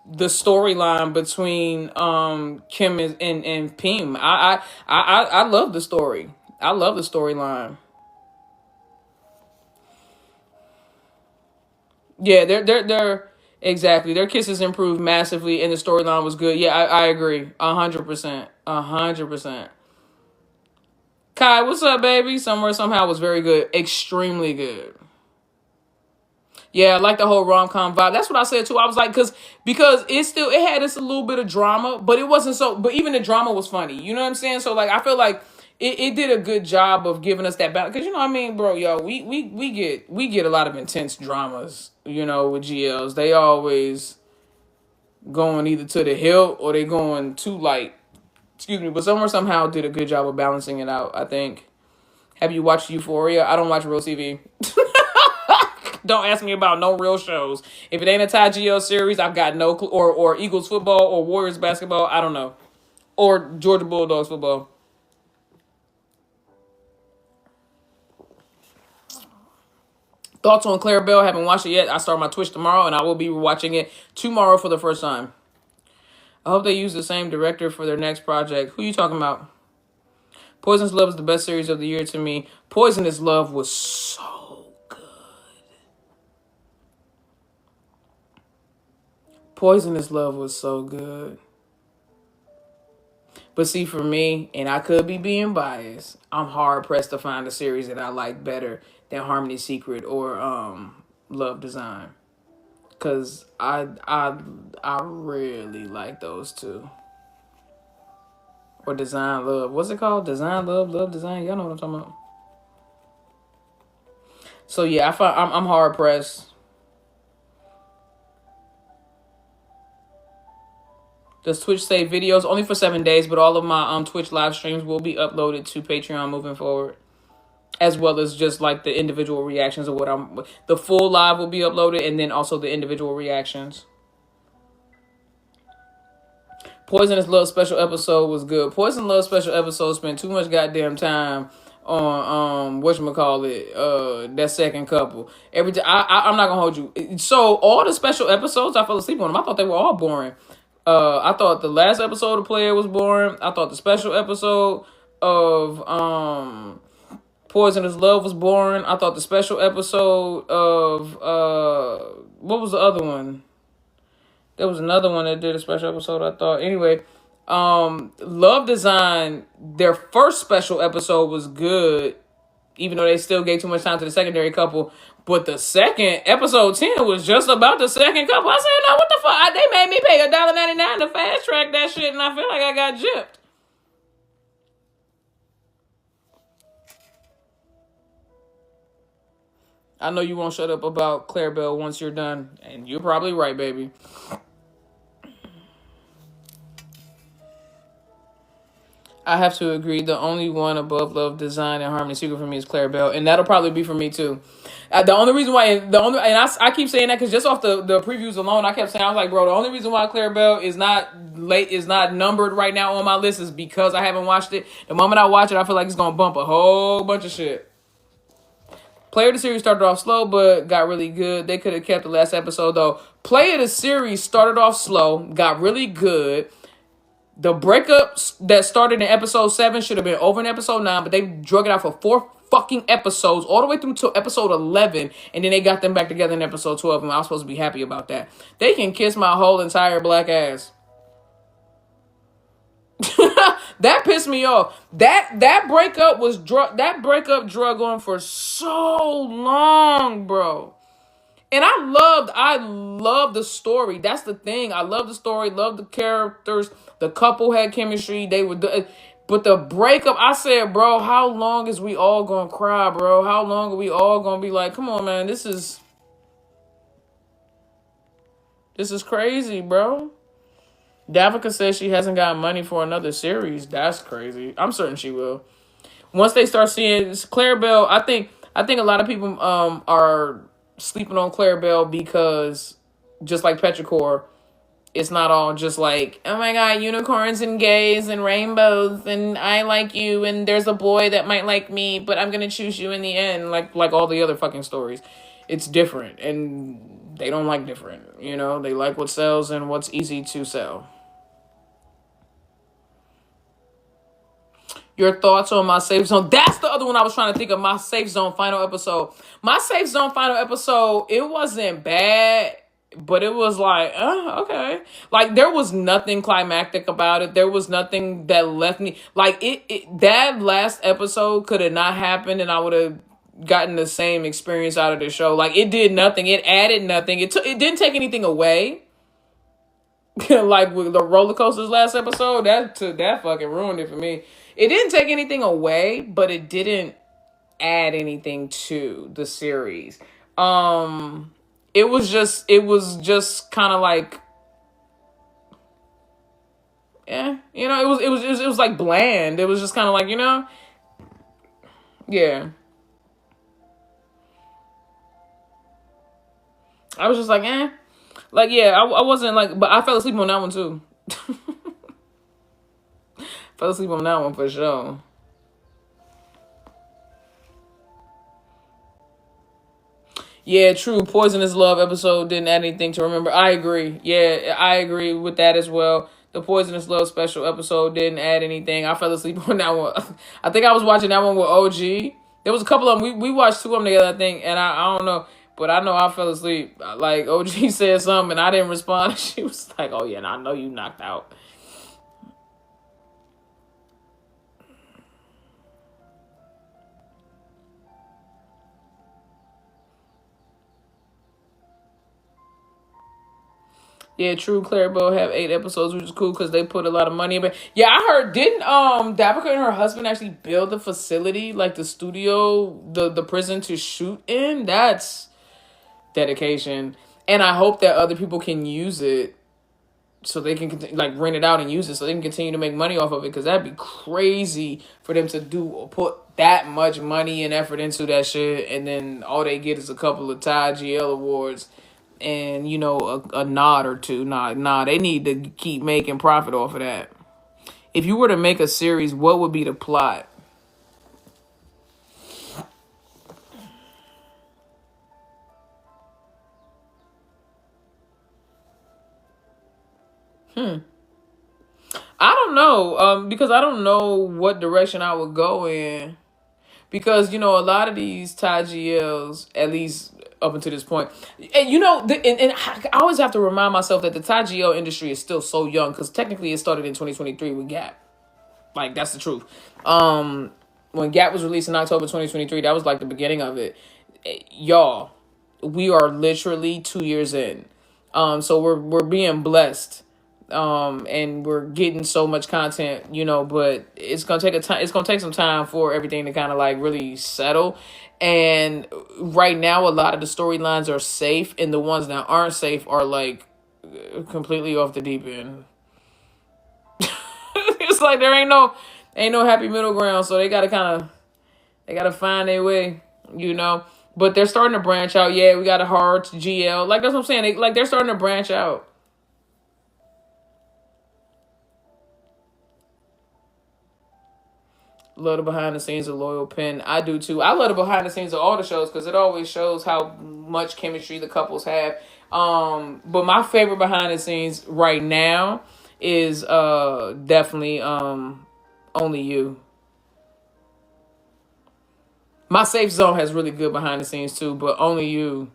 the storyline between Kim and Pim. I love the story. I love the storyline. Yeah, they're exactly. Their kisses improved massively, and the storyline was good. Yeah, I agree, 100%, 100%. Kai, what's up, baby? Somewhere Somehow was very good, extremely good. Yeah, I like the whole rom com vibe. That's what I said too. I was like, because it had this a little bit of drama, but it wasn't so. But even the drama was funny. You know what I'm saying? So like, I feel like it did a good job of giving us that balance. Because you know what I mean, bro, yo, we get a lot of intense dramas. With GLs, they always going either to the hill or they going too light. Excuse me, but Somewhere Somehow did a good job of balancing it out. I think. Have you watched Euphoria? I don't watch real TV. Don't ask me about no real shows. If it ain't a Thai GL series, I've got no clue. Or Eagles football or Warriors basketball, I don't know. Or Georgia Bulldogs football. Thoughts on Claire Bell? Haven't watched it yet. I start my Twitch tomorrow, and I will be watching it tomorrow for the first time. I hope they use the same director for their next project. Who you talking about? Poisonous Love is the best series of the year to me. Poisonous Love was so good. Poisonous Love was so good. But see, for me, and I could be being biased, I'm hard pressed to find a series that I like better than Harmony Secret or Love Design. Cause I really like those two. Or Design Love. What's it called? Design Love, Love Design. Y'all know what I'm talking about. So yeah, I'm hard pressed. Does Twitch save videos? Only for 7 days, but all of my Twitch live streams will be uploaded to Patreon moving forward. As well as just like the individual reactions of the full live will be uploaded, and then also the individual reactions. Poisonous Love special episode was good. Poison Love special episode spent too much goddamn time on whatchamacallit, that second couple. Every time I'm not gonna hold you. So all the special episodes I fell asleep on them. I thought they were all boring. I thought the last episode of Player was boring. I thought the special episode of Poisonous Love was boring. I thought the special episode of what was the other one? There was another one that did a special episode, I thought. Anyway, Love Design, their first special episode was good, even though they still gave too much time to the secondary couple. But the second, episode 10, was just about the second couple. I said, no, what the fuck? They made me pay $1.99 to fast track that shit, and I feel like I got gypped. I know you won't shut up about Claire Bell once you're done, and you're probably right, baby. I have to agree. The only one above Love Design and Harmony Secret for me is Claire Bell, and that'll probably be for me too. The only reason why, and I keep saying that because just off the previews alone, I kept saying, I was like, bro, the only reason why Claire Bell is not numbered right now on my list is because I haven't watched it. The moment I watch it, I feel like it's gonna bump a whole bunch of shit. Player of the series started off slow, but got really good. They could have kept the last episode though. Player of the series started off slow, got really good. The breakups that started in episode 7 should have been over in episode 9, but they drug it out for 4 fucking episodes, all the way through to episode 11, and then they got them back together in episode 12, and I was supposed to be happy about that. They can kiss my whole entire black ass. That pissed me off. That breakup drug on for so long, bro. And I love the story. That's the thing. I love the story, love the characters. The couple had chemistry. But the breakup, I said, bro, how long is we all gonna cry, bro? How long are we all gonna be like, come on, man, this is crazy, bro. Davica says she hasn't got money for another series. That's crazy. I'm certain she will. Once they start seeing Claire Bell, I think a lot of people are sleeping on Claire Bell because, just like Petrichor, it's not all just like, oh my god, unicorns and gays and rainbows and I like you and there's a boy that might like me, but I'm gonna choose you in the end, like all the other fucking stories. It's different, and they don't like different. You know, they like what sells and what's easy to sell. Your thoughts on my Safe Zone? That's the other one I was trying to think of. My Safe Zone final episode. My Safe Zone final episode, it wasn't bad, but it was like, okay. Like, there was nothing climactic about it. There was nothing that left me. Like, that last episode could have not happened, and I would have gotten the same experience out of the show. Like, it did nothing. It added nothing. It didn't take anything away. Like with the roller coasters last episode, that fucking ruined it for me. It didn't take anything away, but it didn't add anything to the series. It was just kind of like, it was like bland. It was just kind of like, yeah. I was just like, like, yeah, I wasn't like, but I fell asleep on that one too. Fell asleep on that one for sure. Yeah, true. Poisonous Love episode didn't add anything to remember. I agree. Yeah, I agree with that as well. The Poisonous Love special episode didn't add anything. I fell asleep on that one. I think I was watching that one with OG. There was a couple of them. We watched 2 of them together, I think, and I don't know. But I know I fell asleep. Like, OG said something, and I didn't respond. She was like, oh, yeah, and I know you knocked out. Yeah, true. Claire Bell have 8 episodes, which is cool because they put a lot of money in it. Yeah, I heard, didn't Davica and her husband actually build the facility, like the studio, the prison to shoot in? That's dedication. And I hope that other people can use it so they can rent it out and use it so they can continue to make money off of it, because that'd be crazy for them to put that much money and effort into that shit, and then all they get is a couple of Thai GL awards. and a nod or two. Nah, they need to keep making profit off of that. If you were to make a series, what would be the plot? I don't know, because I don't know what direction I would go in. Because, a lot of these Thai GLs, at least up until this point, and and I always have to remind myself that the Thai GL industry is still so young, because technically it started in 2023 with Gap. Like, that's the truth. When Gap was released in October 2023, that was like the beginning of it. Y'all, we are literally 2 years in. So we're being blessed. And we're getting so much content, but it's gonna take it's gonna take some time for everything to kind of like really settle. And right now, a lot of the storylines are safe, and the ones that aren't safe are like completely off the deep end. It's like there ain't no happy middle ground, so they gotta find their way, But they're starting to branch out. Yeah, we got a hard GL, like that's what I'm saying. They're starting to branch out. Love the behind the scenes of Loyal Pen. I do too. I love the behind the scenes of all the shows because it always shows how much chemistry the couples have. But my favorite behind the scenes right now is definitely Only You. My Safe Zone has really good behind the scenes too, but Only You,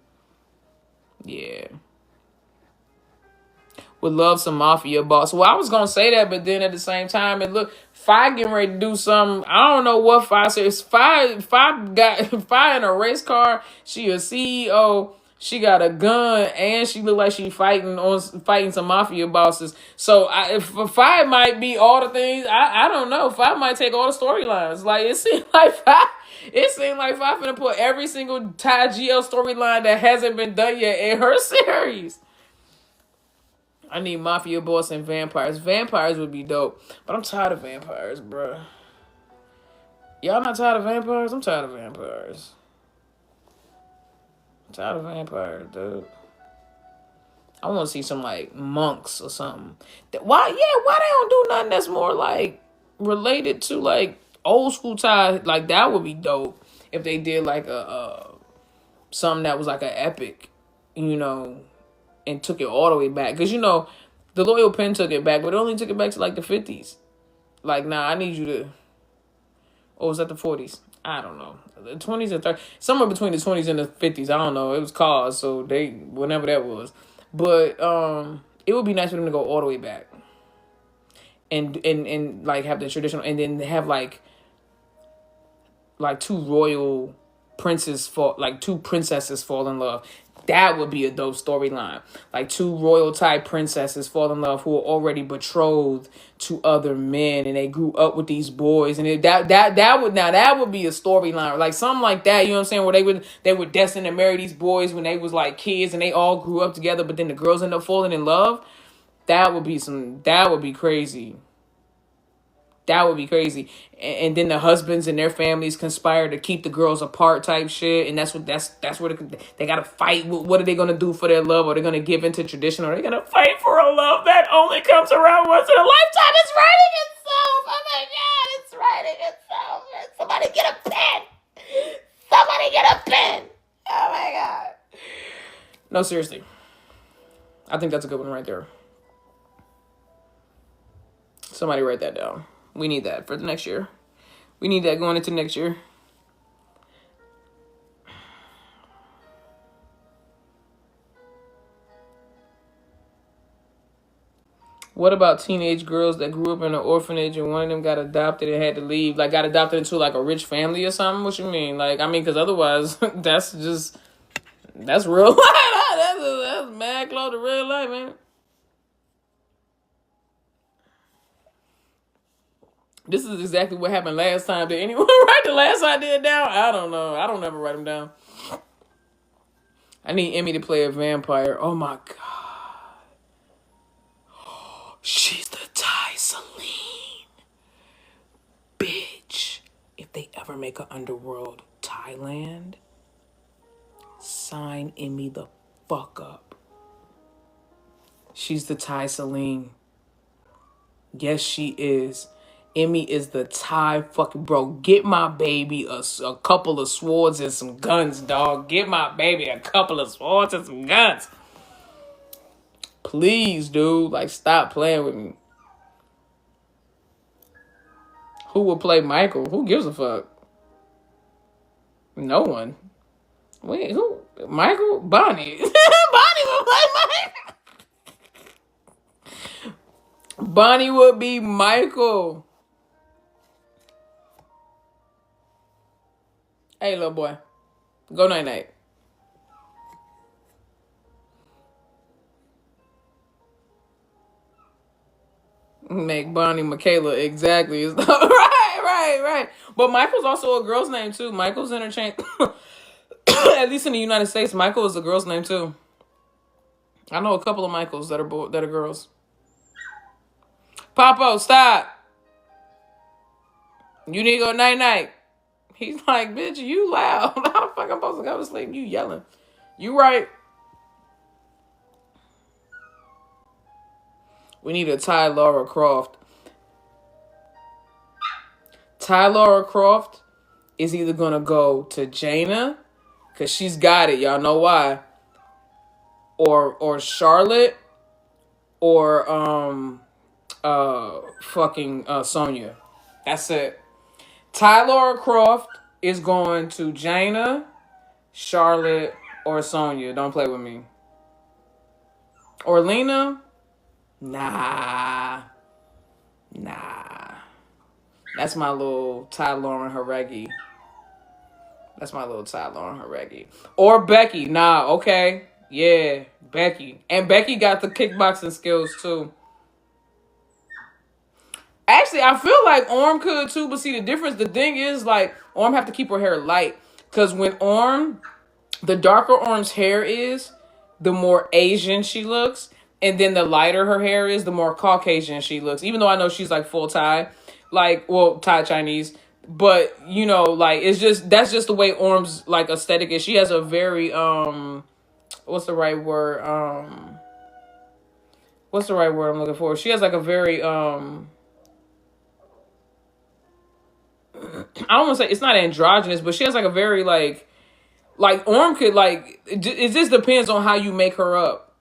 yeah. Would love some Mafia boss. Well, I was gonna say that, but then at the same time, it look Fi getting ready to do something. I don't know what Fi says. Fi got Fi in a race car. She a CEO. She got a gun, and she look like she fighting some mafia bosses. So if Fi might be all the things, I don't know. Fi might take all the storylines. Like it seems like Fi. It seemed like Fi finna put every single Thai GL storyline that hasn't been done yet in her series. I need Mafia Boss and Vampires. Vampires would be dope. But I'm tired of vampires, bruh. Y'all not tired of vampires? I'm tired of vampires. I'm tired of vampires, dude. I want to see some, like, monks or something. Why they don't do nothing that's more, like, related to, like, old school Thai? Like, that would be dope if they did, like, something that was, like, an epic, and took it all the way back. Because, the Loyal Pen took it back, but it only took it back to, like, the 50s. Like, nah, I need you to... Or was that the 40s? I don't know. The 20s and 30s. Somewhere between the 20s and the 50s. I don't know. It was cause, so they... Whenever that was. But, it would be nice for them to go all the way back. And like, have the traditional... And then have, like two royal princes fall... Like, two princesses fall in love. That would be a dope storyline. Like two royal type princesses fall in love who are already betrothed to other men, and they grew up with these boys, and that would be a storyline, like something like that. You know what I'm saying? Where they were destined to marry these boys when they was like kids, and they all grew up together, but then the girls end up falling in love. That would be crazy. That would be crazy. And then the husbands and their families conspire to keep the girls apart type shit. And that's where they got to fight. What are they going to do for their love? Are they going to give into tradition? Or are they going to fight for a love that only comes around once in a lifetime? It's writing itself. Oh my God, it's writing itself. Somebody get a pen. Somebody get a pen. Oh my God. No, seriously. I think that's a good one right there. Somebody write that down. We need that for the next year. We need that going into next year. What about teenage girls that grew up in an orphanage and one of them got adopted and had to leave? Like, got adopted into, like, a rich family or something? What you mean? Like, I mean, because otherwise, that's real life. That's mad close to real life, man. This is exactly what happened last time. Did anyone write the last I did down? I don't know. I don't ever write them down. I need Emmy to play a vampire. Oh my God. She's the Thai Celine. Bitch. If they ever make an underworld Thailand, sign Emmy the fuck up. She's the Thai Celine. Yes, she is. Emmy is the Thai fucking bro. Get my baby a couple of swords and some guns, dog. Get my baby a couple of swords and some guns. Please, dude. Like, stop playing with me. Who will play Michael? Who gives a fuck? No one. Wait, who? Michael? Bonnie. Bonnie will play Michael. Bonnie would be Michael. Hey, little boy. Go night-night. Make Bonnie Michaela. Exactly. Right. But Michael's also a girl's name, too. Michael's interchangeable. At least in the United States, Michael is a girl's name, too. I know a couple of Michaels that are girls. Papo, stop. You need to go night-night. He's like, bitch, you loud. How the fuck I'm supposed to go to sleep? You yelling. You right. We need a Ty Lara Croft. Ty Lara Croft is either going to go to Jaina, because she's got it. Y'all know why. Or Charlotte, or Sonya. That's it. Ty Lara Croft is going to Jaina, Charlotte, or Sonya. Don't play with me. Or Lena? Nah. That's my little Ty Lauren Haregi. Or Becky. Nah, okay. Yeah, Becky. And Becky got the kickboxing skills, too. Actually, I feel like Orm could, too. But see, the thing is, like, Orm have to keep her hair light. Because when the darker Orm's hair is, the more Asian she looks. And then the lighter her hair is, the more Caucasian she looks. Even though I know she's, like, full Thai. Like, well, Thai Chinese. But, you know, like, that's just the way Orm's, like, aesthetic is. She has a very, what's the right word? What's the right word I'm looking for? She has, like, a very, I don't want to say, it's not androgynous, but she has, like, a very, like Orm could, like, it just depends on how you make her up.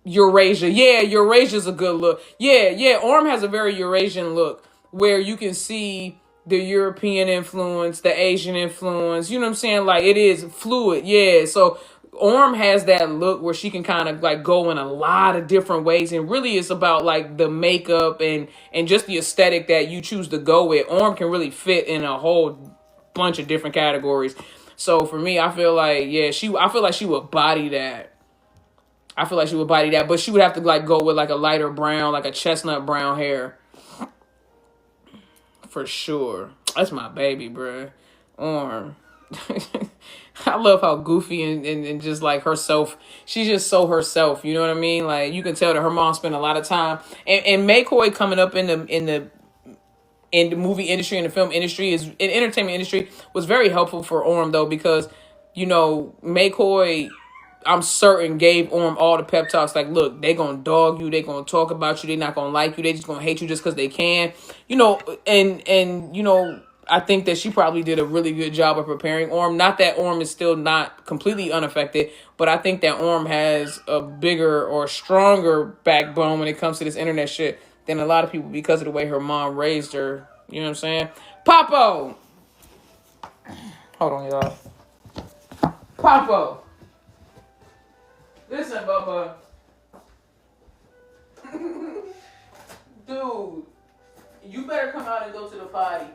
Eurasia. Yeah, Eurasia's a good look. Yeah. Orm has a very Eurasian look where you can see the European influence, the Asian influence. You know what I'm saying? Like, it is fluid. Yeah. So Orm has that look where she can kind of like go in a lot of different ways. And really it's about like the makeup and just the aesthetic that you choose to go with. Orm can really fit in a whole bunch of different categories. So for me, I feel like, I feel like she would body that. But she would have to like go with like a lighter brown, like a chestnut brown hair. For sure. That's my baby, bruh. Orm. I love how goofy and just like herself. She's just so herself. You know what I mean? Like, you can tell that her mom spent a lot of time. And McCoy coming up in the movie industry and the film industry in entertainment industry was very helpful for Orm though, because, you know, McCoy, I'm certain, gave Orm all the pep talks. Like, look, they gonna dog you. They gonna talk about you. They not gonna like you. They just gonna hate you just because they can. You know, and you know, I think that she probably did a really good job of preparing Orm. Not that Orm is still not completely unaffected, but I think that Orm has a bigger or stronger backbone when it comes to this internet shit than a lot of people because of the way her mom raised her. You know what I'm saying? Papo! Hold on, y'all. Papo! Listen, Bubba. Dude, you better come out and go to the potty.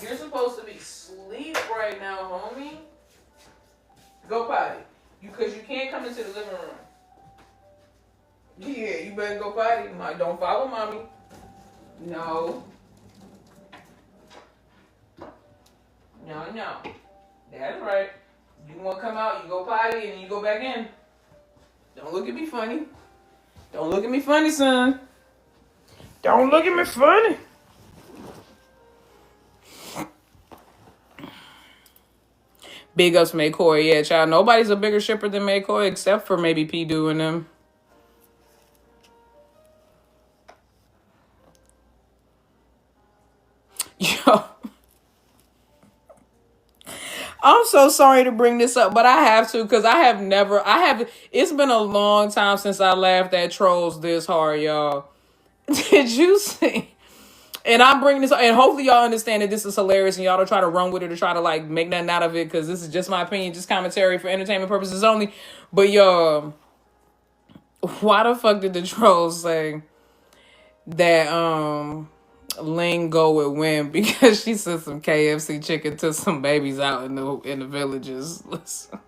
You're supposed to be asleep right now, homie. Go potty. Because you can't come into the living room. Yeah, you better go potty. Don't follow mommy. No. No. That's right. You want to come out, you go potty, and then you go back in. Don't look at me funny. Don't look at me funny, son. Don't look at me funny. Big ups McCoy. Yeah, child. Nobody's a bigger shipper than McCoy except for maybe P. Doo and them. Yo. I'm so sorry to bring this up, but I have to because it's been a long time since I laughed at trolls this hard, y'all. Did you see? And I'm bringing this up, and hopefully y'all understand that this is hilarious and y'all don't try to run with it or try to like make nothing out of it because this is just my opinion, just commentary for entertainment purposes only. But y'all, why the fuck did the trolls say that Ling go with Win because she sent some KFC chicken to some babies out in the villages? Listen.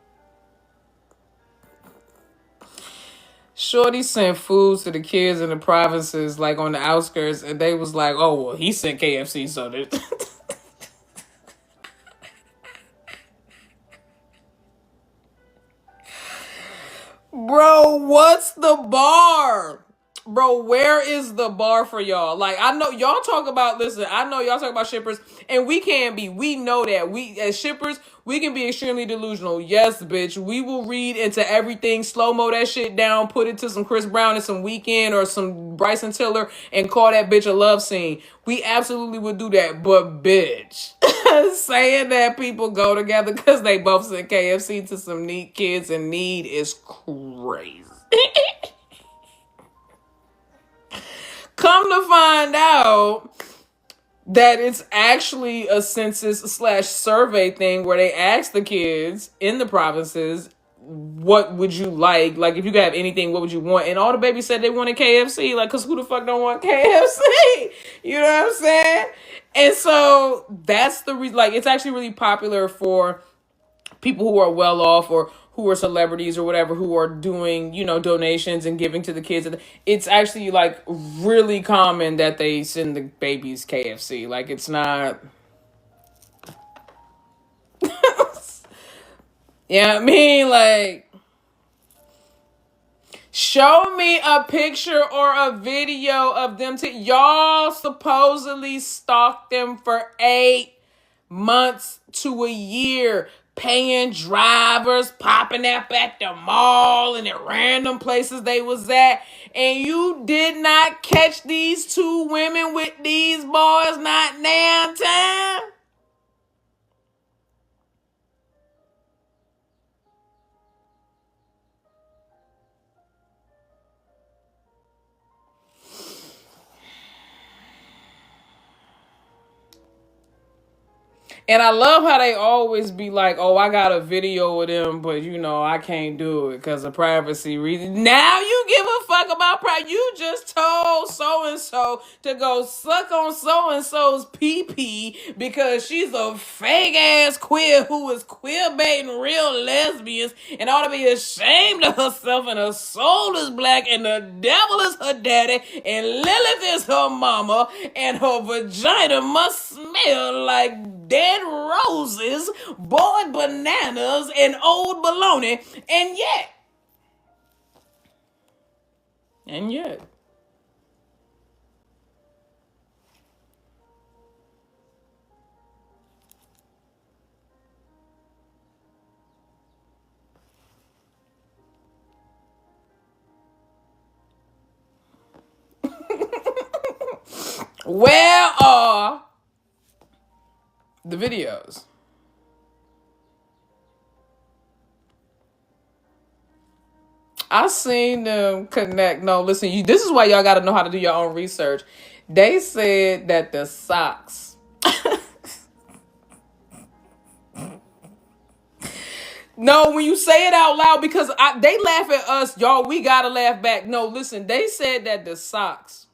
Shorty sent foods to the kids in the provinces, like on the outskirts, and they was like, "Oh, well, he sent KFC, so that." Bro, what's the bar? Bro, where is the bar for y'all? Like, I know y'all talk about, listen, I know y'all talk about shippers, and we know that. We, as shippers, we can be extremely delusional. Yes, bitch, we will read into everything, slow-mo that shit down, put it to some Chris Brown and some Weeknd or some Bryson Tiller, and call that bitch a love scene. We absolutely would do that, but bitch, saying that people go together because they both sent KFC to some neat kids in need is crazy. Come to find out that it's actually a census/survey thing where they ask the kids in the provinces, what would you like? Like, if you could have anything, what would you want? And all the babies said they wanted KFC. Like, because who the fuck don't want KFC? You know what I'm saying? And so that's the reason. Like, it's actually really popular for people who are well off or who are celebrities or whatever, who are doing, donations and giving to the kids. It's actually like really common that they send the babies KFC. Like, it's not. Yeah, I mean, like, show me a picture or a video of them. Y'all supposedly stalked them for 8 months to a year. Paying drivers, popping up at the mall and at random places they was at. And you did not catch these 2 women with these boys, not now time. And I love how they always be like, oh, I got a video with them, but I can't do it because of privacy reasons. Now you give a fuck about privacy. You just told so-and-so to go suck on so-and-so's pee-pee because she's a fake-ass queer who is queer-baiting real lesbians and ought to be ashamed of herself, and her soul is black and the devil is her daddy and Lilith is her mama and her vagina must smell like dead roses, boiled bananas, and old bologna, and yet, where are the videos? I seen them connect. No, listen, this is why y'all got to know how to do your own research. They said that the socks. No, when you say it out loud, because they laugh at us, y'all, we got to laugh back. No, listen, they said that the socks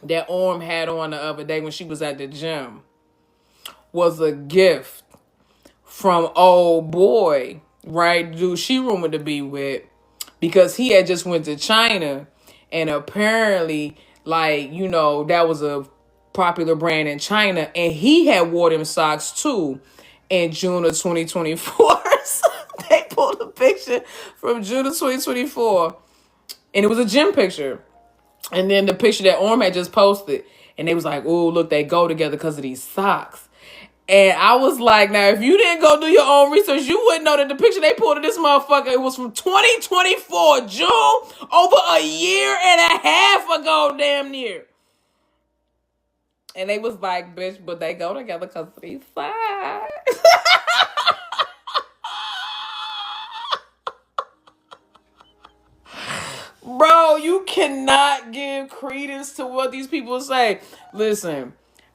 that Orm had on the other day when she was at the gym was a gift from old boy, right? Dude, she rumored to be with, because he had just went to China, and apparently, like, that was a popular brand in China, and he had wore them socks too in June of 2024. So they pulled a picture from June of 2024, and it was a gym picture. And then the picture that Orm had just posted, and they was like, oh, look, they go together because of these socks. And I was like, now, if you didn't go do your own research, you wouldn't know that the picture they pulled of this motherfucker, it was from 2024, June, over a year and a half ago, damn near. And they was like, bitch, but they go together because of these sides. Bro, you cannot give credence to what these people say. Listen,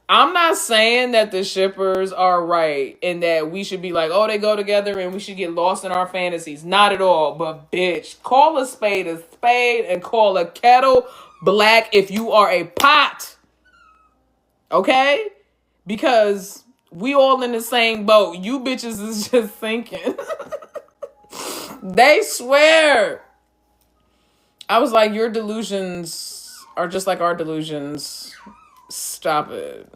I'm not saying that the shippers are right and that we should be like, oh, they go together and we should get lost in our fantasies. Not at all. But bitch, call a spade and call a kettle black if you are a pot. Okay? Because we all in the same boat. You bitches is just thinking. They swear. I was like, your delusions are just like our delusions. Stop it.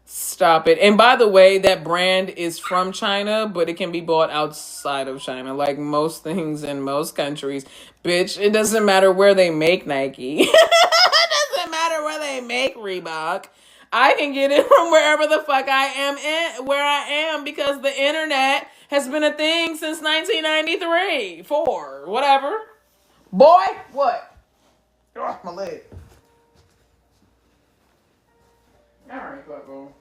Stop it. And by the way, that brand is from China, but it can be bought outside of China, like most things in most countries. Bitch, it doesn't matter where they make Nike. It doesn't matter where they make Reebok. I can get it from wherever the fuck I am where I am, because the internet has been a thing since 1993, 4, whatever. Boy, what? Oh, my leg. All right, Bucko.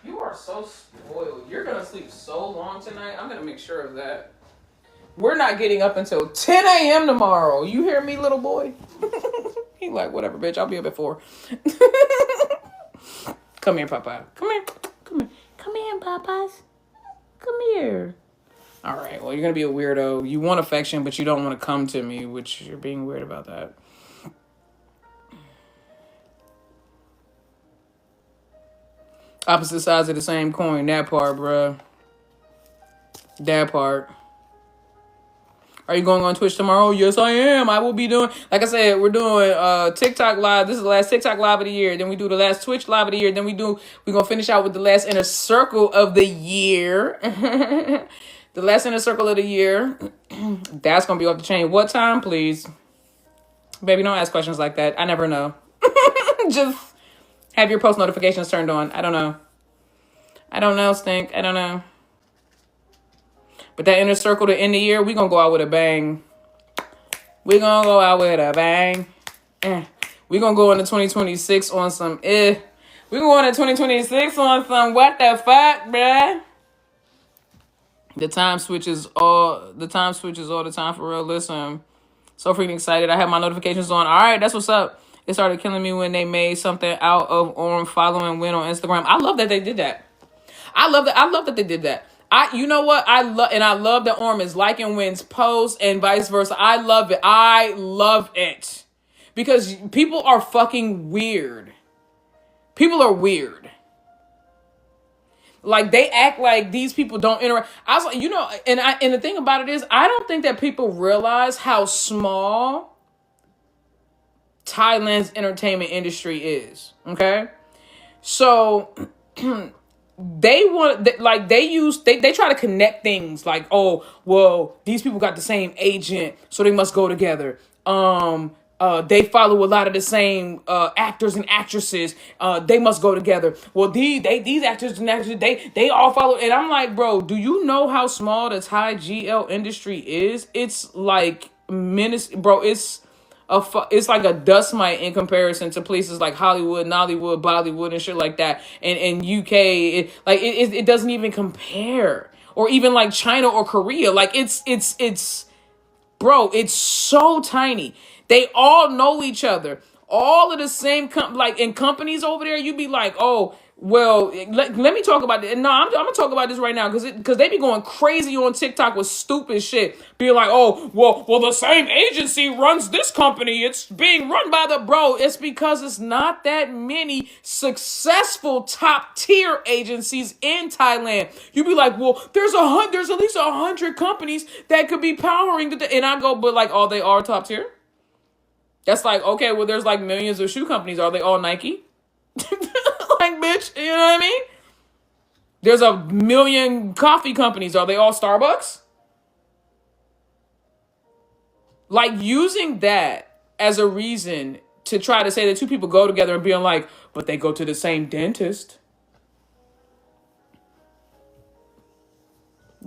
You are so spoiled. You're going to sleep so long tonight. I'm going to make sure of that. We're not getting up until 10 a.m. tomorrow. You hear me, little boy? He like, whatever, bitch. I'll be up at 4. Come here, Papa. Come here. Come here. Come here, Papas. Come here. All right, well, you're going to be a weirdo. You want affection, but you don't want to come to me, which you're being weird about that. Opposite sides of the same coin. That part, bruh. That part. Are you going on Twitch tomorrow? Yes, I am. I will be doing, like I said, we're doing TikTok live. This is the last TikTok live of the year. Then we do the last Twitch live of the year. Then we're going to finish out with the last Inner Circle of the year. The last Inner Circle of the year. That's going to be off the chain. What time, please? Baby, don't ask questions like that. I never know. Just have your post notifications turned on. I don't know. I don't know, Stink. I don't know. But that Inner Circle to end the year, we going to go out with a bang. We going to go out with a bang. We going to go into 2026 on some We going to go into 2026 on some what the fuck, bruh. The time switches all the time for real. Listen, so freaking excited. I have my notifications on. All right, that's what's up. It started killing me when they made something out of Orm following Win on Instagram. I love that they did that. I love that they did that. You know what? I love that Orm is liking Win's posts and vice versa. I love it. I love it. Because people are fucking weird. People are weird. Like, they act like these people don't interact. I was like, you know, and the thing about it is, I don't think that people realize how small Thailand's entertainment industry is. Okay? So they try to connect things like, oh, well, these people got the same agent, so they must go together. They follow a lot of the same actors and actresses. They must go together. Well, these actors and actresses, they all follow. And I'm like, bro, do you know how small the Thai GL industry is? It's like bro. It's like a dust mite in comparison to places like Hollywood, Nollywood, Bollywood, and shit like that. And UK, it doesn't even compare. Or even like China or Korea. Like it's bro, it's so tiny. They all know each other. All of the same, in companies over there, you be like, oh, well, let me talk about it. No, I'm going to talk about this right now because they be going crazy on TikTok with stupid shit. Being like, oh, well, the same agency runs this company. It's being run by the bro. It's because it's not that many successful top tier agencies in Thailand. You be like, well, there's at least 100 companies that could be powering and I go, but like, all they are top tier? That's like, okay, well, there's like millions of shoe companies. Are they all Nike? Like, bitch, you know what I mean? There's a million coffee companies. Are they all Starbucks? Like, using that as a reason to try to say that two people go together and being like, but they go to the same dentist. Like, bitch, you know what I mean? There's a million coffee companies. Are they all Starbucks? Like, using that as a reason to try to say that two people go together and being like, but they go to the same dentist. Like, bitch, you know what I mean? There's a million coffee companies. Are they all Starbucks?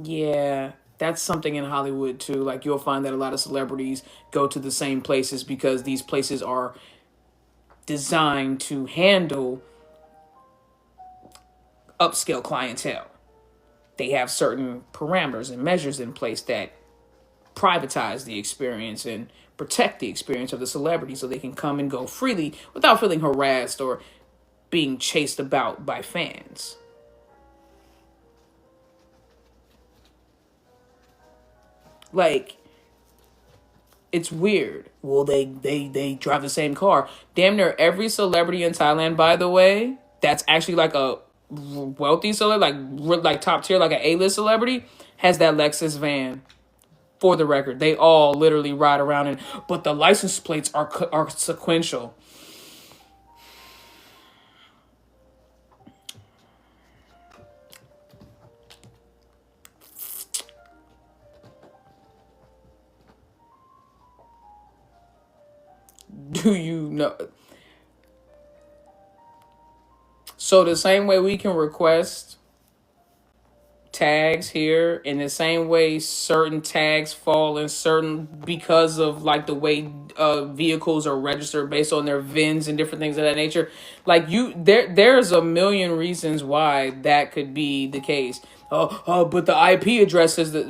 Yeah, that's something in Hollywood too. Like you'll find that a lot of celebrities go to the same places because these places are designed to handle upscale clientele. They have certain parameters and measures in place that privatize the experience and protect the experience of the celebrity so they can come and go freely without feeling harassed or being chased about by fans. Like, it's weird. Well, they drive the same car. Damn near every celebrity in Thailand, by the way, that's actually like a wealthy celebrity, like top tier, like an A-list celebrity, has that Lexus van. For the record, they all literally ride around in, but the license plates are sequential. Do you know? So the same way we can request tags here, in the same way certain tags fall in certain because of like the way vehicles are registered based on their VINs and different things of that nature. Like there's a million reasons why that could be the case. But the IP address is the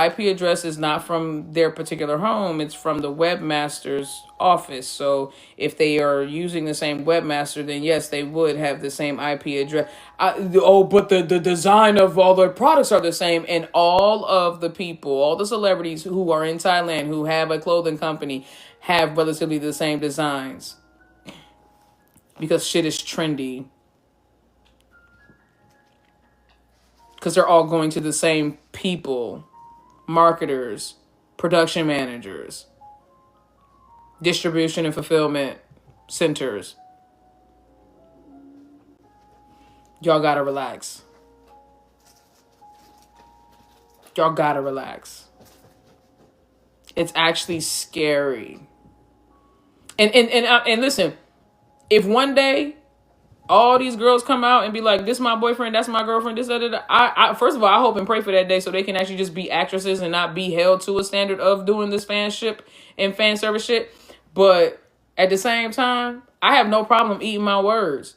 IP address is not from their particular home. It's from the webmaster's office. So if they are using the same webmaster, then yes, they would have the same IP address. But the design of all their products are the same, and all of the people, all the celebrities who are in Thailand who have a clothing company have relatively the same designs because shit is trendy. Because they're all going to the same people, marketers, production managers, distribution and fulfillment centers. Y'all gotta relax. Y'all gotta relax. It's actually scary. And listen, if one day all these girls come out and be like, this my boyfriend, that's my girlfriend, this, that, I first of all, I hope and pray for that day so they can actually just be actresses and not be held to a standard of doing this fanship and fan service shit. But at the same time, I have no problem eating my words.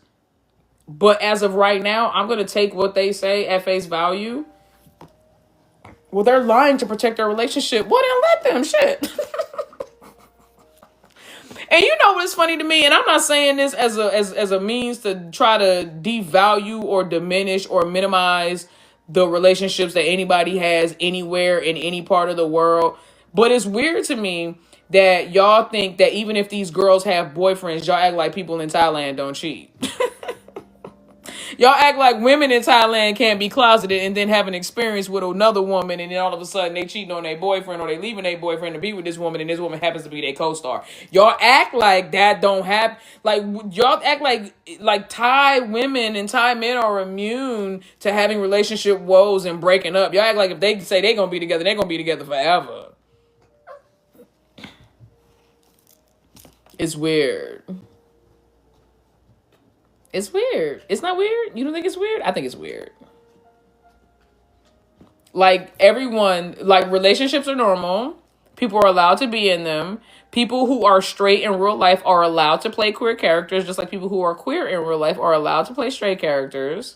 But as of right now, I'm going to take what they say at face value. Well, they're lying to protect their relationship. Well, then let them, shit. And you know what's funny to me, and I'm not saying this as a means to try to devalue or diminish or minimize the relationships that anybody has anywhere in any part of the world, but it's weird to me that y'all think that even if these girls have boyfriends, y'all act like people in Thailand don't cheat. Y'all act like women in Thailand can't be closeted and then have an experience with another woman, and then all of a sudden they cheating on their boyfriend or they leaving their boyfriend to be with this woman, and this woman happens to be their co-star. Y'all act like that don't happen. Like y'all act like Thai women and Thai men are immune to having relationship woes and breaking up. Y'all act like if they say they're gonna be together, they're gonna be together forever. It's weird. It's weird. It's not weird? You don't think it's weird? I think it's weird. Like everyone, like relationships are normal. People are allowed to be in them. People who are straight in real life are allowed to play queer characters, just like people who are queer in real life are allowed to play straight characters.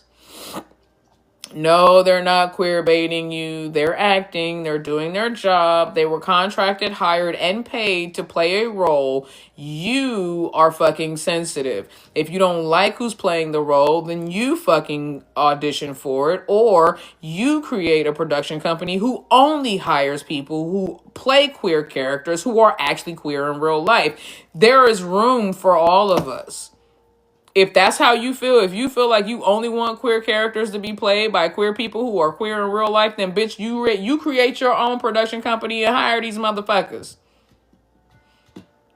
No, they're not queer baiting you. They're acting. They're doing their job. They were contracted, hired, and paid to play a role. You are fucking sensitive. If you don't like who's playing the role, then you fucking audition for it, or you create a production company who only hires people who play queer characters who are actually queer in real life. There is room for all of us. If that's how you feel, if you feel like you only want queer characters to be played by queer people who are queer in real life, then bitch, you create your own production company and hire these motherfuckers.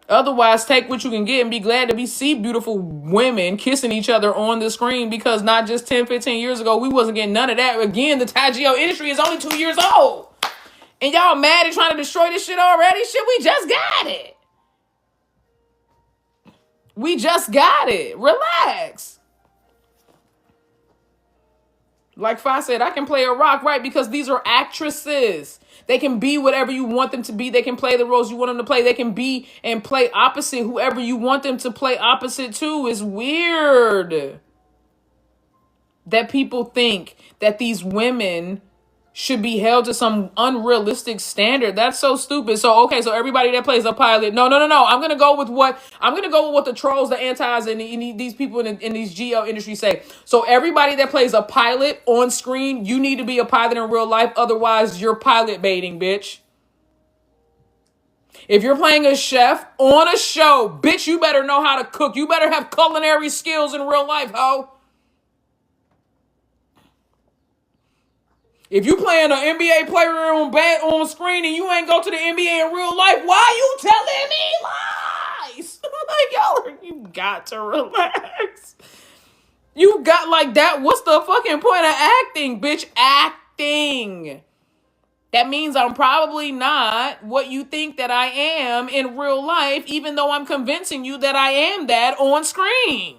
Otherwise, take what you can get and be glad to see beautiful women kissing each other on the screen, because not just 10, 15 years ago, we wasn't getting none of that. Again, the Thai Geo industry is only 2 years old. And y'all mad and trying to destroy this shit already? Shit, we just got it. We just got it. Relax. Like Fa said, I can play a rock, right? Because these are actresses. They can be whatever you want them to be. They can play the roles you want them to play. They can be and play opposite whoever you want them to play opposite to. It's weird that people think that these women should be held to some unrealistic standard. That's so stupid. So, okay, so everybody that plays a pilot, no. I'm gonna go with what the trolls, the antis, and these people in these GL industries say. So everybody that plays a pilot on screen, you need to be a pilot in real life. Otherwise, you're pilot baiting, bitch. If you're playing a chef on a show, bitch, you better know how to cook. You better have culinary skills in real life, ho. If you playing an NBA player on screen and you ain't go to the NBA in real life, why you telling me lies? Like, y'all, you got to relax. You got like that. What's the fucking point of acting, bitch? Acting. That means I'm probably not what you think that I am in real life, even though I'm convincing you that I am that on screen.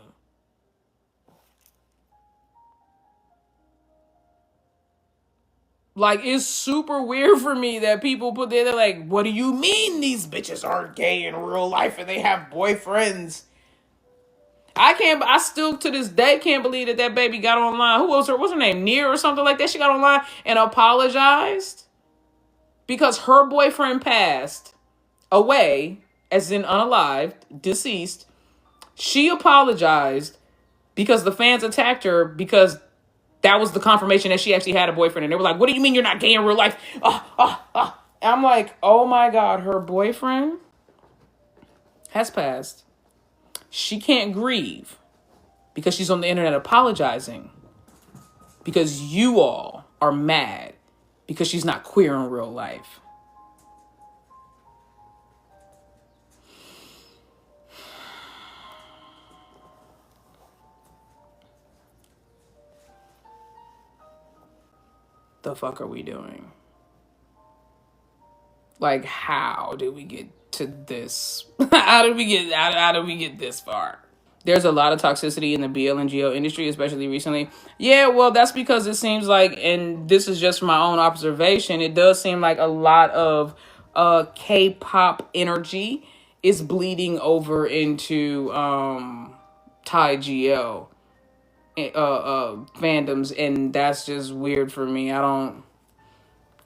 Like, it's super weird for me that people put there, they're like, what do you mean these bitches aren't gay in real life and they have boyfriends? I still to this day can't believe that baby got online. What's her name? Near or something like that. She got online and apologized because her boyfriend passed away, as in unalived, deceased. She apologized because the fans attacked her because that was the confirmation that she actually had a boyfriend. And they were like, what do you mean you're not gay in real life? I'm like, oh my God, her boyfriend has passed. She can't grieve because she's on the internet apologizing because you all are mad because she's not queer in real life. The fuck are we doing? Like, how did we get to this? How did we get this far? There's a lot of toxicity in the BL and GL industry, especially recently. Yeah, well, that's because it seems like, and this is just my own observation, it does seem like a lot of K-pop energy is bleeding over into Thai GL fandoms, and that's just weird for me. I don't,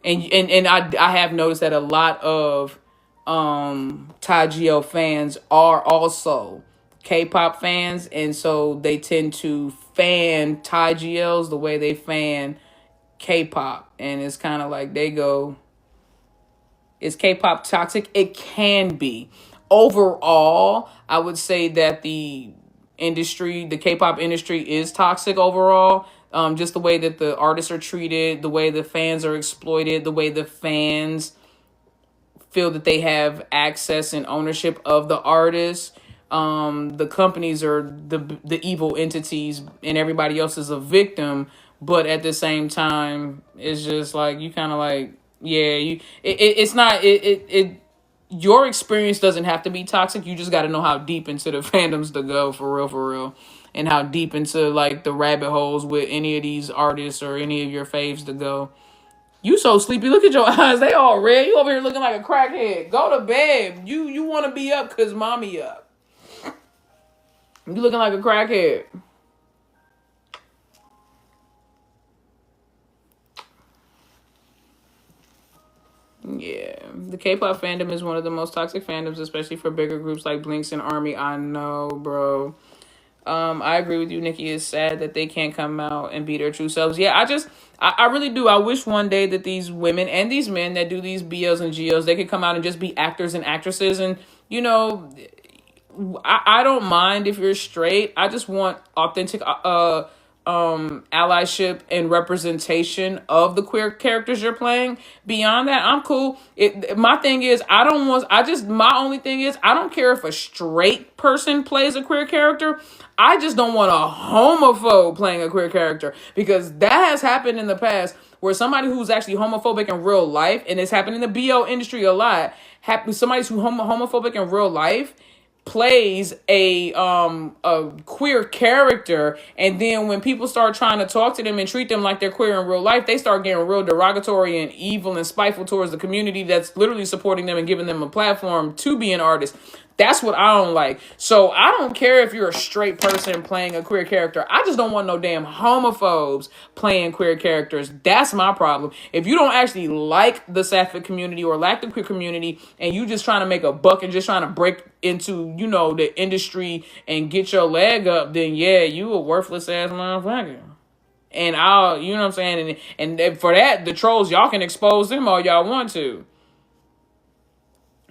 and I have noticed that a lot of Thai GL fans are also K-pop fans, and so they tend to fan Thai GLs the way they fan K-pop, and it's kind of like they go, is K-pop toxic? It can be. Overall, I would say that the K-pop industry is toxic overall. Just the way that the artists are treated, the way the fans are exploited, the way the fans feel that they have access and ownership of the artists. The companies are the evil entities and everybody else is a victim. But at the same time, it's just like, you kind of like, yeah, it's not, your experience doesn't have to be toxic. You just got to know how deep into the fandoms to go, for real. And how deep into like the rabbit holes with any of these artists or any of your faves to go. You so sleepy. Look at your eyes. They all red. You over here looking like a crackhead. Go to bed. You want to be up because mommy up. You looking like a crackhead. Yeah, the K-pop fandom is one of the most toxic fandoms, especially for bigger groups like Blinks and ARMY. I know, bro. I agree with you, Nikki. It's sad that they can't come out and be their true selves. Yeah, I really do. I wish one day that these women and these men that do these BLs and GLs, they could come out and just be actors and actresses. And, you know, I don't mind if you're straight. I just want authentic allyship and representation of the queer characters you're playing. Beyond that, I'm cool. My thing is, my only thing is, I don't care if a straight person plays a queer character. I just don't want a homophobe playing a queer character, because that has happened in the past where somebody who's actually homophobic in real life, and it's happened in the BO industry a lot, somebody who's homophobic in real life plays a queer character, and then when people start trying to talk to them and treat them like they're queer in real life, they start getting real derogatory and evil and spiteful towards the community that's literally supporting them and giving them a platform to be an artist. That's what I don't like. So I don't care if you're a straight person playing a queer character. I just don't want no damn homophobes playing queer characters. That's my problem. If you don't actually like the sapphic community or like the queer community, and you just trying to make a buck and just trying to break into, the industry and get your leg up, then yeah, you a worthless ass motherfucker. And I'll, you know what I'm saying? And for that, the trolls, y'all can expose them all y'all want to.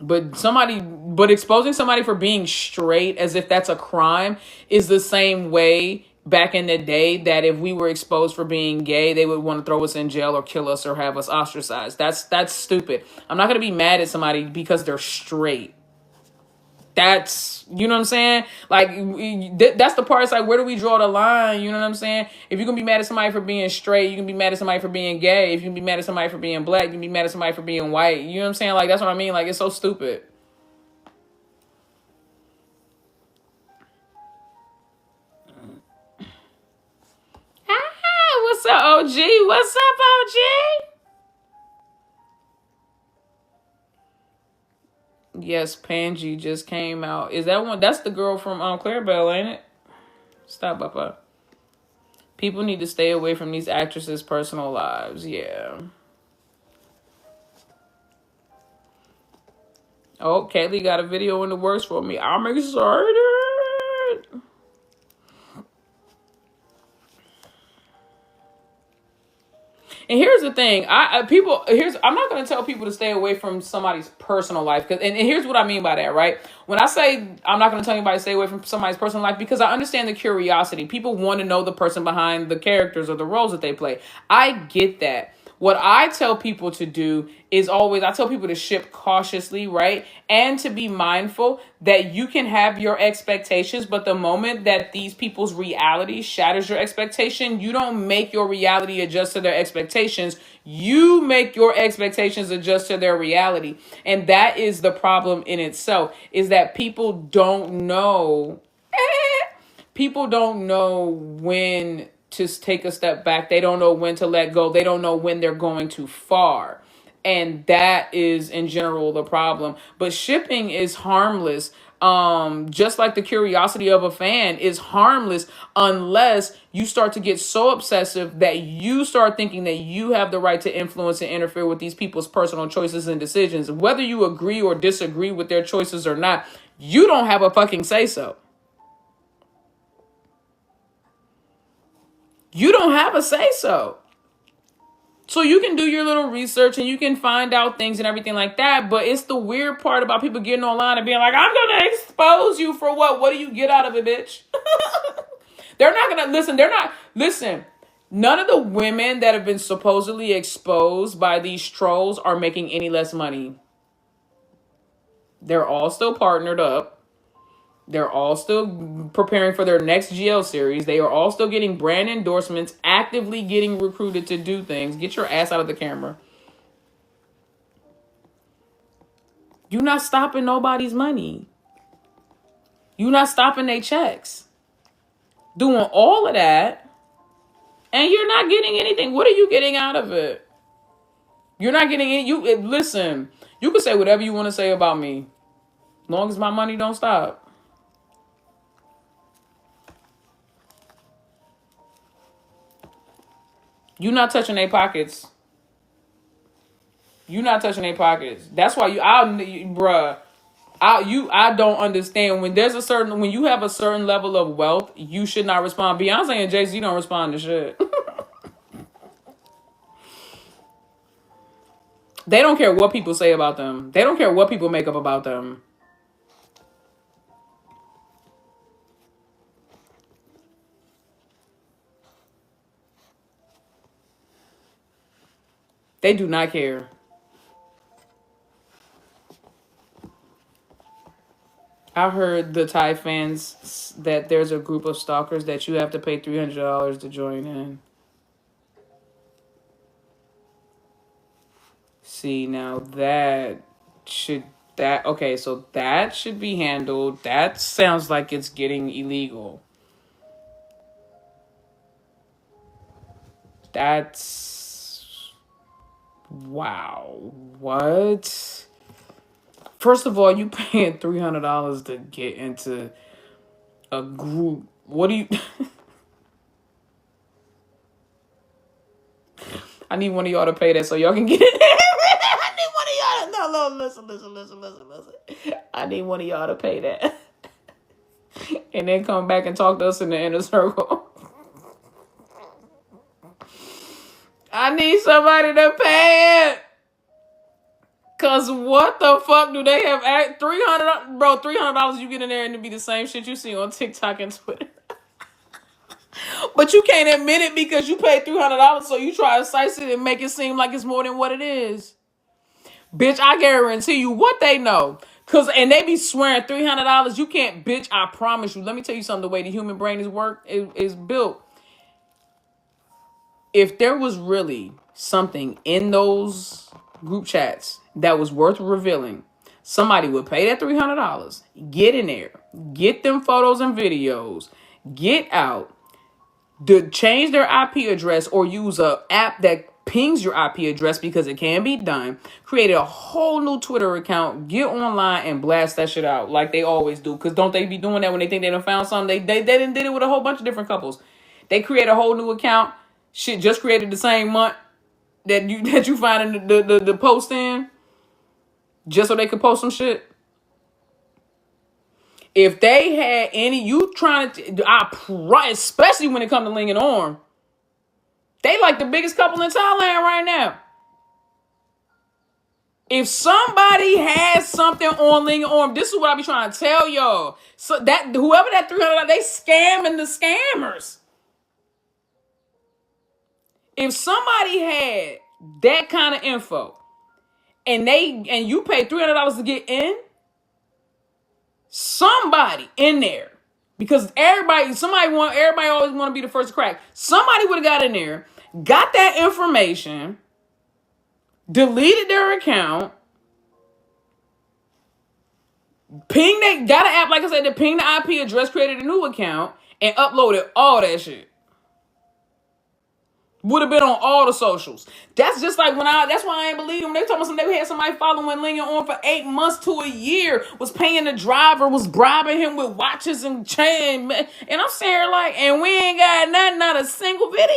But exposing somebody for being straight as if that's a crime is the same way back in the day that if we were exposed for being gay, they would want to throw us in jail or kill us or have us ostracized. That's stupid. I'm not going to be mad at somebody because they're straight. That's, you know what I'm saying? Like, that's the part. It's like, where do we draw the line? You know what I'm saying? If you can be mad at somebody for being straight, you can be mad at somebody for being gay. If you can be mad at somebody for being black, you can be mad at somebody for being white. You know what I'm saying? Like, that's what I mean. Like, it's so stupid. Ah, what's up, OG? What's up, OG? Yes, Pangy just came out. Is that one? That's the girl from Clarabelle, ain't it? Stop, Papa. People need to stay away from these actresses' personal lives. Yeah. Oh, Kaylee got a video in the works for me. I'm excited. And here's the thing, I'm not going to tell people to stay away from somebody's personal life, and here's what I mean by that, right? When I say I'm not going to tell anybody to stay away from somebody's personal life, because I understand the curiosity. People want to know the person behind the characters or the roles that they play. I get that. What I tell people to do is I tell people to ship cautiously, right? And to be mindful that you can have your expectations, but the moment that these people's reality shatters your expectation, you don't make your reality adjust to their expectations. You make your expectations adjust to their reality. And that is the problem in itself, is that people don't know. People don't know when to take a step back. They don't know when to let go. They don't know when they're going too far. And that is in general the problem. But shipping is harmless. Just like the curiosity of a fan is harmless unless you start to get so obsessive that you start thinking that you have the right to influence and interfere with these people's personal choices and decisions. Whether you agree or disagree with their choices or not, you don't have a fucking say so. You don't have a say so. So you can do your little research and you can find out things and everything like that. But it's the weird part about people getting online and being like, I'm going to expose you for what? What do you get out of it, bitch? They're not going to listen. None of the women that have been supposedly exposed by these trolls are making any less money. They're all still partnered up. They're all still preparing for their next GL series. They are all still getting brand endorsements, actively getting recruited to do things. Get your ass out of the camera. You're not stopping nobody's money. You're not stopping their checks. Doing all of that, and you're not getting anything. What are you getting out of it? You're not getting any. Listen, you can say whatever you want to say about me, as long as my money don't stop. You're not touching their pockets. You're not touching their pockets. That's why I don't understand when you have a certain level of wealth, you should not respond. Beyonce and Jay-Z don't respond to shit. They don't care what people say about them. They don't care what people make up about them. They do not care. I heard the Thai fans that there's a group of stalkers that you have to pay $300 to join in. See, now that's That okay, so that should be handled. That sounds like it's getting illegal. That's wow. What? First of all, you paying $300 to get into a group. What do you I need one of y'all to pay that so y'all can get in there. I need one of y'all to listen. I need one of y'all to pay that. And then come back and talk to us in the inner circle. I need somebody to pay it. Cause what the fuck do they have at $300? Bro, $300 you get in there and it be the same shit you see on TikTok and Twitter. But you can't admit it because you paid $300, so you try to slice it and make it seem like it's more than what it is. Bitch, I guarantee you what they know. And they be swearing $300. You can't, bitch, I promise you. Let me tell you something, the way the human brain is built. If there was really something in those group chats that was worth revealing, somebody would pay that $300, get in there, get them photos and videos, get out, to change their IP address or use a app that pings your IP address because it can be done, create a whole new Twitter account, get online and blast that shit out like they always do. Because don't they be doing that when they think they done found something? They done did it with a whole bunch of different couples. They create a whole new account, shit just created the same month that you find in the post in, just so they could post some shit. If they had any, you trying to, especially when it comes to Ling and Orm, they like the biggest couple in Thailand right now. If somebody has something on Ling and Orm, this is what I be trying to tell y'all. So that whoever that $300, they scamming the scammers. If somebody had that kind of info, and you pay $300 to get in, somebody in there, because everybody always want to be the first to crack. Somebody would have got in there, got that information, deleted their account, got an app, like I said, to ping the IP address, created a new account, and uploaded all that shit. Would have been on all the socials. That's just like that's why I ain't believe them. They told me they had somebody following Ling and Orm for 8 months to a year, was paying the driver, was bribing him with watches and chain. And I'm sitting here like, and we ain't got nothing, not a single video.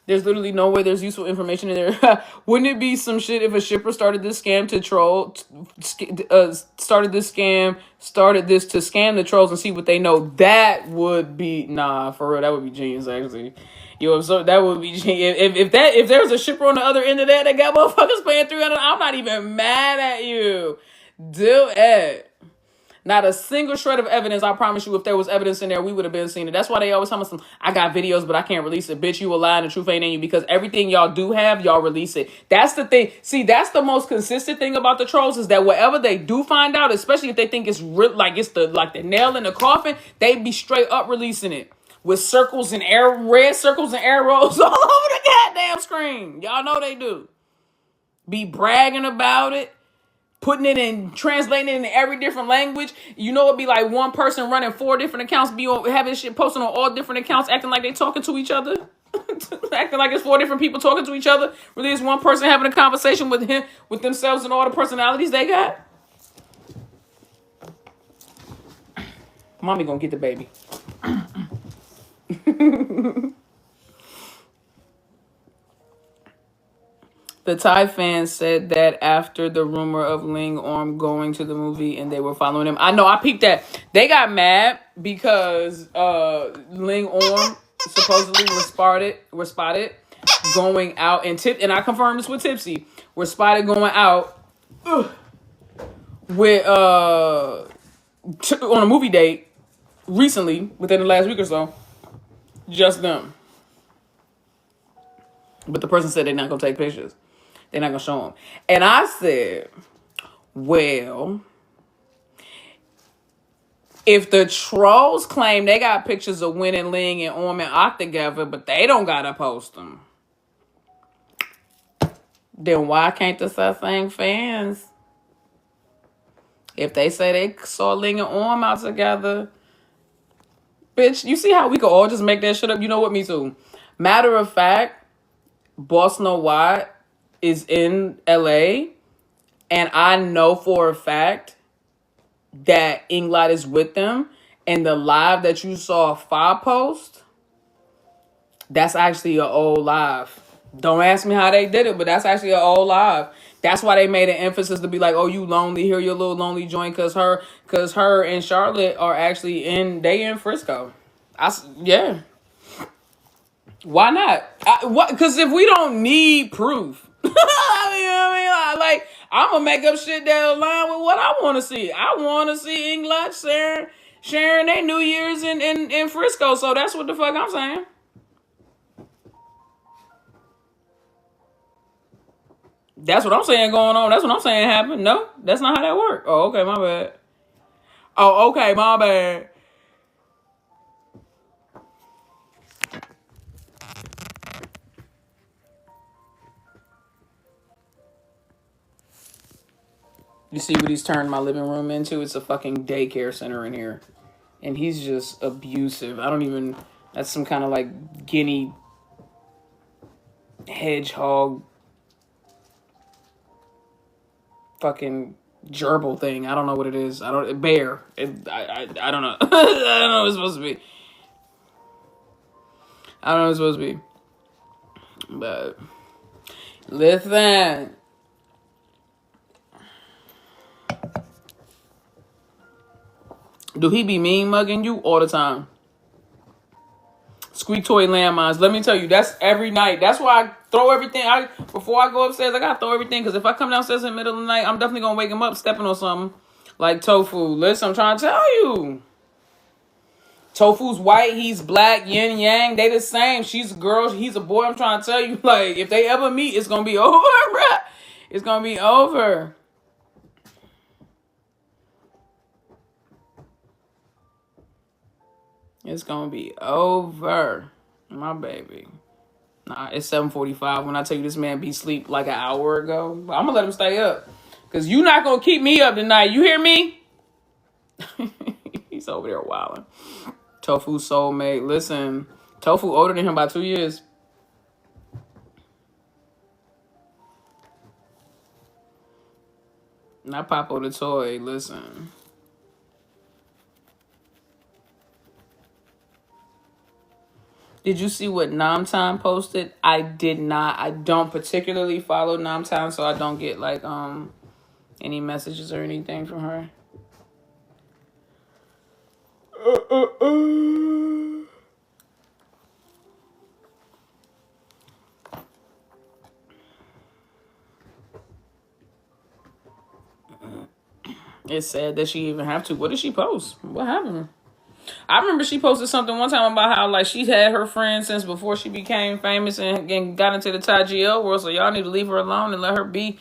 There's literally no way there's useful information in there. Wouldn't it be some shit if a shipper started this scam to started this to scam the trolls and see what they know? That would be, for real, that would be genius, actually. Yo, so that would be genius. If there's a shipper on the other end of that got motherfuckers paying $300, I'm not even mad at you. Do it. Not a single shred of evidence. I promise you, if there was evidence in there, we would have been seeing it. That's why they always tell me, I got videos, but I can't release it. Bitch, you a lie and the truth ain't in you, because everything y'all do have, y'all release it. That's the thing. See, that's the most consistent thing about the trolls, is that whatever they do find out, especially if they think it's like it's the nail in the coffin, they be straight up releasing it with red circles and arrows all over the goddamn screen. Y'all know they do. Be bragging about it. Putting it in, translating it in every different language. You know, it'd be like one person running 4 different accounts, having shit posted on all different accounts, acting like they talking to each other. Acting like it's 4 different people talking to each other. Really, it's one person having a conversation with themselves and all the personalities they got. Mommy gonna get the baby. The Thai fans said that after the rumor of Ling Orm going to the movie and they were following him. I know, I peeped that. They got mad because Ling Orm supposedly were spotted going out, and I confirmed this with Tipsy. Were spotted going out with on a movie date recently, within the last week or so. Just them. But the person said they're not going to take pictures. They're not going to show them. And I said, well, If the trolls claim they got pictures of Win and Ling and Orm and Ock together, but they don't gotta post them, then why can't the same fans? If they say they saw Ling and Orm out together, bitch, you see how we could all just make that shit up? You know what? Me too. Matter of fact, Boss Know What is in LA, and I know for a fact that Inglot is with them. And the live that you saw Fa post, that's actually an old live. Don't ask me how they did it, but that's actually an old live. That's why they made an emphasis to be like, oh, you lonely, here your little lonely joint, cause her and Charlotte are actually in Frisco. Yeah. Why not? What? Because if we don't need proof, like I'm gonna make up shit that align with what I want to see. I want to see Inglot sharing their New Year's in Frisco. So that's what the fuck I'm saying. That's what I'm saying going on. That's what I'm saying happened. No, that's not how that worked. Oh, okay, my bad. Oh, okay, my bad. You see what he's turned my living room into? It's a fucking daycare center in here. And he's just abusive. That's some kind of like guinea hedgehog fucking gerbil thing. I don't know what it is. Bear. I don't know. I don't know what it's supposed to be. I don't know what it's supposed to be. But listen. Do he be mean mugging you all the time? Squeak toy landmines. Let me tell you, that's every night. That's why I throw everything. Before I go upstairs, I gotta throw everything. Because if I come downstairs in the middle of the night, I'm definitely gonna wake him up stepping on something. Like Tofu. Listen, I'm trying to tell you. Tofu's white, he's black, yin yang. They the same. She's a girl, he's a boy. I'm trying to tell you, like, if they ever meet, it's gonna be over, bruh. It's gonna be over. It's gonna be over, my baby. Nah, it's 7:45 when I tell you this man be asleep like an hour ago. But I'm gonna let him stay up. Because you not gonna keep me up tonight. You hear me? He's over there wilding. Tofu soulmate. Listen, Tofu older than him by 2 years. Not Papo the toy. Listen. Did you see what Namtan posted? I did not. I don't particularly follow Namtan, so I don't get like any messages or anything from her. It's sad that she even have to. What did she post? What happened? I remember she posted something one time about how like she had her friends since before she became famous and got into the Thai GL world. So y'all need to leave her alone and let her be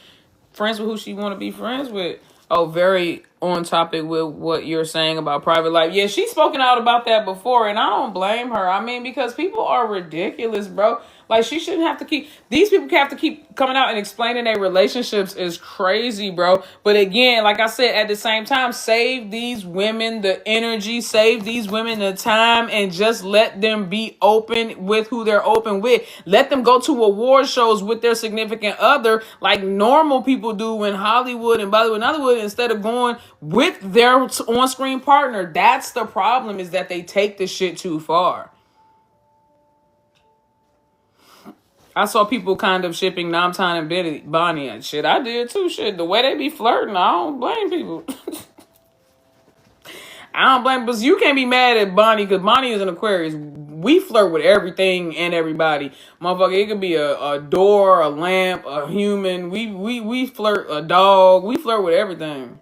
friends with who she want to be friends with. Oh, very on topic with what you're saying about private life. Yeah, she's spoken out about that before, and I don't blame her. I mean, because people are ridiculous, bro. Like, she shouldn't have to keep... These people have to keep coming out and explaining their relationships is crazy, bro. But again, like I said, at the same time, save these women the energy, save these women the time, and just let them be open with who they're open with. Let them go to award shows with their significant other like normal people do in Hollywood and Bollywood and Hollywood instead of going with their on-screen partner. That's the problem, is that they take the shit too far. I saw people kind of shipping Namtan and Bonnie and shit. I did too. Shit, the way they be flirting, I don't blame people. I don't blame, but you can't be mad at Bonnie because Bonnie is an Aquarius. We flirt with everything and everybody, motherfucker. It could be a door, a lamp, a human. We flirt, a dog. We flirt with everything.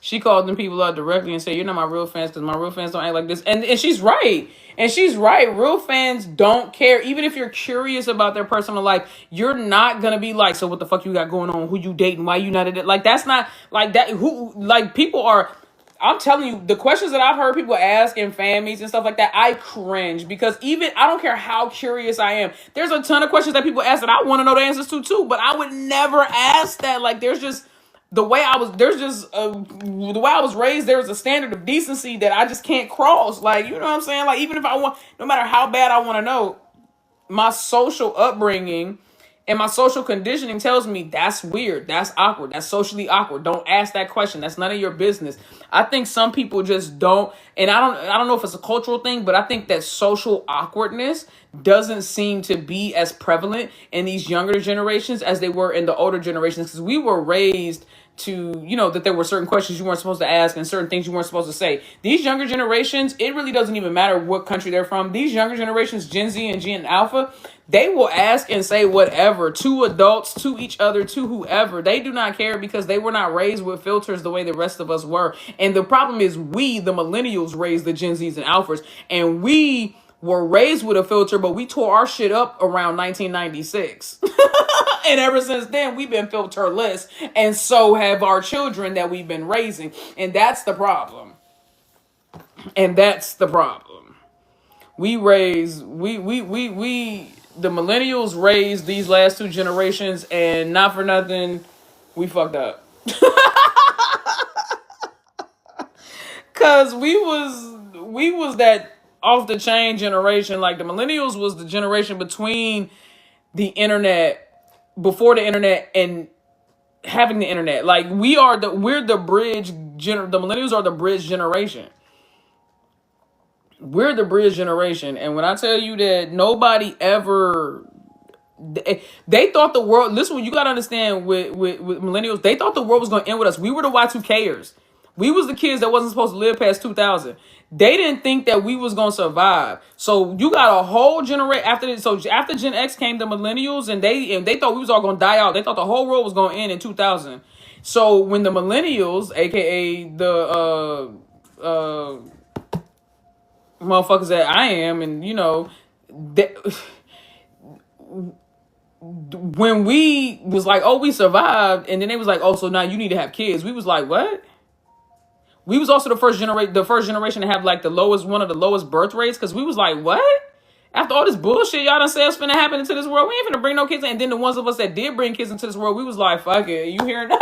She called them people out directly and said, "You're not my real fans because my real fans don't act like this." And she's right. And she's right. Real fans don't care. Even if you're curious about their personal life, you're not gonna be like, so what the fuck you got going on? Who you dating? Why you not at it? Like, that's not like that. Who, like, people are, I'm telling you, the questions that I've heard people ask in families and stuff like that, I cringe, because even, I don't care how curious I am. There's a ton of questions that people ask that I want to know the answers to too, but I would never ask that. Like, there's just, the way I was, the way I was raised, there's a standard of decency that I just can't cross. Like, you know what I'm saying? Like, even if I want, no matter how bad I want to know, my social upbringing and my social conditioning tells me that's weird, that's awkward, that's socially awkward. Don't ask that question. That's none of your business. I think some people just don't, and I don't know if it's a cultural thing, but I think that social awkwardness doesn't seem to be as prevalent in these younger generations as they were in the older generations, because we were raised to, you know, that there were certain questions you weren't supposed to ask and certain things you weren't supposed to say. These younger generations, it really doesn't even matter what country they're from. These younger generations, Gen Z and Gen Alpha, they will ask and say whatever to adults, to each other, to whoever. They do not care, because they were not raised with filters the way the rest of us were. And the problem is, we, the millennials, raised the Gen Zs and Alphas, and we were raised with a filter, but we tore our shit up around 1996. And ever since then, we've been filterless. And so have our children that we've been raising. And that's the problem. And that's the problem. The millennials raised these last two generations, and not for nothing, we fucked up. Cause we was that off the chain generation. Like, the millennials was the generation between the internet, before the internet, and having the internet. Like, we're the bridge the millennials are the bridge generation. We're the bridge generation. And when I tell you that nobody ever, they thought the world, listen, you got to understand with millennials, they thought the world was going to end with us. We were the Y2Kers. We was the kids that wasn't supposed to live past 2000. They didn't think that we was going to survive. So you got a whole generation after this. So after Gen X came the millennials, and they thought we was all going to die out. They thought the whole world was going to end in 2000. So when the millennials, aka the motherfuckers that I am, and you know, when we was like, oh, we survived, and then they was like, oh, so now you need to have kids. We was like, what? We was also the first generation to have like one of the lowest birth rates, because we was like, what? After all this bullshit y'all done said was finna happen into this world, we ain't finna bring no kids in. And then the ones of us that did bring kids into this world, we was like, fuck it. You hearing now?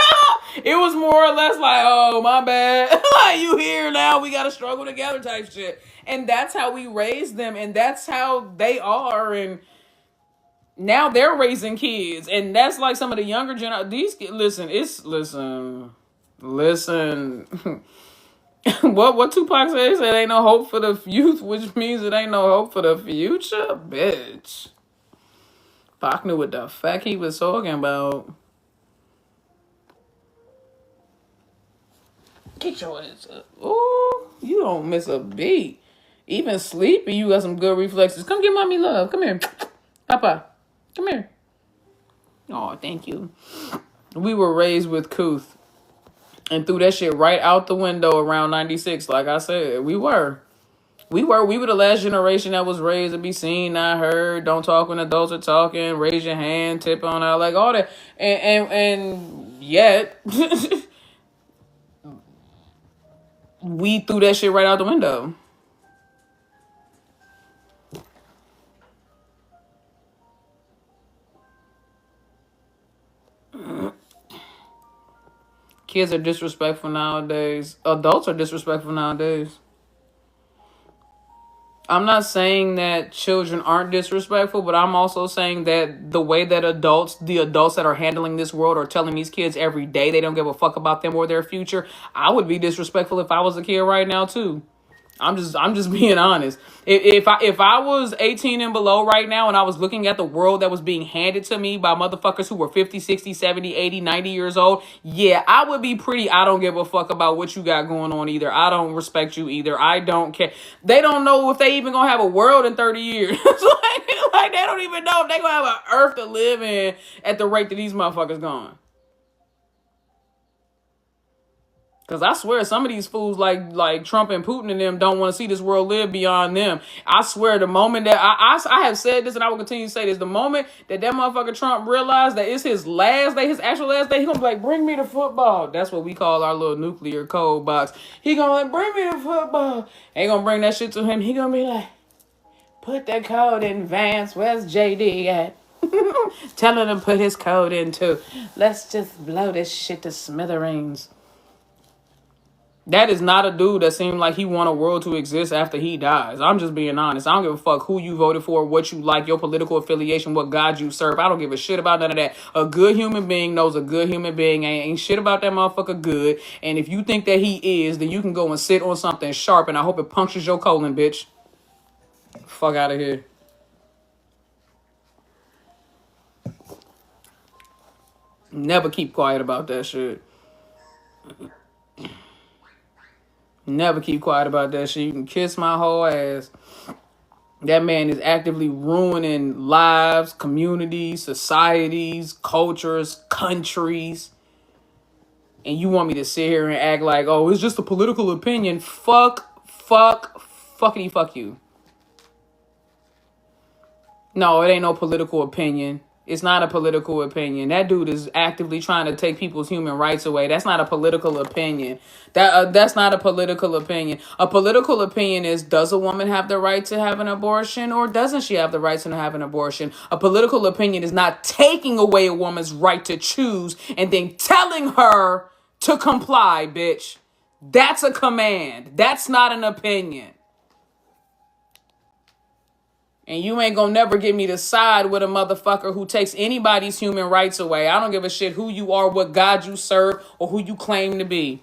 It was more or less like, oh, my bad. You here now? We gotta struggle together type shit. And that's how we raised them, and that's how they are. And now they're raising kids, and that's like some of the younger these kids. Listen. What Tupac said? He said ain't no hope for the youth, which means it ain't no hope for the future, bitch. Pac knew what the fuck he was talking about. Get your ass up. Ooh, you don't miss a beat. Even sleepy, you got some good reflexes. Come get mommy love. Come here. Papa. Come here. Oh, thank you. We were raised with couth and threw that shit right out the window around 96. Like I said, we were the last generation that was raised to be seen, not heard. Don't talk when adults are talking. Raise your hand, tip on out, like all that. And yet, we threw that shit right out the window. Kids are disrespectful nowadays. Adults are disrespectful nowadays. I'm not saying that children aren't disrespectful, but I'm also saying that the way that the adults that are handling this world are telling these kids every day they don't give a fuck about them or their future. I would be disrespectful if I was a kid right now too. I'm just being honest. If I was 18 and below right now, and I was looking at the world that was being handed to me by motherfuckers who were 50, 60, 70, 80, 90 years old, yeah, I would be pretty, I don't give a fuck about what you got going on either. I don't respect you either. I don't care. They don't know if they even gonna have a world in 30 years. like they don't even know if they gonna have an earth to live in at the rate that these motherfuckers going. Because I swear some of these fools like Trump and Putin and them don't want to see this world live beyond them. I swear the moment that I have said this and I will continue to say this, the moment that motherfucker Trump realized that it's his last day, his actual last day, he gonna be like, bring me the football. That's what we call our little nuclear code box. He gonna like, bring me the football. Ain't gonna bring that shit to him. He gonna be like, put that code in, Vance. Where's JD at? Telling him to put his code in too. Let's just blow this shit to smithereens. That is not a dude that seemed like he want a world to exist after he dies. I'm just being honest. I don't give a fuck who you voted for, what you like, your political affiliation, what God you serve. I don't give a shit about none of that. A good human being knows a good human being ain't shit about that motherfucker good. And if you think that he is, then you can go and sit on something sharp, and I hope it punctures your colon, bitch. Fuck out of here. Never keep quiet about that shit. Never keep quiet about that shit. You can kiss my whole ass. That man is actively ruining lives, communities, societies, cultures, countries. And you want me to sit here and act like, oh, it's just a political opinion. Fuckity fuck you. No, it ain't no political opinion. It's not a political opinion. That dude is actively trying to take people's human rights away. That's not a political opinion. That's not a political opinion. A political opinion is, does a woman have the right to have an abortion or doesn't she have the right to have an abortion? A political opinion is not taking away a woman's right to choose and then telling her to comply, bitch. That's a command. That's not an opinion. And you ain't gonna never get me to side with a motherfucker who takes anybody's human rights away. I don't give a shit who you are, what God you serve, or who you claim to be.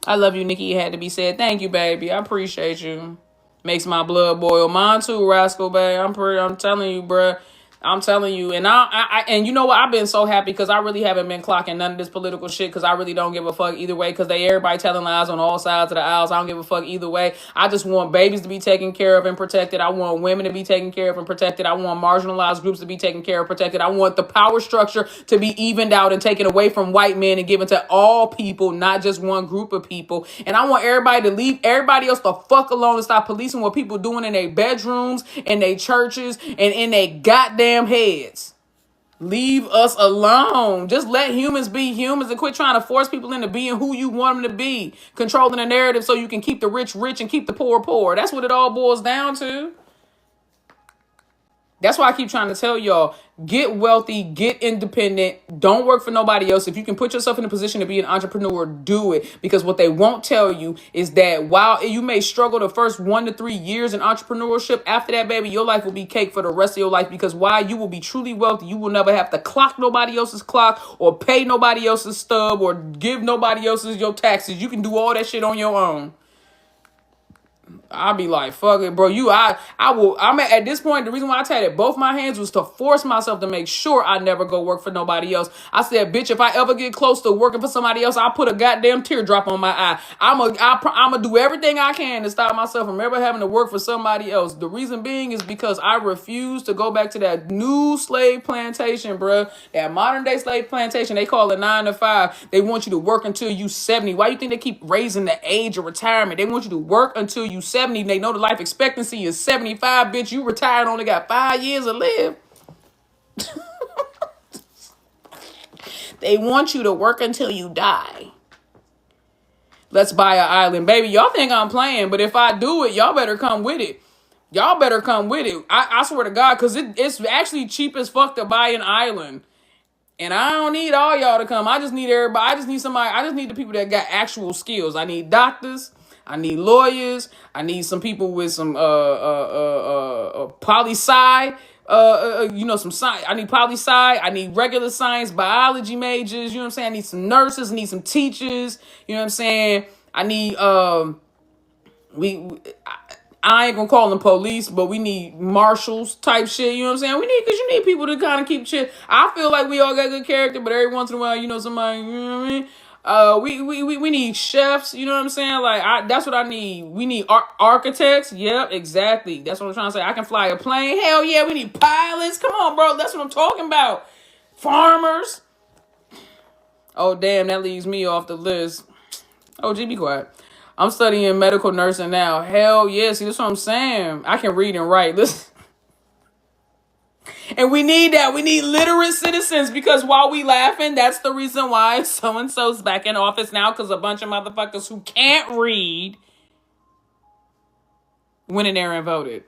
I love you, Nikki. It had to be said. Thank you, baby. I appreciate you. Makes my blood boil. Mine too, rascal, babe. I'm telling you, bruh. I'm telling you, and and you know what? I've been so happy because I really haven't been clocking none of this political shit because I really don't give a fuck either way because everybody telling lies on all sides of the aisles. I don't give a fuck either way. I just want babies to be taken care of and protected. I want women to be taken care of and protected. I want marginalized groups to be taken care of, protected. I want the power structure to be evened out and taken away from white men and given to all people, not just one group of people. And I want everybody to leave everybody else the fuck alone and stop policing what people doing in their bedrooms, in their churches, and in their goddamn heads. Leave us alone. Just let humans be humans and quit trying to force people into being who you want them to be. Controlling the narrative so you can keep the rich rich and keep the poor poor. That's what it all boils down to. That's why I keep trying to tell y'all, get wealthy, get independent, don't work for nobody else. If you can put yourself in a position to be an entrepreneur, do it. Because what they won't tell you is that while you may struggle the first 1 to 3 years in entrepreneurship, after that, baby, your life will be cake for the rest of your life. Because while you will be truly wealthy, you will never have to clock nobody else's clock or pay nobody else's stub or give nobody else's your taxes. You can do all that shit on your own. I'll be like, fuck it, bro. I'm at this point, the reason why I tatted both my hands was to force myself to make sure I never go work for nobody else. I said, bitch, if I ever get close to working for somebody else, I'll put a goddamn teardrop on my eye. I'm gonna do everything I can to stop myself from ever having to work for somebody else. The reason being is because I refuse to go back to that new slave plantation, bro. That modern day slave plantation, they call it 9 to 5. They want you to work until you 70. Why you think they keep raising the age of retirement? They want you to work until you 70. They know the life expectancy is 75. Bitch, you retired, only got 5 years to live. They want you to work until you die. Let's buy an island. Baby, y'all think I'm playing, but if I do it, y'all better come with it. Y'all better come with it. I swear to God, because it's actually cheap as fuck to buy an island. And I don't need all y'all to come. I just need everybody. I just need somebody. I just need the people that got actual skills. I need doctors. I need lawyers. I need some people with some poli-sci. Some science. I need poli-sci. I need regular science, biology majors. You know what I'm saying? I need some nurses. I need some teachers. You know what I'm saying? I need I ain't gonna call them police, but we need marshals type shit. You know what I'm saying? Because you need people to kind of keep shit. I feel like we all got good character, but every once in a while, somebody, you know what I mean? We need chefs. You know what I'm saying? Like, that's what I need. We need architects. Yep, exactly. That's what I'm trying to say. I can fly a plane. Hell yeah, we need pilots. Come on, bro. That's what I'm talking about. Farmers. Oh, damn, that leaves me off the list. Oh, gee, be quiet. I'm studying medical nursing now. Hell yeah. See, that's what I'm saying. I can read and write. Listen. And we need that. We need literate citizens, because while we laughing, that's the reason why so-and-so's back in office now, because a bunch of motherfuckers who can't read went in there and voted.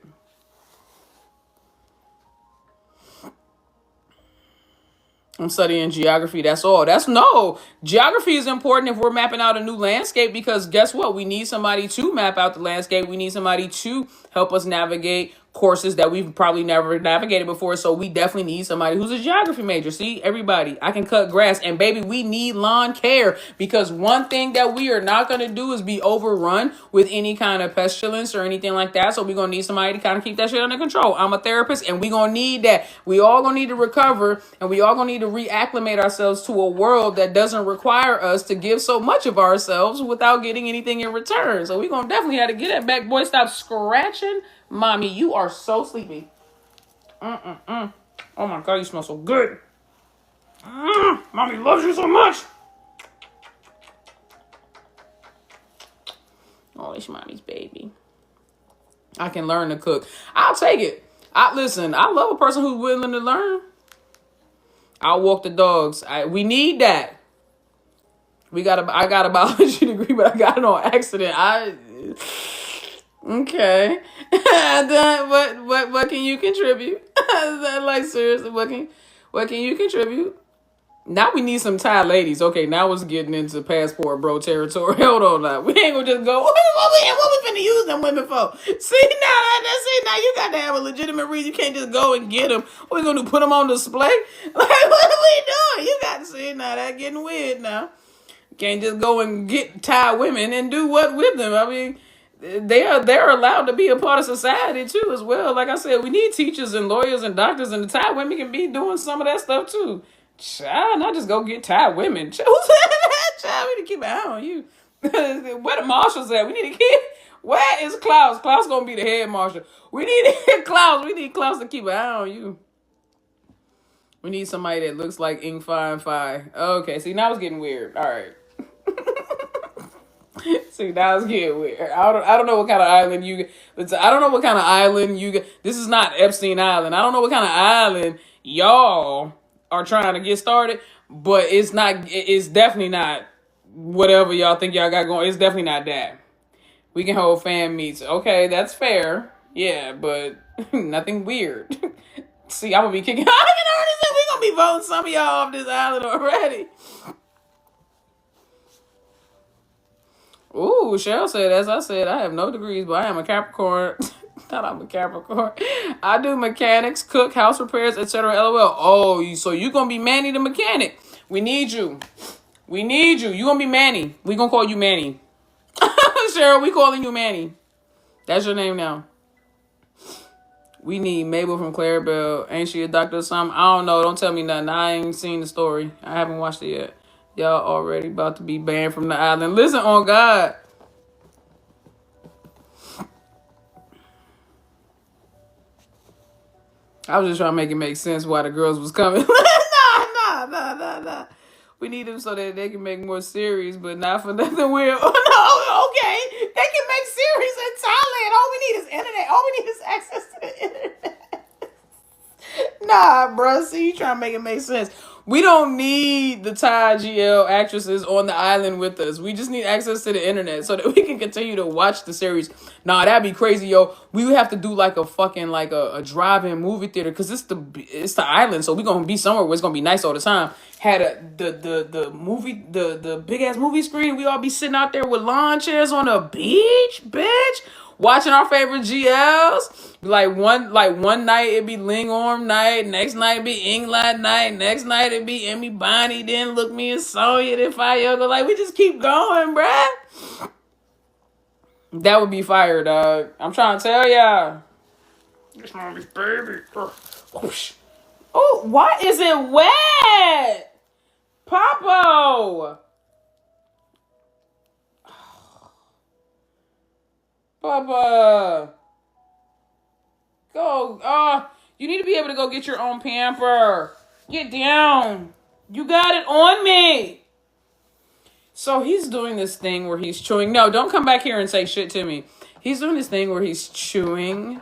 I'm studying geography. That's all. Geography is important if we're mapping out a new landscape, because guess what? We need somebody to map out the landscape. We need somebody to help us navigate courses that we've probably never navigated before. So we definitely need somebody who's a geography major. See, everybody, I can cut grass, and baby, we need lawn care, because one thing that we are not going to do is be overrun with any kind of pestilence or anything like that. So we're going to need somebody to kind of keep that shit under control. I'm a therapist, and we're going to need that. We all going to need to recover, and we all going to need to reacclimate ourselves to a world that doesn't require us to give so much of ourselves without getting anything in return. So we're going to definitely have to get that back. Boy, stop scratching. Mommy, you are so sleepy. Oh my God, you smell so good. Mommy loves you so much. Oh, it's mommy's baby. I can learn to cook. I'll take it. Listen, I love a person who's willing to learn. I'll walk the dogs. We need that. I got a biology degree, but I got it on accident. Okay. What can you contribute? Like, seriously, what can you contribute? Now we need some Thai ladies. Okay, now it's getting into passport bro territory. Hold on now. We ain't gonna just go, what we finna use them women for? See, now you got to have a legitimate reason. You can't just go and get them. What we gonna do, put them on display? Like, what are we doing? You got to see, now that getting weird now. Can't just go and get Thai women and do what with them? I mean, they're allowed to be a part of society too as well. Like I said, we need teachers and lawyers and doctors, and the Thai women can be doing some of that stuff too. Child, not just go get Thai women. Who's that? Child, we need to keep an eye on you. Where the marshals at? We need to keep. Where is Klaus? Klaus gonna be the head marshal. We need Klaus. We need Klaus to keep an eye on you. We need somebody that looks like Ing Fi and Fi. Okay, see, now it's getting weird. All right. See, now it's getting weird. I don't know what kind of island you. I don't know what kind of island you. This is not Epstein Island. I don't know what kind of island y'all are trying to get started, but it's not. It's definitely not whatever y'all think y'all got going. It's definitely not that. We can hold fan meets. Okay, that's fair. Yeah, but nothing weird. See, I'm gonna be kicking. I can already say we gonna be voting some of y'all off this island already. Ooh, Cheryl said, as I said, I have no degrees, but I am a Capricorn. Thought I'm a Capricorn. I do mechanics, cook, house repairs, etc. LOL. Oh, so you gonna be Manny the mechanic. We need you. We need you. You gonna be Manny. We gonna call you Manny. Cheryl, we calling you Manny. That's your name now. We need Mabel from Clarabelle. Ain't she a doctor or something? I don't know. Don't tell me nothing. I ain't seen the story. I haven't watched it yet. Y'all already about to be banned from the island. Listen, on God. I was just trying to make it make sense why the girls was coming. Nah. We need them so that they can make more series, but not for nothing weird. Oh, no, okay. They can make series in Thailand. All we need is internet. All we need is access to the internet. Nah, bro. See, you trying to make it make sense. We don't need the Thai GL actresses on the island with us. We just need access to the internet so that we can continue to watch the series. Nah, that'd be crazy, yo. We would have to do like a fucking like a drive-in movie theater, because it's the island, so we gonna be somewhere where it's gonna be nice all the time. Had the movie the big ass movie screen. We all be sitting out there with lawn chairs on the beach, bitch. Watching our favorite GLs. Like one night it'd be Ling Orm night, next night it'd be England night, next night it'd be Emmy Bonnie, then Look Me and Sonya, then Fire Yoga. Like, we just keep going, bruh. That would be fire, dog. I'm trying to tell y'all. This mommy's baby. Oh, why is it wet? Papo. Papa. Go. You need to be able to go get your own pamper. Get down. You got it on me. So he's doing this thing where he's chewing. No, don't come back here and say shit to me. He's doing this thing where he's chewing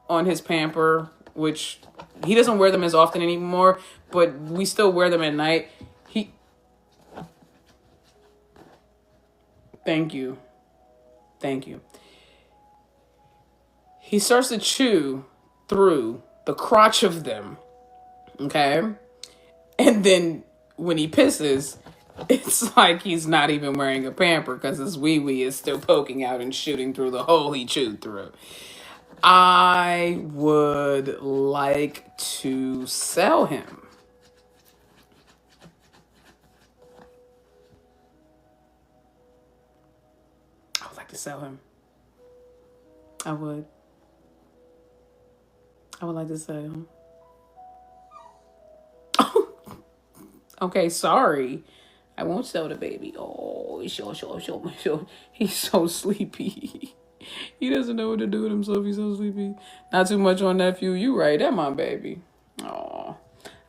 on his pamper, which he doesn't wear them as often anymore, but we still wear them at night. Thank you. He starts to chew through the crotch of them, okay? And then when he pisses, it's like he's not even wearing a pamper because his wee-wee is still poking out and shooting through the hole he chewed through. I would like to sell him. I would like to sell him. I would like to sell him. Okay, sorry. I won't sell the baby. Oh, sure. He's so sleepy. He doesn't know what to do with himself. He's so sleepy. Not too much on nephew. You right. That's my baby. Oh,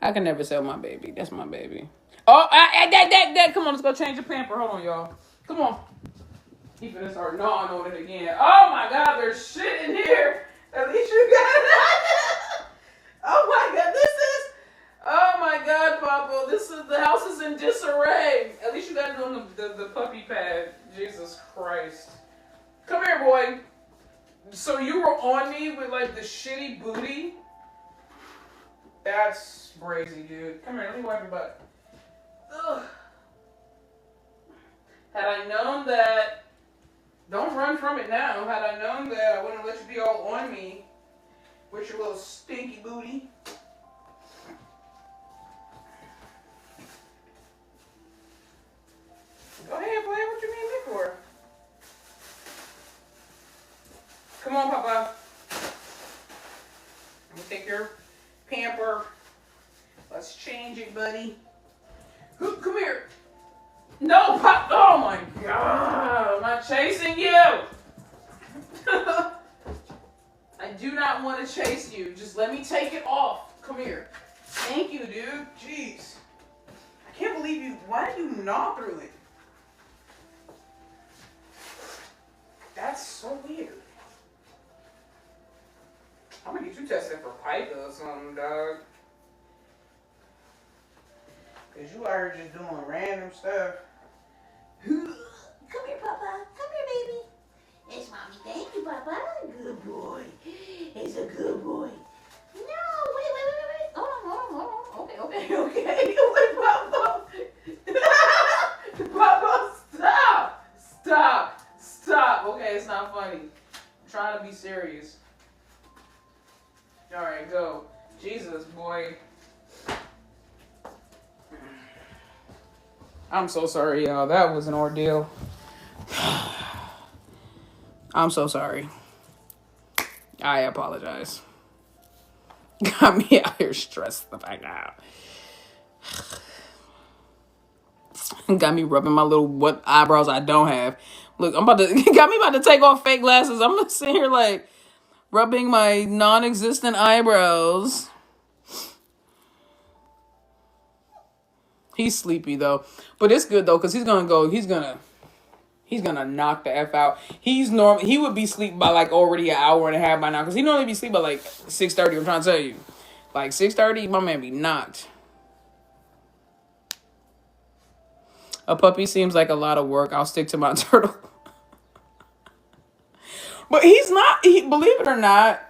I can never sell my baby. That's my baby. Oh, that. Come on, let's go change the pamper. Hold on, y'all. Come on. He's gonna start gnawing on it again. Oh my God, there's shit in here. At least you got it. Oh my God, oh my God, Papa. The house is in disarray. At least you got it on the puppy pad. Jesus Christ. Come here, boy. So you were on me with like the shitty booty? That's crazy, dude. Come here, let me wipe your butt. Ugh. Had I known that, don't run from it now. Had I known that, I wouldn't let you be all on me with your little stinky booty. Go ahead, boy. What you need me for? Come on, Papa. Let me take your pamper. Let's change it, buddy. Come here. No, Pop. Oh, my God. I'm not chasing you. I do not want to chase you. Just let me take it off. Come here. Thank you, dude. Jeez. I can't believe you. Why did you gnaw through it? That's so weird. I'm gonna get you tested for pica or something, dog. Cause you out here just doing random stuff. Come here, Papa. Come here, baby. It's Mommy. Thank you, Papa. Good boy. It's a good boy. No, wait. Hold on. Okay. Wait, Papa. Papa, stop. Okay, it's not funny. I'm trying to be serious. All right, go. Jesus, boy. I'm so sorry, y'all. That was an ordeal. I'm so sorry. I apologize. Got me out here stressed the fuck out. Got me rubbing my little what eyebrows I don't have. Look, got me about to take off fake glasses. I'm gonna sit here like rubbing my non-existent eyebrows. He's sleepy though, but it's good though because he's gonna knock the F out. He would be asleep by like already an hour and a half by now because he normally be asleep by like 6:30. I'm trying to tell you, like 6:30, my man be knocked. A puppy seems like a lot of work. I'll stick to my turtle. But he's not. Believe it or not,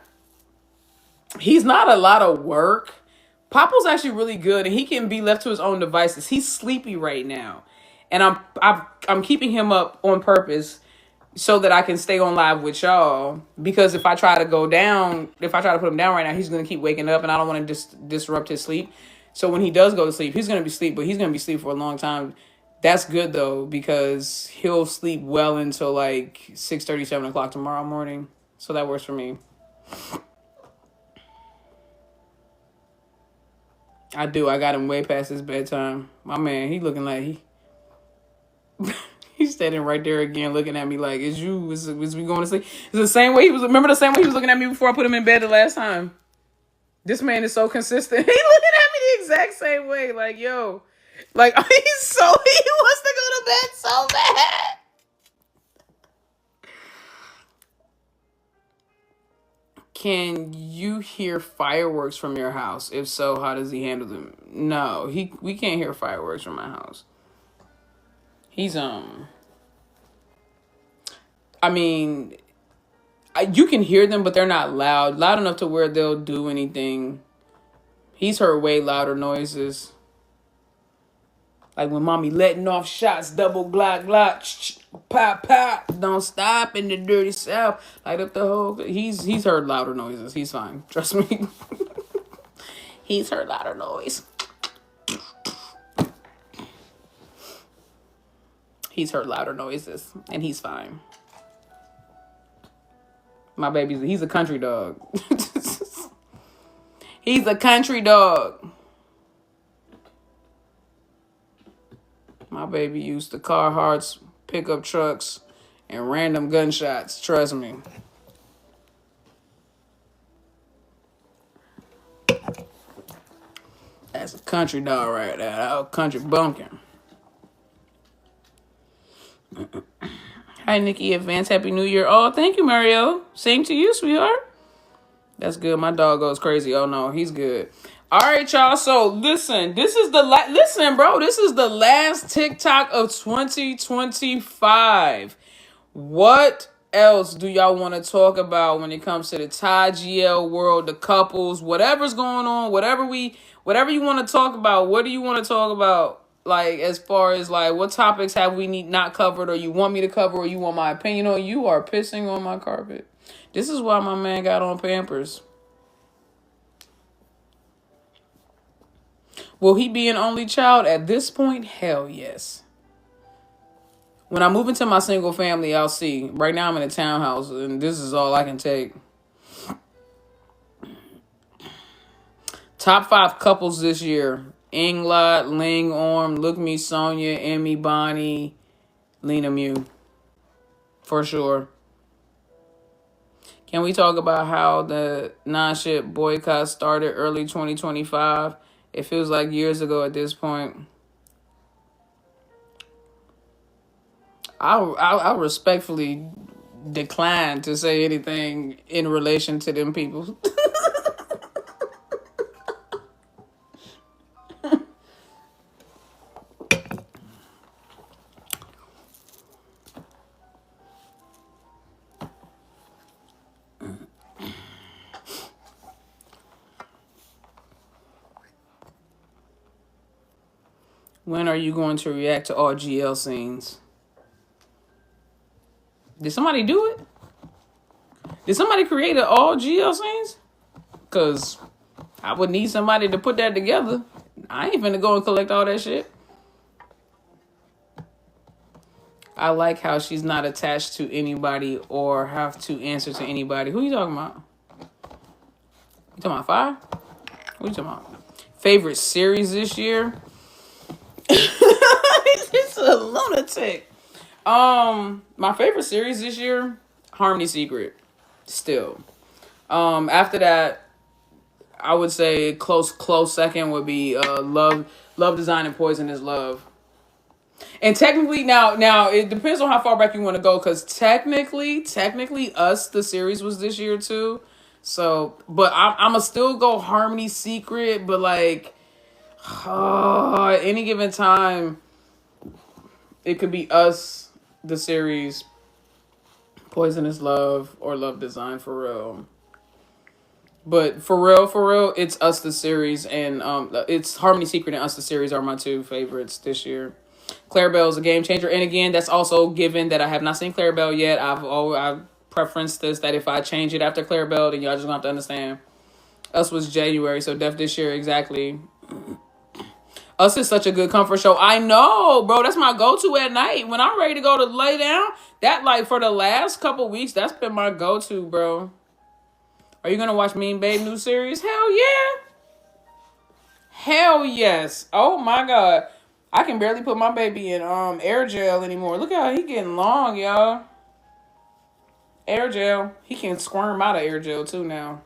he's not a lot of work. Papa's actually really good, and he can be left to his own devices. He's sleepy right now, and I'm keeping him up on purpose so that I can stay on live with y'all. Because if I try to put him down right now, he's gonna keep waking up, and I don't want to disrupt his sleep. So when he does go to sleep, he's gonna be asleep, but he's gonna be asleep for a long time. That's good though because he'll sleep well until like 6:30, 7 o'clock tomorrow morning. So that works for me. I do. I got him way past his bedtime. My man, he looking like He's standing right there again, looking at me like, "Is we going to sleep?" It's the same way he was. Remember the same way he was looking at me before I put him in bed the last time. This man is so consistent. He looking at me the exact same way. Like, yo, like he wants to go to bed so bad. Can you hear fireworks from your house? If so, how does he handle them? No, we can't hear fireworks from my house. He's I mean, you can hear them, but they're not loud enough to where they'll do anything. He's heard way louder noises. Like when mommy letting off shots, double glock, glock, pop, pop, don't stop in the dirty south. Light up the whole. He's heard louder noises. He's fine. Trust me. He's heard louder noise. He's heard louder noises, and he's fine. My he's a country dog. He's a country dog. My baby used to Carhartts, pickup trucks, and random gunshots. Trust me. That's a country dog right there. That was country bumpkin. Hi, Nikki. Advance Happy New Year. Oh, thank you, Mario. Same to you, sweetheart. That's good. My dog goes crazy. Oh, no. He's good. All right, y'all. So, listen. This is the This is the last TikTok of 2025. What else do y'all want to talk about when it comes to the Thai GL world, the couples, whatever's going on, whatever you want to talk about? What do you want to talk about? Like, as far as, like, what topics have we not covered, or you want me to cover, or you want my opinion on? You are pissing on my carpet. This is why my man got on Pampers. Will he be an only child at this point? Hell yes. When I move into my single family, I'll see. Right now I'm in a townhouse, and this is all I can take. Top 5 couples this year. Inglot, Ling Orm, Look Me, Sonia, Emmy, Bonnie, Lena Mew. For sure. Can we talk about how the non-ship boycott started early 2025? It feels like years ago at this point. I respectfully decline to say anything in relation to them people. When are you going to react to all GL scenes? Did somebody do it? Did somebody create an all GL scenes? Because I would need somebody to put that together. I ain't finna go and collect all that shit. I like how she's not attached to anybody or have to answer to anybody. Who you talking about? You talking about 5? What you talking about? Favorite series this year? It's a lunatic. My favorite series this year, Harmony Secret. Still. After that, I would say close second would be Love Design and Poisonous Love. And technically now it depends on how far back you want to go, because technically Us, the series, was this year too. So, but I'ma still go Harmony Secret, but like at any given time, it could be Us, the series, Poisonous Love, or Love Design for real. But for real, it's Us, the series, and it's Harmony Secret and Us, the series are my 2 favorites this year. Clarabelle is a game changer, and again, that's also given that I have not seen Clarabelle yet. I've preferenced this, that if I change it after Clarabelle, then y'all just gonna have to understand. Us was January, so def this year exactly. Us is such a good comfort show. I know, bro. That's my go-to at night. When I'm ready to go to lay down, that, like, for the last couple weeks, that's been my go-to, bro. Are you going to watch Mean Babe new series? Hell yeah. Hell yes. Oh, my God. I can barely put my baby in air gel anymore. Look how he getting long, y'all. Air gel. He can squirm out of air gel too now.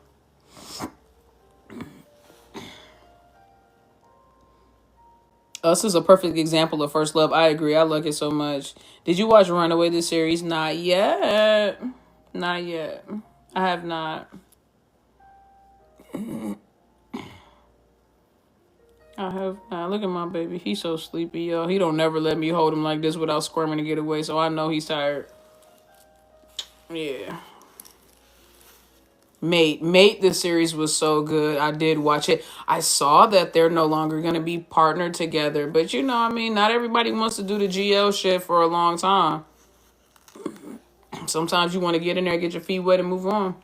Us is a perfect example of first love. I agree. I like it so much. Did you watch Runaway this series? Not yet. Not yet. I have not. I have not. Look at my baby. He's so sleepy, y'all. He don't never let me hold him like this without squirming to get away, so I know he's tired. Yeah. Mate, this series was so good. I did watch it. I saw that they're no longer going to be partnered together. But you know, I mean, not everybody wants to do the GL shit for a long time. Sometimes you want to get in there, get your feet wet, and move on.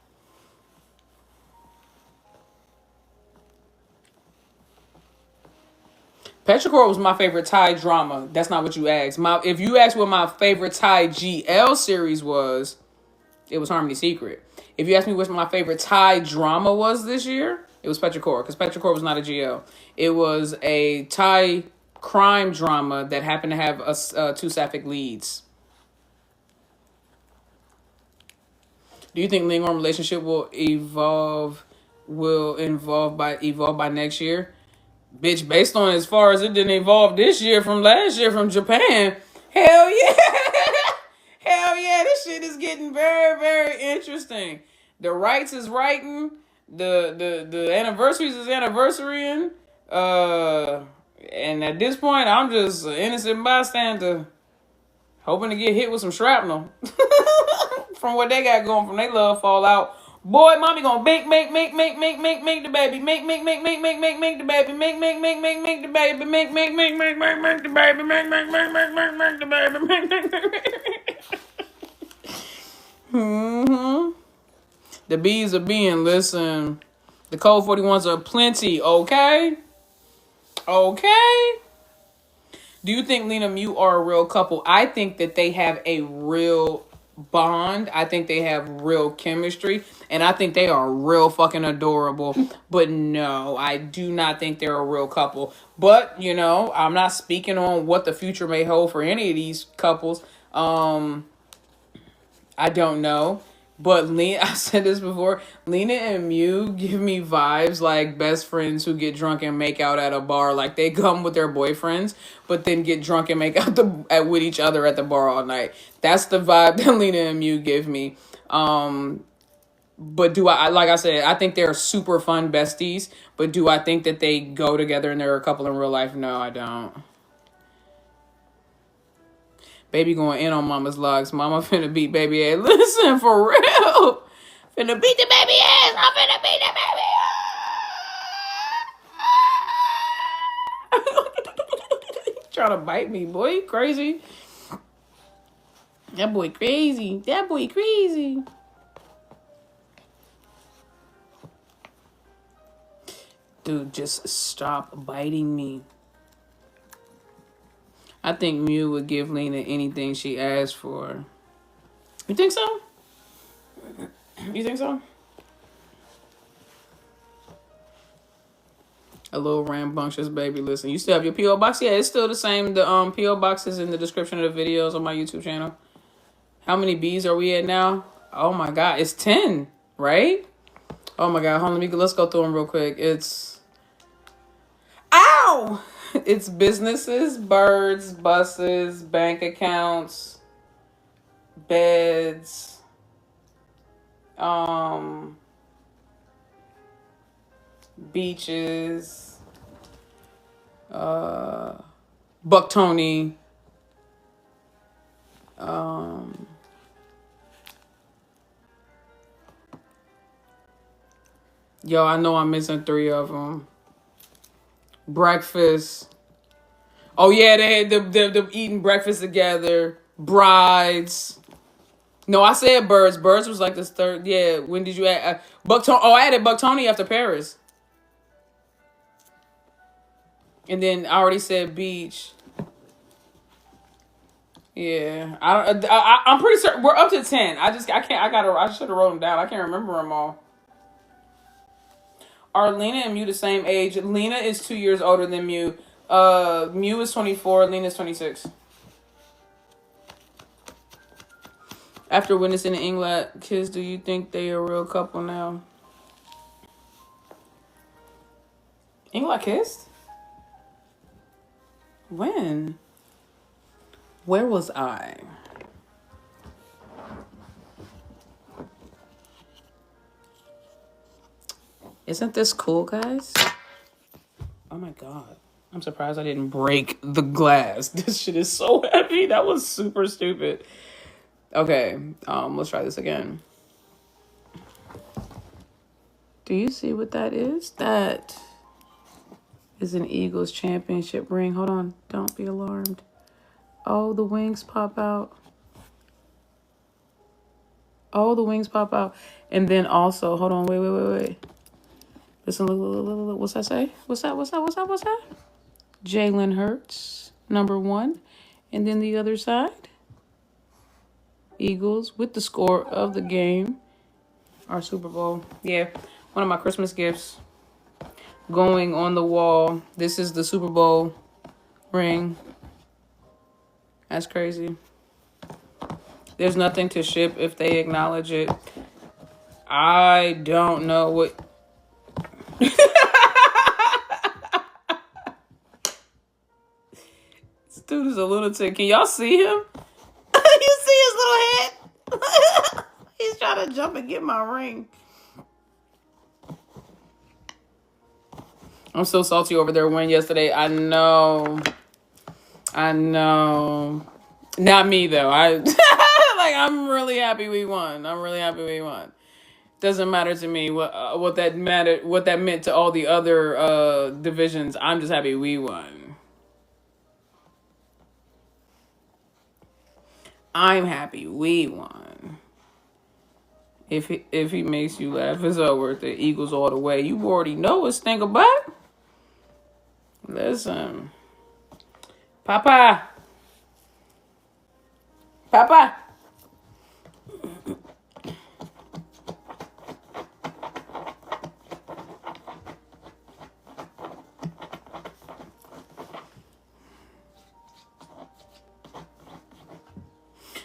Petrichor was my favorite Thai drama. That's not what you asked. If you asked what my favorite Thai GL series was, it was Harmony Secret. If you asked me what my favorite Thai drama was this year, it was Petrichor, because Petrichor was not a GL. It was a Thai crime drama that happened to have two sapphic leads. Do you think Lingworm relationship will evolve by next year? Bitch, based on as far as it didn't evolve this year from last year from Japan, hell yeah. Hell yeah, this shit is getting very, very interesting. The rights is writing, the anniversaries is anniversarying, and at this point, I'm just an innocent bystander, hoping to get hit with some shrapnel from what they got going from their love fallout. Boy, mommy gonna make the baby, make the baby, make the baby, make the baby, make the baby, make the baby. The bees are being, listen, the Code 41s are plenty, okay? Okay? Do you think Lena and Mew are a real couple? I think that they have a real bond. I think they have real chemistry. And I think they are real fucking adorable. But no, I do not think they're a real couple. But, you know, I'm not speaking on what the future may hold for any of these couples. I don't know. But I said this before, Lena and Mew give me vibes like best friends who get drunk and make out at a bar. Like they come with their boyfriends, but then get drunk and make out with each other at the bar all night. That's the vibe that Lena and Mew give me. But do I, like I said, I think they're super fun besties. But do I think that they go together and they're a couple in real life? No, I don't. Baby going in on mama's logs. Mama finna beat baby ass. Listen, for real. Finna beat the baby ass. I'm finna beat the baby ass. Trying to bite me, boy. You crazy. That boy crazy. That boy crazy. Dude, just stop biting me. I think Mew would give Lena anything she asked for. You think so? You think so? A little rambunctious baby. Listen, you still have your P.O. box? Yeah, it's still the same. The P.O. box is in the description of the videos on my YouTube channel. How many B's are we at now? Oh my God, it's 10, right? Oh my God, hold on, let's go through them real quick. It's... Ow! It's businesses, birds, buses, bank accounts, beds, beaches, Buck Tony, yo, I know I'm missing 3 of them. Breakfast. Oh yeah, they had the eating breakfast together. Brides. No, I said birds. Birds was like this third. Yeah, when did you add Buck Tony? Oh, I added Buck Tony after Paris. And then I already said beach. Yeah, I'm pretty certain we're up to 10. I should have wrote them down. I can't remember them all. Are Lena and Mew the same age? Lena is 2 years older than Mew. Mew is 24, Lena's 26. After witnessing the England kiss, do you think they a real couple now? England kissed? When? Where was I? Isn't this cool, guys? Oh my god. I'm surprised I didn't break the glass. This shit is so heavy. That was super stupid. Okay, let's try this again. Do you see what that is? That is an Eagles championship ring. Hold on. Don't be alarmed. Oh, the wings pop out. Oh, the wings pop out. And then also, hold on. Wait. Listen, look. What's that say? What's that? Jalen Hurts, number 1. And then the other side. Eagles with the score of the game. Our Super Bowl. Yeah, one of my Christmas gifts. Going on the wall. This is the Super Bowl ring. That's crazy. There's nothing to ship if they acknowledge it. I don't know what... This dude is a lunatic. Can y'all see him? You see his little head? He's trying to jump and get my ring. I'm so salty over their win yesterday. I know. Not me though. I'm really happy we won. Doesn't matter to me what that meant to all the other divisions. I'm just happy we won. I'm happy we won. If he makes you laugh, it's all worth it. Eagles all the way. You already know what's think about. Listen. Papa.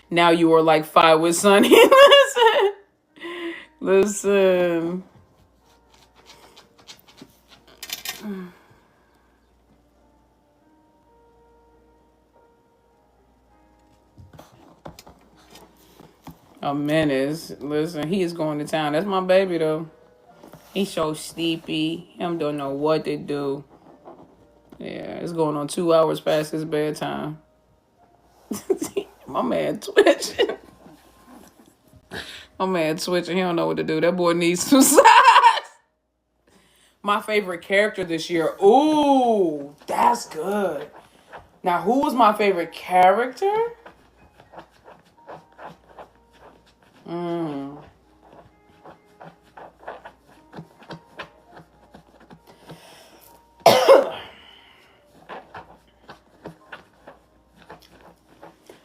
Now you are like 5 with Sonny. Listen. A menace. Listen, he is going to town. That's my baby though. He's so sleepy. Him don't know what to do. Yeah, it's going on 2 hours past his bedtime. My man twitching. He don't know what to do. That boy needs some size. My favorite character this year. Ooh, that's good. Now, who was my favorite character?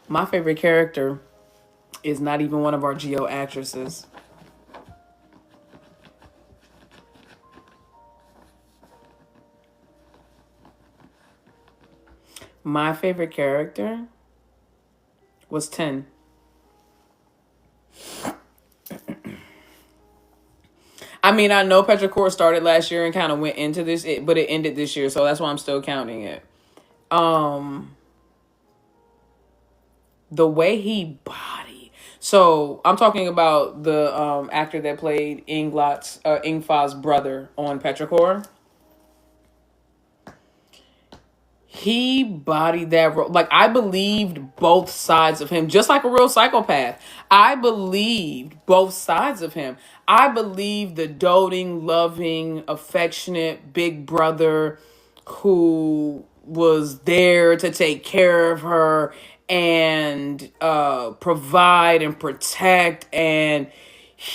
My favorite character is not even one of our Geo actresses. My favorite character was 10. I mean, I know Petrichor started last year and kind of went into this, but it ended this year, so that's why I'm still counting it. The way he bodied. So I'm talking about the actor that played Ingfa's brother on Petrichor. He bodied that role. Like, I believed both sides of him, just like a real psychopath. I believed both sides of him. I believed the doting, loving, affectionate big brother who was there to take care of her and provide and protect. And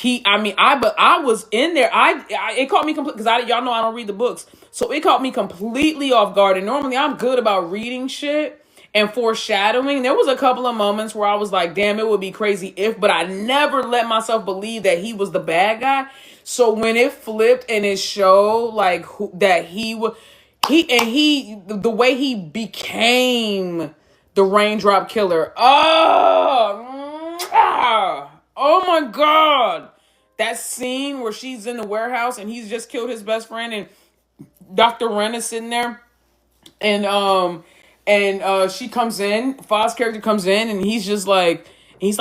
I was in there. It caught me completely, because y'all know I don't read the books. So it caught me completely off guard. And normally I'm good about reading shit and foreshadowing. There was a couple of moments where I was like, damn, it would be crazy if, but I never let myself believe that he was the bad guy. So when it flipped and it showed like that he The way he became the raindrop killer. Oh my god. That scene where she's in the warehouse and he's just killed his best friend and Dr. Ren is sitting there and she comes in, Foz character comes in and he's like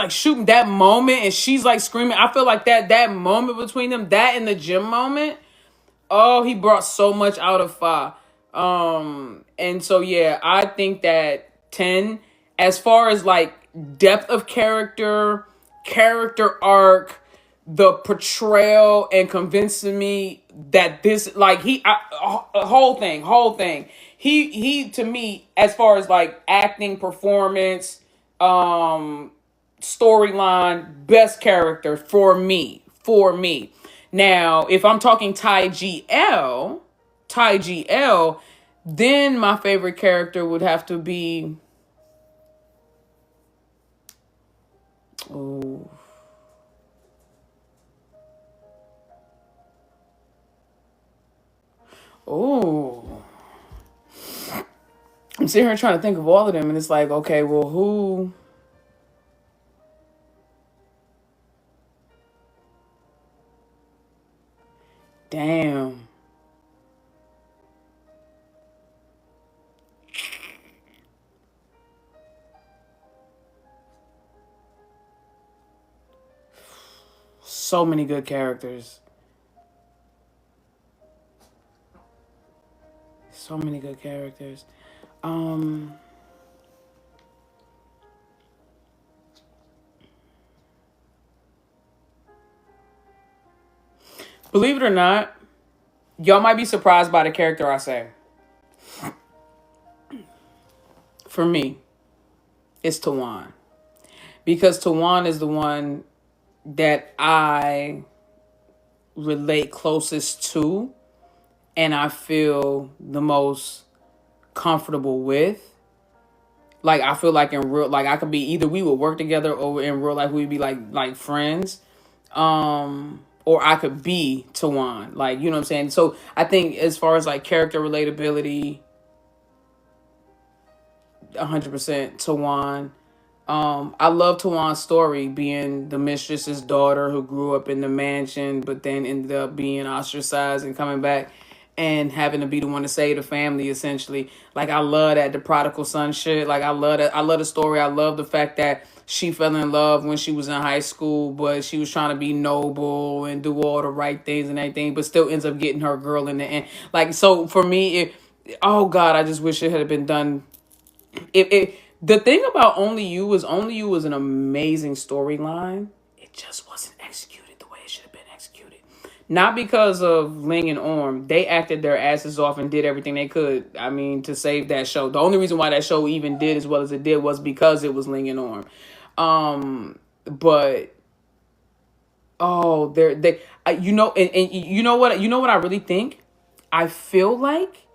shooting that moment and she's like screaming. I feel like that moment between them, that and the gym moment, oh, he brought so much out of Fa. And so yeah, I think that 10, as far as like depth of character arc, the portrayal, and convincing me that this like whole thing. He to me, as far as like acting, performance, storyline, best character for me. Now, if I'm talking Ty GL, then my favorite character would have to be, oh, oh, I'm sitting here trying to think of all of them, and it's like, okay, well, who? Damn. So many good characters. So many good characters. Believe it or not, y'all might be surprised by the character I say. For me, it's Tawan. Because Tawan is the one that I relate closest to and I feel the most comfortable with. Like, I feel like in real, like I could be either we would work together or in real life we'd be like friends. Or I could be Tawan. Like, you know what I'm saying? So I think as far as like character relatability, 100% Tawan. I love Tawan's story, being the mistress's daughter who grew up in the mansion, but then ended up being ostracized and coming back and having to be the one to save the family, essentially. Like, I love that, the prodigal son shit. Like, I love that. I love the story. I love the fact that she fell in love when she was in high school, but she was trying to be noble and do all the right things and everything, but still ends up getting her girl in the end. Like, so for me, oh God, I just wish it had been done. The thing about Only You is an amazing storyline. It just wasn't executed the way it should have been executed. Not because of Ling and Orm. They acted their asses off and did everything they could, I mean, to save that show. The only reason why that show even did as well as it did was because it was Ling and Orm. But oh, you know, and you know what I really think? I feel like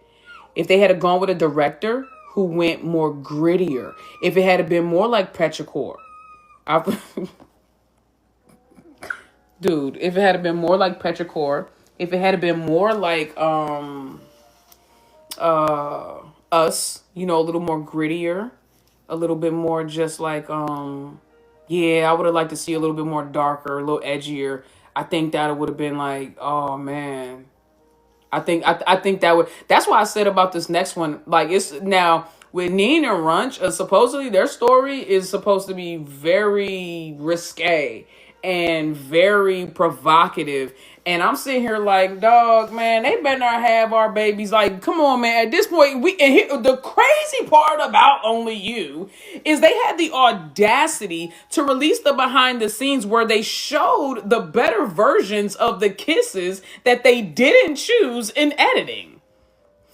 if they had gone with a director who went more grittier, if it had been more like Petrichor, dude, if it had been more like Petrichor, if it had been more like Us, you know, a little more grittier, a little bit more just like yeah, I would have liked to see a little bit more darker, a little edgier. I think that would have been like, oh man. I think that would. That's why I said about this next one. Like, it's now with Neen and Runch. Supposedly their story is supposed to be very risque and very provocative. And I'm sitting here like, dog, man, they better not have our babies. Like, come on, man. At this point, the crazy part about Only You is they had the audacity to release the behind the scenes where they showed the better versions of the kisses that they didn't choose in editing.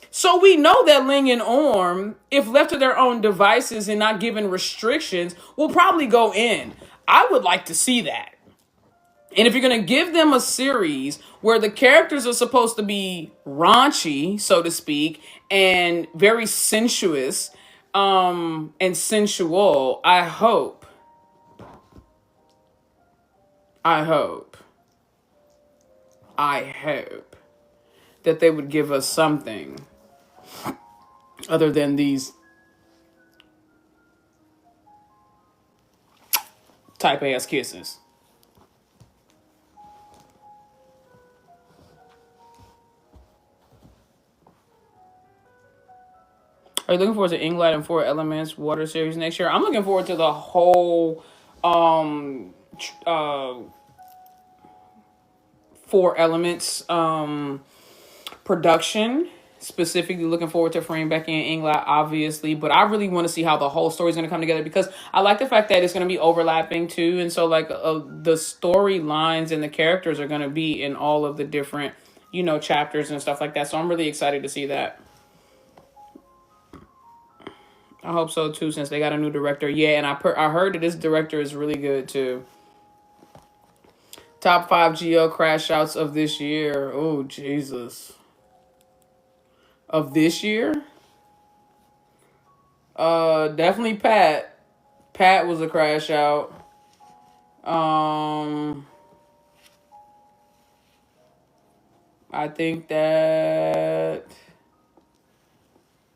So we know that Ling and Orm, if left to their own devices and not given restrictions, will probably go in. I would like to see that. And if you're going to give them a series where the characters are supposed to be raunchy, so to speak, and very sensuous and sensual, I hope that they would give us something other than these type ass kisses. Are you looking forward to Inglad and Four Elements Water Series next year? I'm looking forward to the whole Four Elements production. Specifically looking forward to Frame Becky and Inglad, obviously, but I really want to see how the whole story is going to come together, because I like the fact that it's going to be overlapping too, and so like the storylines and the characters are going to be in all of the different, chapters and stuff like that. So I'm really excited to see that. I hope so too, since they got a new director. Yeah, and I heard that this director is really good too. Top 5 GL crash outs of this year. Oh, Jesus. Of this year? Definitely Pat. Pat was a crash out. I think that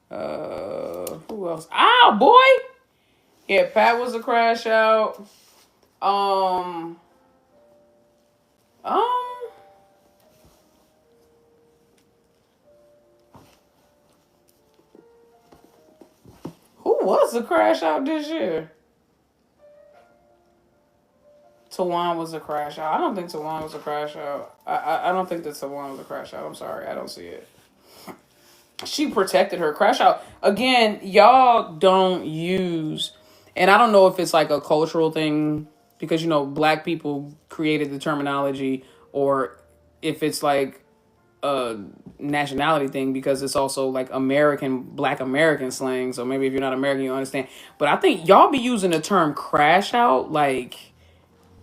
who else? Ow, boy! Yeah, Pat was a crash out. Who was a crash out this year? Tawan was a crash out. I don't think Tawan was a crash out. I don't think that Tawan was a crash out. I'm sorry. I don't see it. She protected her. Crash out. Again, y'all don't use, and I don't know if it's like a cultural thing, because, black people created the terminology, or if it's like a nationality thing, because it's also like Black American slang. So maybe if you're not American, you understand. But I think y'all be using the term crash out like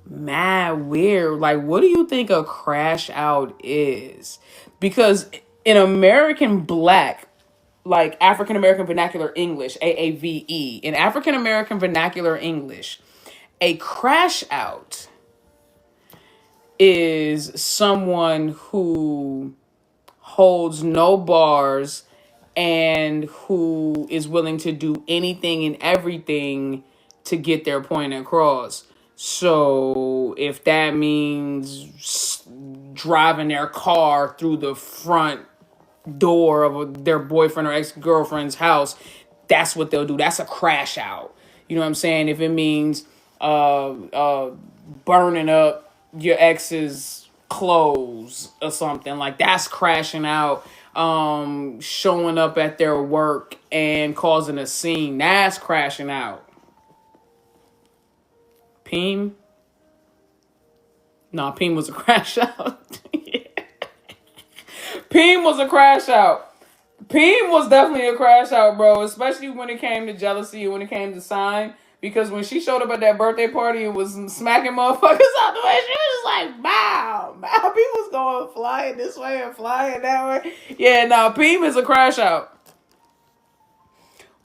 mad weird. Like, what do you think a crash out is? Because in American Black, like African American Vernacular English, AAVE, in African American Vernacular English, a crash out is someone who holds no bars and who is willing to do anything and everything to get their point across. So if that means driving their car through the front door of their boyfriend or ex-girlfriend's house, that's what they'll do. That's a crash out. You know what I'm saying? If it means burning up your ex's clothes or something, like, that's crashing out. Showing up at their work and causing a scene, that's crashing out. Peem? No, Peem was a crash out. Yeah. Peem was a crash out. Peem was definitely a crash out, bro. Especially when it came to jealousy, when it came to sign. Because when she showed up at that birthday party and was smacking motherfuckers out the way, she was just like, bow. Bow. Peem was going flying this way and flying that way. Yeah, no, Peem is a crash out.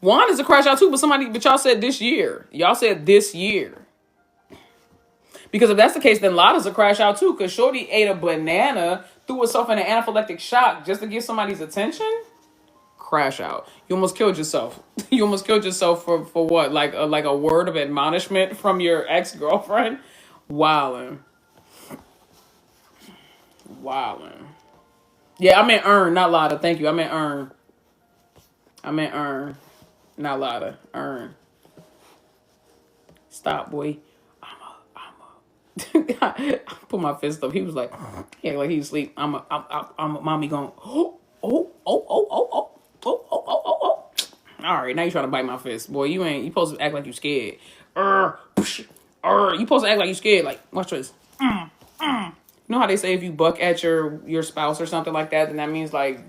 Juan is a crash out too, but y'all said this year. Y'all said this year. Because if that's the case, then Lotta's a crash out too. Because Shorty ate a banana, threw herself in an anaphylactic shock just to get somebody's attention. Crash out. You almost killed yourself. You almost killed yourself for what? Like a word of admonishment from your ex-girlfriend? Wildin'. Yeah, I meant earn, not Lotta. Thank you. I meant earn. Not Lotta. Earn. Stop, boy. I put my fist up. He was like, yeah, like he was asleep. I'm a mommy going, oh. All right, now you trying to bite my fist. Boy, you supposed to act like you scared. You supposed to act like you scared. Like, watch this. You know how they say if you buck at your spouse or something like that, then that means like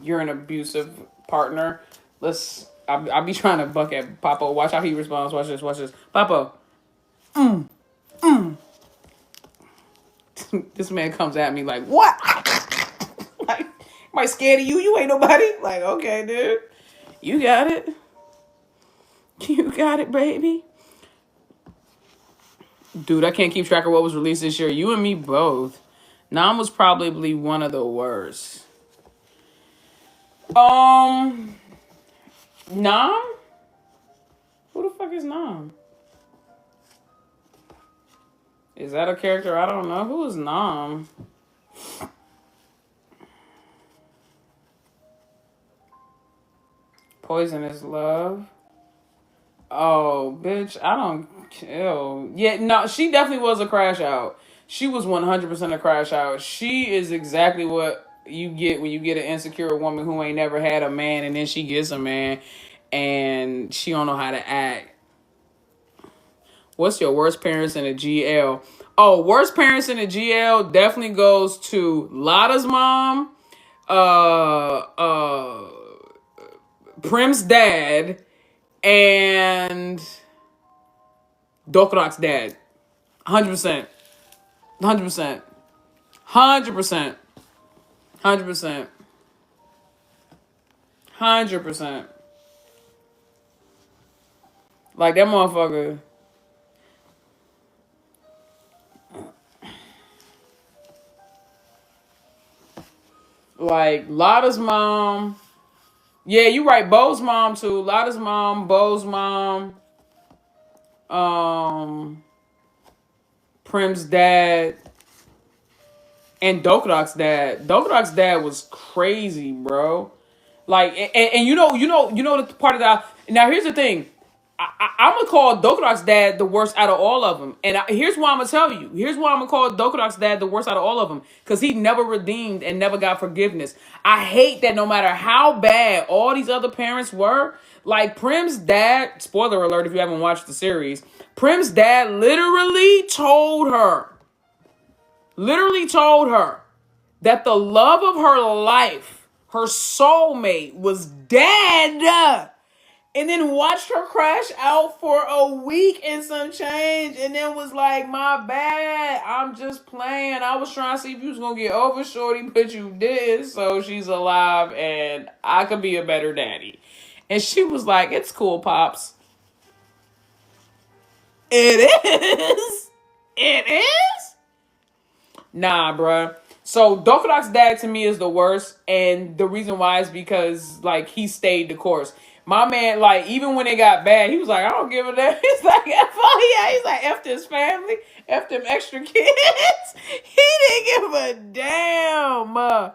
you're an abusive partner. I'll be trying to buck at Papa. Watch how he responds. Watch this. Papa. This man comes at me like, what? Like, am I scared of you? You ain't nobody. Like, okay, dude. You got it. You got it, baby. Dude, I can't keep track of what was released this year. You and me both. Nam was probably one of the worst. Nam? Who the fuck is Nam? Is that a character? I don't know. Who is Nam? Poisonous Love. Oh, bitch, I don't kill. Yeah, no, she definitely was a crash out. She was 100% a crash out. She is exactly what you get when you get an insecure woman who ain't never had a man and then she gets a man and she don't know how to act. What's your worst parents in a GL? Oh, worst parents in a GL definitely goes to Lotta's mom, Prim's dad, and Dokrak's dad. 100%. 100%. 100%. 100%. 100%. Like that motherfucker. Like Lotta's mom. Yeah, you right. Bo's mom too. Lotta's mom, Bo's mom, Prim's dad, and Dokrak's dad. Dokrak's dad was crazy, bro. Like, and you know the part of that. Now here's the thing. I'm gonna call Dokrak's dad the worst out of all of them, and here's why I'm gonna tell you. Here's why I'm gonna call Dokrak's dad the worst out of all of them, because he never redeemed and never got forgiveness. I hate that no matter how bad all these other parents were, like Prim's dad. Spoiler alert if you haven't watched the series. Prim's dad literally told her that the love of her life, her soulmate, was dead. And then watched her crash out for a week and some change. And then was like, my bad. I'm just playing. I was trying to see if you was going to get over Shorty, but you did. So she's alive and I could be a better daddy. And she was like, it's cool, Pops. It is. It is? Nah, bruh. So Dokrak's dad to me is the worst. And the reason why is because, like, he stayed the course. My man, like, even when it got bad, he was like, I don't give a damn. He's like, he's like, F this family, F them extra kids. He didn't give a damn.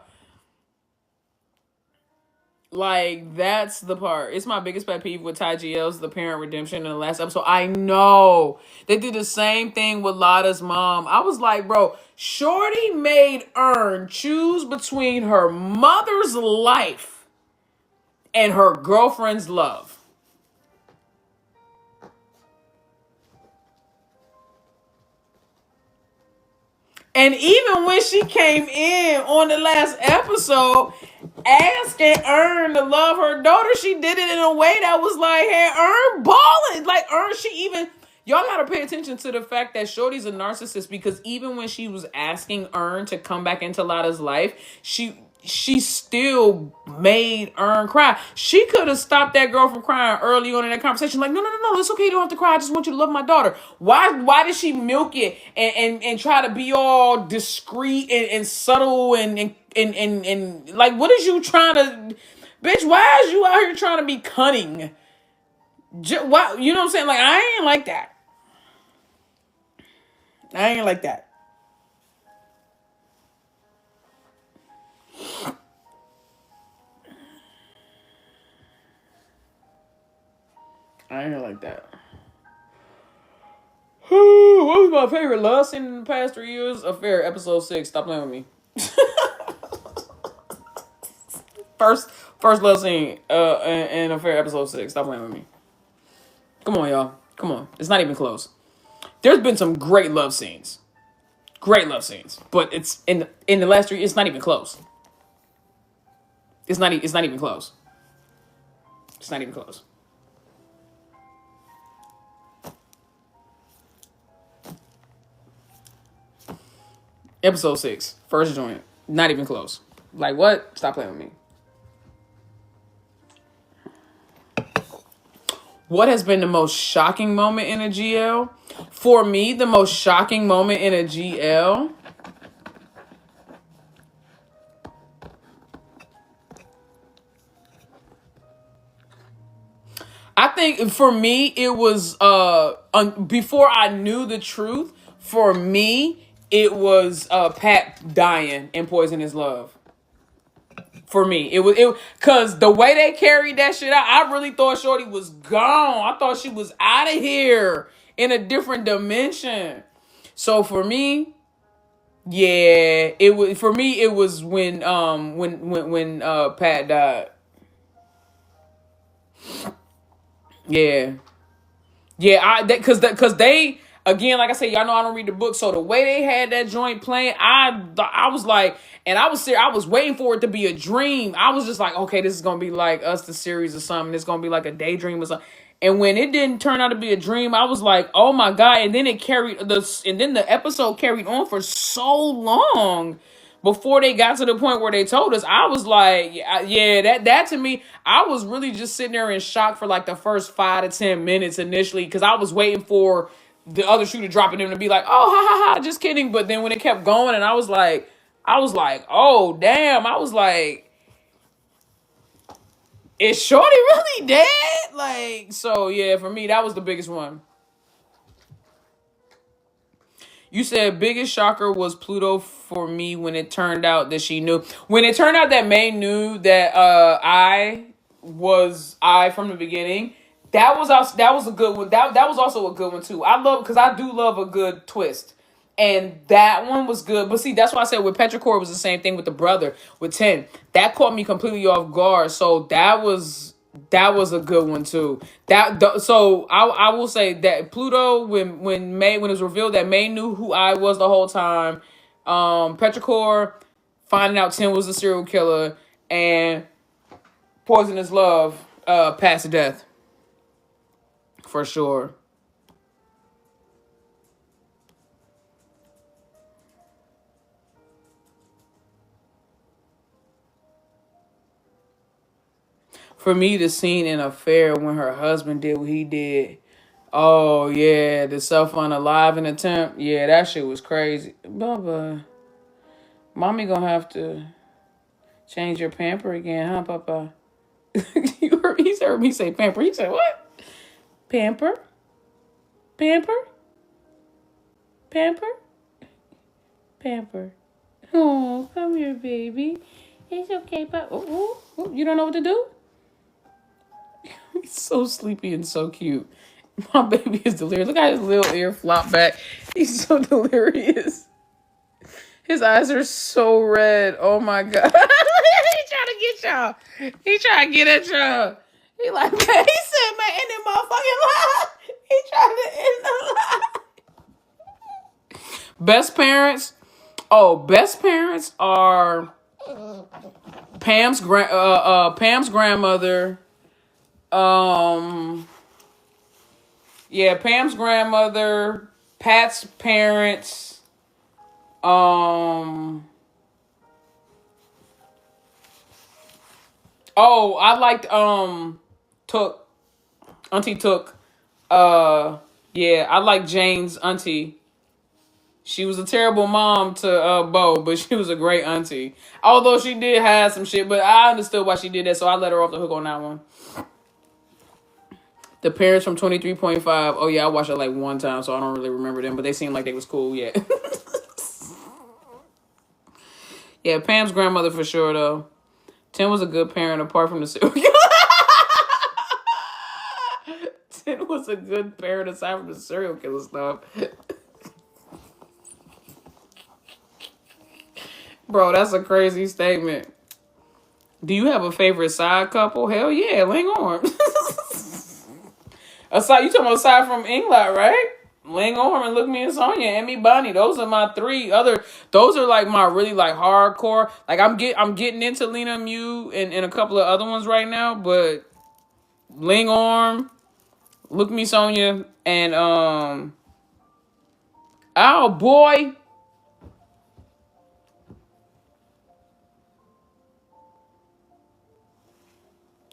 Like, that's the part. It's my biggest pet peeve with Ty GL's the parent redemption in the last episode. I know. They did the same thing with Lotta's mom. I was like, bro, Shorty made Earn choose between her mother's life and her girlfriend's love. And even when she came in on the last episode asking Earn to love her daughter, she did it in a way that was like, hey, Earn balling. Like Earn, she even... Y'all gotta pay attention to the fact that Shorty's a narcissist, because even when she was asking Earn to come back into Lotta's life, she still made Earn cry. She could have stopped that girl from crying early on in that conversation. Like, no, it's okay. You don't have to cry. I just want you to love my daughter. Why did she milk it and try to be all discreet and subtle and like, what is you trying to... Bitch, why is you out here trying to be cunning? Why, you know what I'm saying? Like, I ain't like that. I ain't like that. I ain't like that. What was my favorite love scene in the past 3 years? Affair, episode 6. Stop playing with me. First love scene in Affair, episode 6. Stop playing with me. Come on, y'all. Come on. It's not even close. There's been some great love scenes. But it's in the last 3 years, it's not even close. It's not even close. It's not even close. Episode 6, first joint, not even close. Like, what? Stop playing with me. What has been the most shocking moment in a GL? For me, the most shocking moment in a GL... I think for me it was before I knew the truth. For me, it was Pat dying in Poisonous Love. For me, it because the way they carried that shit out, I really thought Shorty was gone. I thought she was out of here in a different dimension. So for me, yeah, it was for me. It was when Pat died. Yeah. Yeah, because they again, like I said, y'all know I don't read the book, so the way they had that joint playing, I was like, and I was waiting for it to be a dream. I was just like, okay, this is gonna be like Us the series or something. It's gonna be like a daydream or something. And when it didn't turn out to be a dream, I was like, oh my god! And then the episode carried on for so long before they got to the point where they told us. I was like, yeah, that to me, I was really just sitting there in shock for like the first 5 to 10 minutes initially, because I was waiting for the other shoe to drop and them to be like, oh, ha ha ha, just kidding. But then when it kept going, and I was like, oh damn, I was like, is Shorty really dead? Like, so yeah, for me, that was the biggest one. You said biggest shocker was Pluto for me when it turned out that she knew. When it turned out that May knew that I from the beginning. That was a good one. That was also a good one too. Because I do love a good twist. And that one was good. But see, that's why I said with Petrichor it was the same thing with the brother with 10. That caught me completely off guard. So that was a good one too. So I will say that Pluto when it was revealed that May knew who I was the whole time. Petrichor finding out 10 was the serial killer, and Poisonous Love past to death for sure. For me, the scene in Affair when her husband did what he did. Oh, yeah. The self-unaliving attempt. Yeah, that shit was crazy. Bubba, mommy gonna have to change your pamper again, huh, Papa? He heard me say pamper. He said, what? Pamper? Pamper? Pamper? Pamper. Oh, come here, baby. It's okay, Papa. Oh, you don't know what to do? He's so sleepy and so cute. My baby is delirious. Look at his little ear flop back. He's so delirious. His eyes are so red. Oh my god. He trying to get y'all. He trying to get at y'all. He like, man, he said, man, in that motherfucking lie. He trying to end the lie. Best parents. Oh, best parents are Pam's grandmother. Yeah, Pam's grandmother, Pat's parents, oh, I liked, Auntie Took, yeah, I like Jane's auntie. She was a terrible mom to, Bo, but she was a great auntie. Although she did have some shit, but I understood why she did that, so I let her off the hook on that one. The parents from 23.5. Oh, yeah, I watched it like one time, so I don't really remember them, but they seemed like they was cool, yeah. Yeah, Pam's grandmother for sure, though. 10 was a good parent apart from the serial killer. 10 was a good parent aside from the serial killer stuff. Bro, that's a crazy statement. Do you have a favorite side couple? Hell yeah, Ling Orm. Aside, you talking about aside from England, right? Ling Orm and Look Me and Sonya and Me Bonnie. Those are my three other. Those are like my really like hardcore. Like I'm getting into Lena Mew and a couple of other ones right now, but Ling Orm, Look Me Sonya, and oh boy.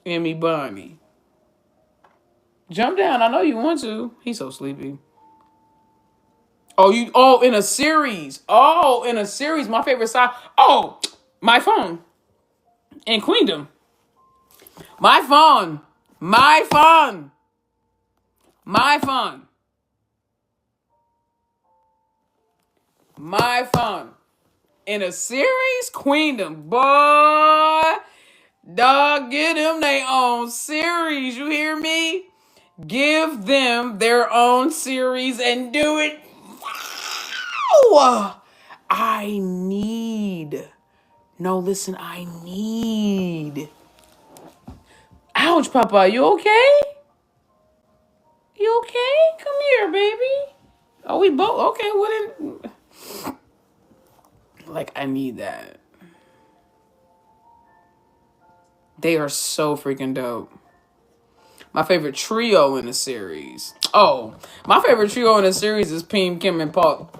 And Me Bonnie. Jump down. I know you want to. He's so sleepy. Oh, in a series. Oh, in a series. My favorite side. Oh, My Phone. And Queendom. My Phone. My Phone. My fun. My fun. In a series, Queendom. Boy, dog, get them their own series. You hear me? Give them their own series and do it. Wow. I need. No, listen, I need. Ouch, Papa, you okay? You okay? Come here, baby. Oh, we both okay. What in? Like, I need that. They are so freaking dope. My favorite trio in the series. Oh, my favorite trio in the series is Peem, Kim, and Paul.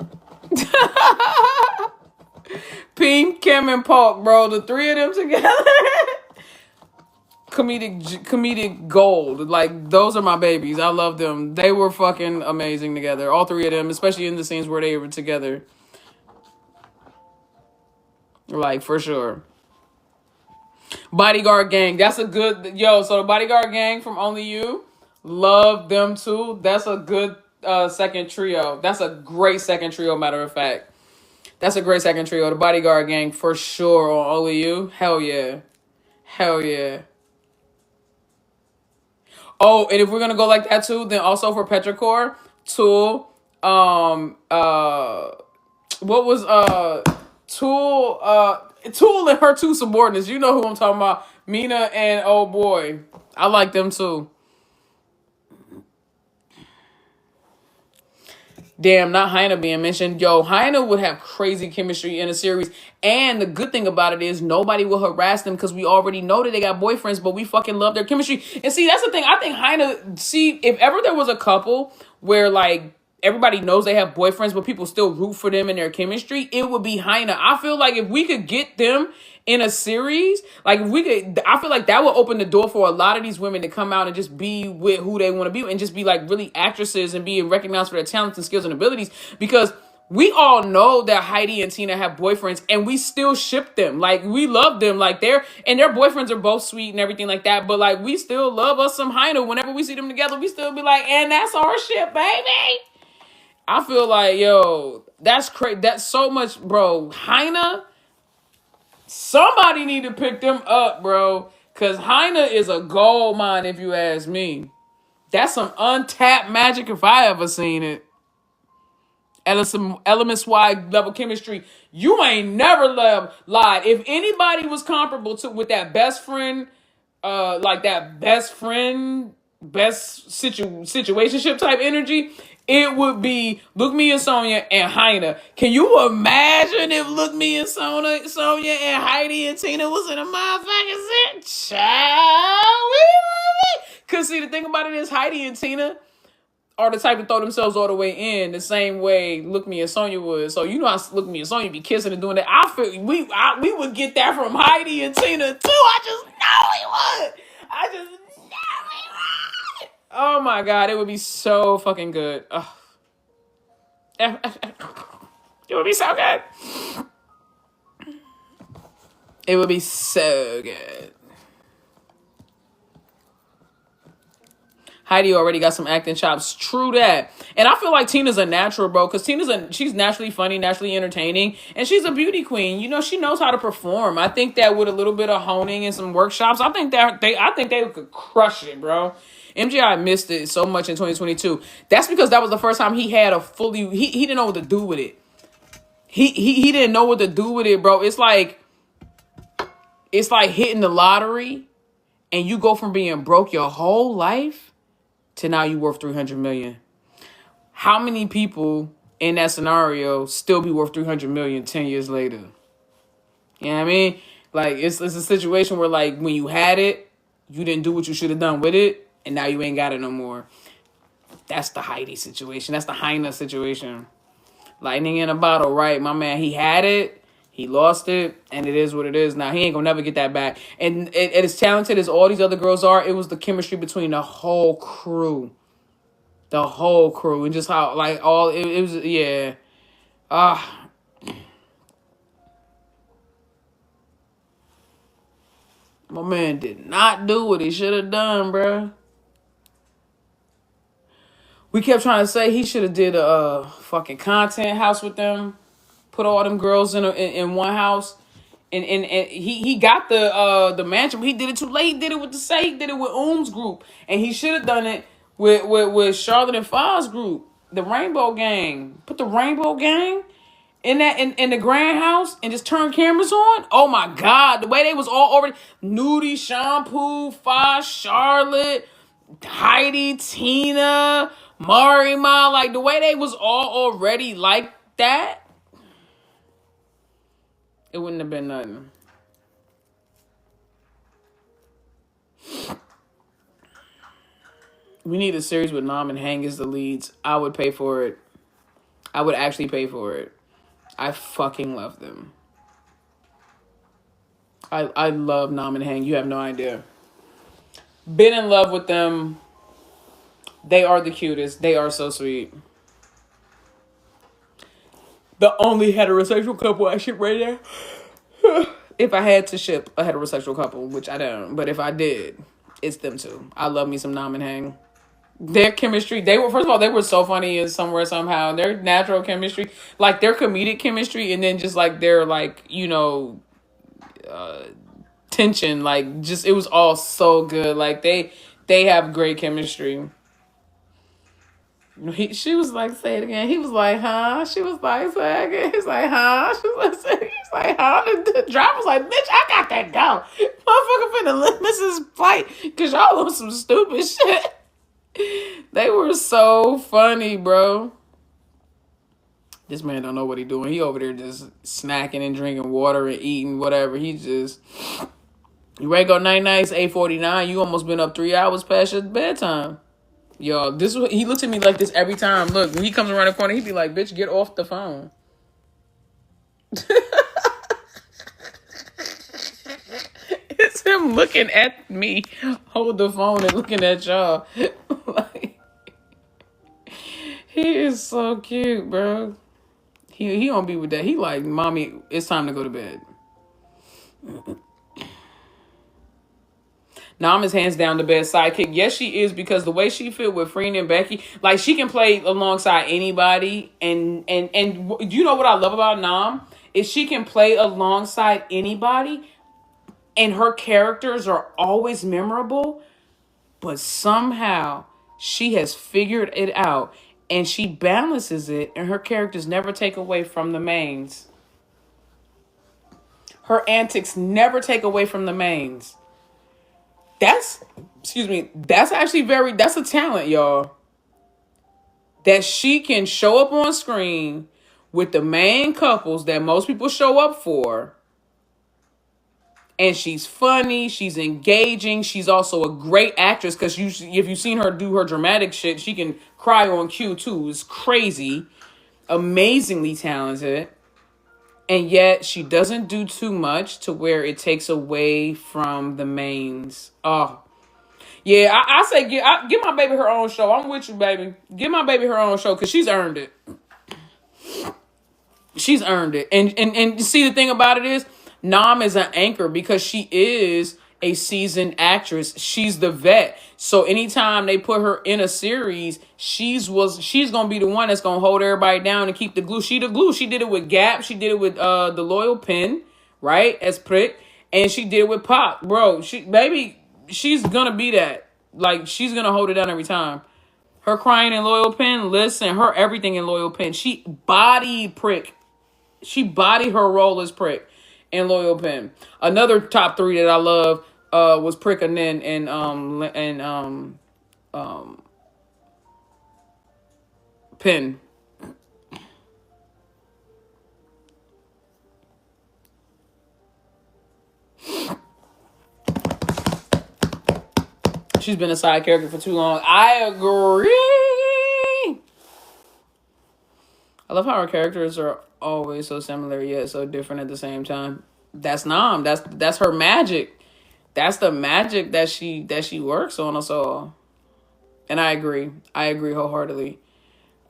Peem, Kim, and Paul, bro. The three of them together. comedic gold. Like, those are my babies. I love them. They were fucking amazing together. All three of them, especially in the scenes where they were together. Like, for sure. Bodyguard Gang. That's a good... Yo, so the Bodyguard Gang from Only You. Love them too. That's a good second trio. That's a great second trio, matter of fact. That's a great second trio. The Bodyguard Gang, for sure, on Only You. Hell yeah. Hell yeah. Oh, and if we're gonna go like that too, then also for Petrichor, Tool, what was Tool and her two subordinates. You know who I'm talking about. Mina and oh boy. I like them too. Damn, not Hyena being mentioned. Yo, Hyena would have crazy chemistry in a series. And the good thing about it is nobody will harass them because we already know that they got boyfriends, but we fucking love their chemistry. And see, that's the thing. I think Hyena, see, if ever there was a couple where like everybody knows they have boyfriends, but people still root for them and their chemistry, it would be Hyena. I feel like if we could get them in a series, like if we could, I feel like that would open the door for a lot of these women to come out and just be with who they want to be and just be like really actresses and being recognized for their talents and skills and abilities, because we all know that Heidi and Tina have boyfriends and we still ship them. Like, we love them. Like, their boyfriends are both sweet and everything like that, but like, we still love us some Heidi. Whenever we see them together, we still be like, and that's our shit, baby. I feel like, yo, that's crazy. That's so much, bro. Hyena, somebody need to pick them up, bro. Because Hyena is a gold mine, if you ask me. That's some untapped magic if I ever seen it. Some elements wide level chemistry. You ain't never lied. If anybody was comparable to with that best friend, like that best situationship type energy, it would be Look Me and Sonya and Hyena. Can you imagine if Look Me and Sonya and Heidi and Tina was in a motherfucking set? Child, we love it. Cause see, the thing about it is Heidi and Tina are the type to throw themselves all the way in the same way Look Me and Sonya would. So you know how Look Me and Sonya be kissing and doing that. I feel we would get that from Heidi and Tina too. I just know we would. I just know we would. Oh my god, it would be so fucking good. Ugh. It would be so good. It would be so good. Heidi already got some acting chops. True that. And I feel like Tina's a natural, bro, because she's naturally funny, naturally entertaining, and she's a beauty queen. You know, she knows how to perform. I think that with a little bit of honing and some workshops, I think they could crush it, bro. MGI missed it so much in 2022. That's because that was the first time he had a fully he didn't know what to do with it. He didn't know what to do with it, bro. It's like hitting the lottery and you go from being broke your whole life to now you worth 300 million. How many people in that scenario still be worth 300 million 10 years later? You know what I mean? Like, it's a situation where, like, when you had it, you didn't do what you should have done with it, and now you ain't got it no more. That's the Heidi situation. That's the Heina situation. Lightning in a bottle, right? My man, he had it, he lost it, and it is what it is now. He ain't gonna never get that back. And as talented as all these other girls are, it was the chemistry between the whole crew. The whole crew. And just how, like, all, it was, yeah. My man did not do what he should have done, bro. We kept trying to say he should have did a fucking content house with them, put all them girls in one house, and he got the mansion, but he did it too late. He did it with he did it with group, and he should have done it with Charlotte and Foz group, the Rainbow Gang. Put the Rainbow Gang in the grand house and just turn cameras on. Oh my God, the way they was all already Nudie, Shampoo, Foz, Charlotte, Heidi, Tina, Marima, like the way they was all already like that, it wouldn't have been nothing. We need a series with Nam and Hang as the leads. I would pay for it. I would actually pay for it. I fucking love them. I love Nam and Hang. You have no idea. Been in love with them. They are the cutest. They are so sweet. The only heterosexual couple I ship right now. If I had to ship a heterosexual couple, which I don't, but if I did, it's them two. I love me some Nam and Hang. Their chemistry, first of all, they were so funny in Somewhere Somehow. Their natural chemistry, like their comedic chemistry, and then just like their tension, like just it was all so good. Like they have great chemistry. She was like, say it again. He was like, huh? She was like, say it again. He's like, huh? She was like, he's like, huh? The driver was like, bitch, I got that go. Motherfucker finna miss his flight because y'all on some stupid shit. They were so funny, bro. This man don't know what he doing. He over there just snacking and drinking water and eating whatever. He just, you ready to go night-night? It's 8:49. You almost been up 3 hours past your bedtime. Yo, he looks at me like this every time. Look, when he comes around the corner, he be like, bitch, get off the phone. It's him looking at me, hold the phone and looking at y'all. Like, he is so cute, bro. He don't be with that. He like, mommy, it's time to go to bed. Nam is hands down the best sidekick. Yes, she is, because the way she fit with Freen and Becky, like she can play alongside anybody. And you know what I love about Nam is she can play alongside anybody, and her characters are always memorable. But somehow she has figured it out, and she balances it, and her characters never take away from the mains. Her antics never take away from the mains. That's actually that's a talent, y'all. That she can show up on screen with the main couples that most people show up for. And she's funny, she's engaging, she's also a great actress, because if you've seen her do her dramatic shit, she can cry on cue too. It's crazy. Amazingly talented. And yet she doesn't do too much to where it takes away from the mains. Oh, yeah, I say give my baby her own show. I'm with you, baby. Give my baby her own show, because she's earned it. She's earned it. And see, the thing about it is, Nam is an anchor because she is a seasoned actress. She's the vet. So anytime they put her in a series, she's gonna be the one that's gonna hold everybody down and keep the glue. She the glue. She did it with Gap. She did it with the Loyal Pen, right? As Prick. And she did it with Pop. Bro, she's gonna be that. Like, she's gonna hold it down every time. Her crying in Loyal Pen, listen, her everything in Loyal Pen. She bodied Prick. She bodied her role as Prick in Loyal Pen. Another top 3 that I love was Prick and then Pen. She's been a side character for too long. I agree. I love how her characters are always so similar yet so different at the same time. That's Nam. That's her magic. That's the magic that she works on us all. And I agree. I agree wholeheartedly.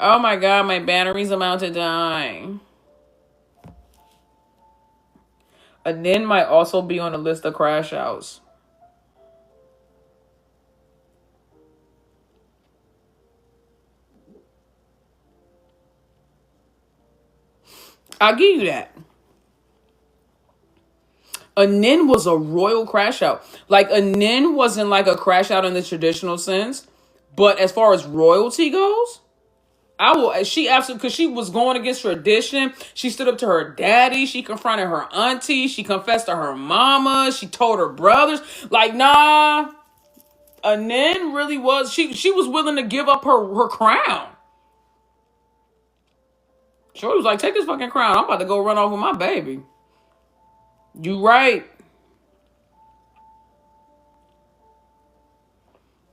Oh my God, my battery's about to die. Anin might also be on the list of crash outs. I'll give you that. A nin was a royal crash out. Like, a nin wasn't like a crash out in the traditional sense, but as far as royalty goes, she absolutely, because she was going against tradition. She stood up to her daddy. She confronted her auntie. She confessed to her mama. She told her brothers. Like, nah, a nin really was, she was willing to give up her crown. Shorty was like, take this fucking crown. I'm about to go run off with my baby. You right.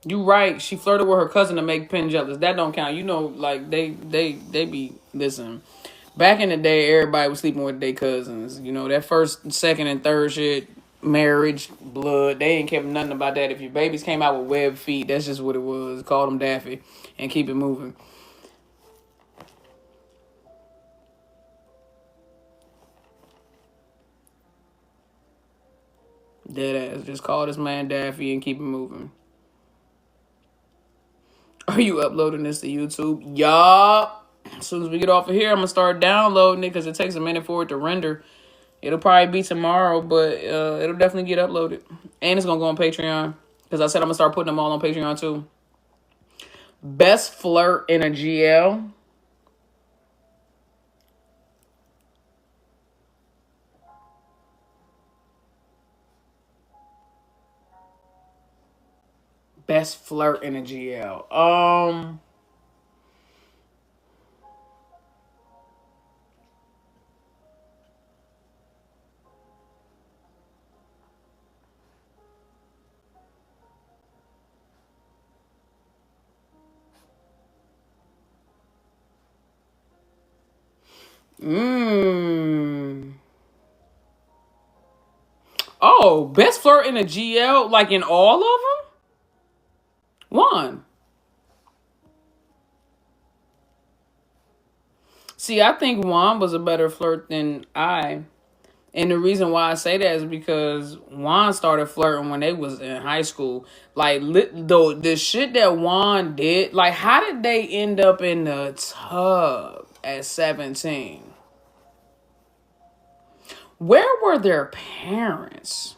You right. She flirted with her cousin to make Penn jealous. That don't count. You know, like, they be, listen, back in the day, everybody was sleeping with their cousins. You know, that first, second, and third shit, marriage, blood, they ain't kept nothing about that. If your babies came out with webbed feet, that's just what it was. Call them daffy and keep it moving. Dead ass. Just call this man Daffy and keep it moving. Are you uploading this to YouTube? Yup. As soon as we get off of here, I'm going to start downloading it because it takes a minute for it to render. It'll probably be tomorrow, but it'll definitely get uploaded. And it's going to go on Patreon because I said I'm going to start putting them all on Patreon too. Best flirt in a GL. Best flirt in a GL. Oh, best flirt in a GL, like in all of them? One. See, I think Juan was a better flirt than I. And the reason why I say that is because Juan started flirting when they was in high school. Like, the shit that Juan did, like, how did they end up in the tub at 17? Where were their parents?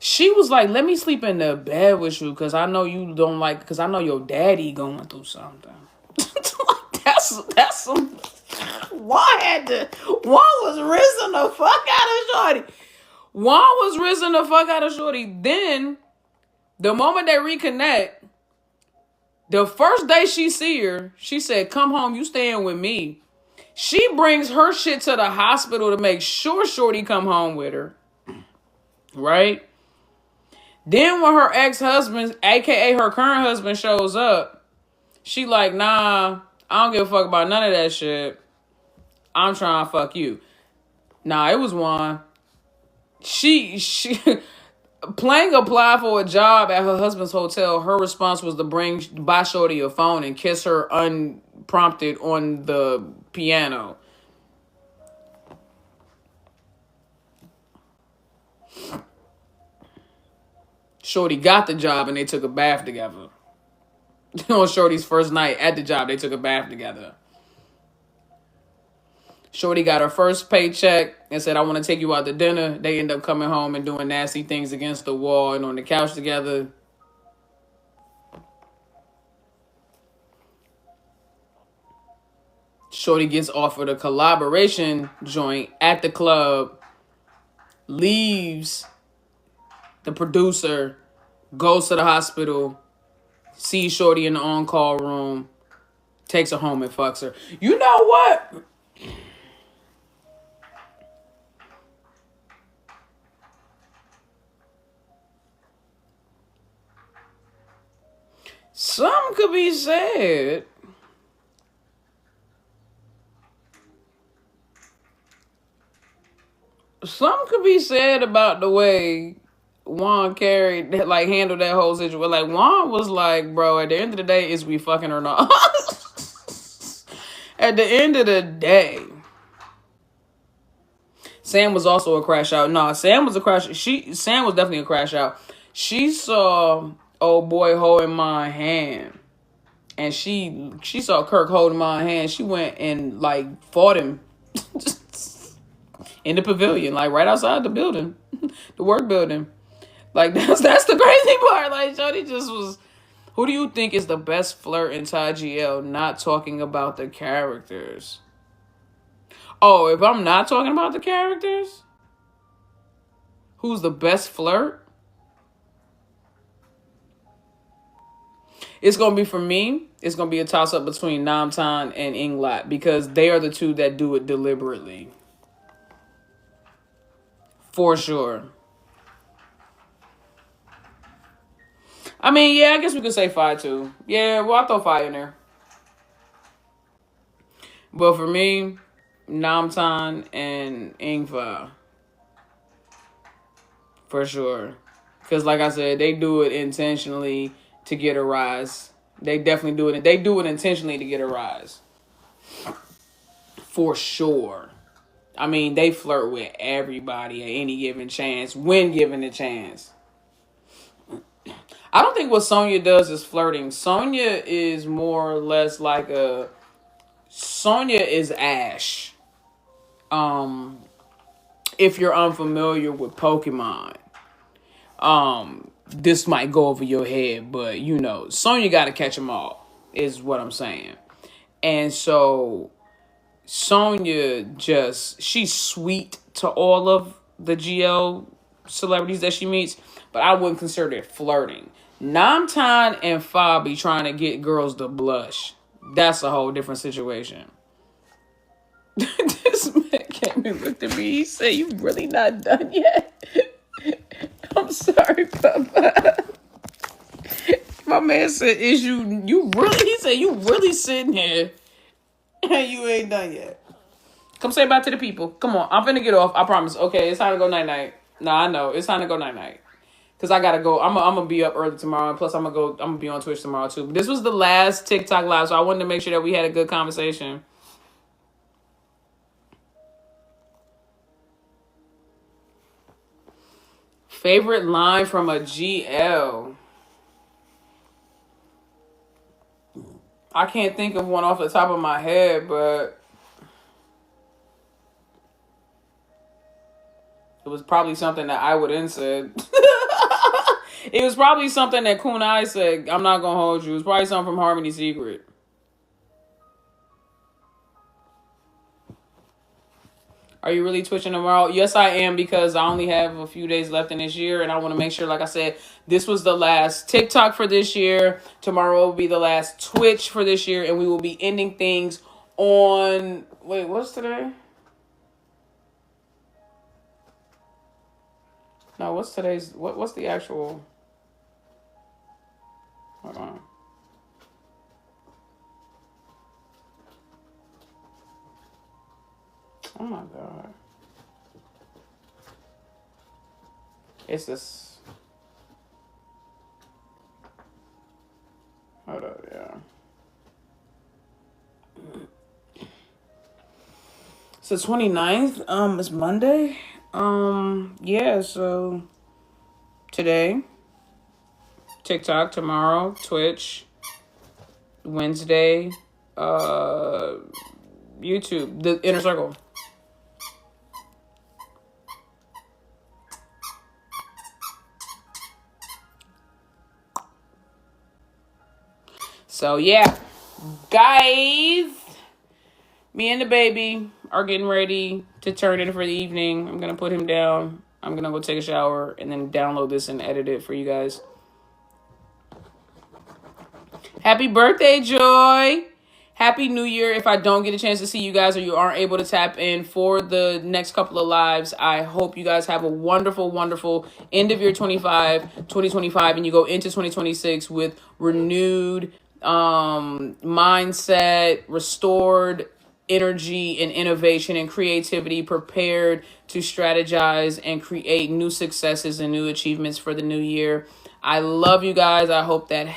She was like, let me sleep in the bed with you because I know you don't like, because I know your daddy going through something. That's some... Juan was risen the fuck out of Shorty. Juan was risen the fuck out of Shorty. Then, the moment they reconnect, the first day she see her, she said, come home, you staying with me. She brings her shit to the hospital to make sure Shorty come home with her. Right? Then when her ex-husband, aka her current husband, shows up, she like, nah, I don't give a fuck about none of that shit. I'm trying to fuck you. Nah, it was Juan. She Plank applied for a job at her husband's hotel. Her response was to buy Shorty a phone and kiss her unprompted on the piano. Shorty got the job and they took a bath together. On Shorty's first night at the job, they took a bath together. Shorty got her first paycheck and said, I want to take you out to dinner. They end up coming home and doing nasty things against the wall and on the couch together. Shorty gets offered a collaboration joint at the club, leaves the producer, goes to the hospital, sees Shorty in the on-call room, takes her home and fucks her. You know what? Something could be said. Something could be said about the way Juan handled that whole situation. Like, Juan was like, bro, at the end of the day, is we fucking or not? At the end of the day. Sam was also a crash out. No, Sam was a crash. Sam was definitely a crash out. She saw old boy holding my hand and she saw Kirk holding my hand. She went and like fought him in the pavilion, like right outside the building, the work building. Like that's the crazy part. Like Jody just was. Who do you think is the best flirt inside GL? Not talking about the characters. Oh, if I'm not talking about the characters, who's the best flirt? It's going to be, for me, it's going to be a toss-up between Namtan and Inglat because they are the two that do it deliberately. For sure. I mean, yeah, I guess we could say Phi too. Yeah, well, I'll throw Phi in there. But for me, Namtan and Ingfa. For sure. Because like I said, they do it intentionally to get a rise. They definitely do it. They do it intentionally to get a rise. For sure. I mean, they flirt with everybody at any given chance, when given a chance. I don't think what Sonya does is flirting. Sonya is more or less like a... Sonya is Ash. If you're unfamiliar with Pokemon, this might go over your head, but you know, Sonya got to catch them all, is what I'm saying. And so Sonya she's sweet to all of the GL celebrities that she meets, but I wouldn't consider it flirting. Namtan and Fa be trying to get girls to blush. That's a whole different situation. This man came and looked at me. He said, "You really not done yet?" I'm sorry, Papa. My man said, "Is you really?" He said, "You really sitting here and you ain't done yet." Come say bye to the people. Come on, I'm finna get off. I promise. Okay, it's time to go night night. No, I know it's time to go night night. Cause I gotta go. I'm gonna be up early tomorrow, and plus I'm gonna be on Twitch tomorrow too. But this was the last TikTok live, so I wanted to make sure that we had a good conversation. Favorite line from a GL? I can't think of one off the top of my head, but it was probably something that I would have said. It was probably something that Kunai said. I'm not gonna hold you. It was probably something from Harmony Secret. Are you really twitching tomorrow? Yes, I am, because I only have a few days left in this year, and I want to make sure, like I said, this was the last TikTok for this year. Tomorrow will be the last Twitch for this year, and we will be ending things on... Wait, what's today? No, what's today's... What's the actual... Hold on. Oh my God. It's this. Hold up, yeah. It's the 29th. It's Monday. Yeah, so today, TikTok, tomorrow, Twitch, Wednesday, YouTube, the Inner Circle. So yeah, guys, me and the baby are getting ready to turn in for the evening. I'm gonna put him down. I'm gonna go take a shower and then download this and edit it for you guys. Happy birthday, Joy. Happy New Year. If I don't get a chance to see you guys or you aren't able to tap in for the next couple of lives, I hope you guys have a wonderful, wonderful end of year 2025, and you go into 2026 with renewed mindset, restored energy and innovation and creativity, prepared to strategize and create new successes and new achievements for the new year. I love you guys. I hope that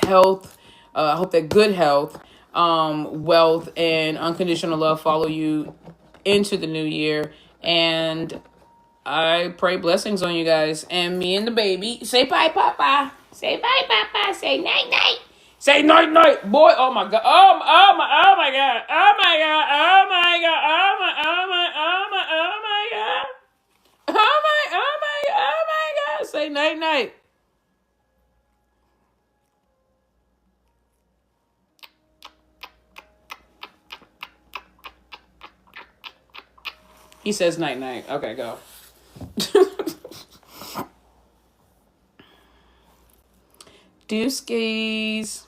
good health, wealth, and unconditional love follow you into the new year. And I pray blessings on you guys. And me and the baby, say bye, Papa. Say bye, Papa. Say night, night. Say night night, boy. Oh my god. Oh my god. Oh my god. Oh my god. Oh my god. Oh my god. Say night night. He says night night. Okay, go. Deuskis.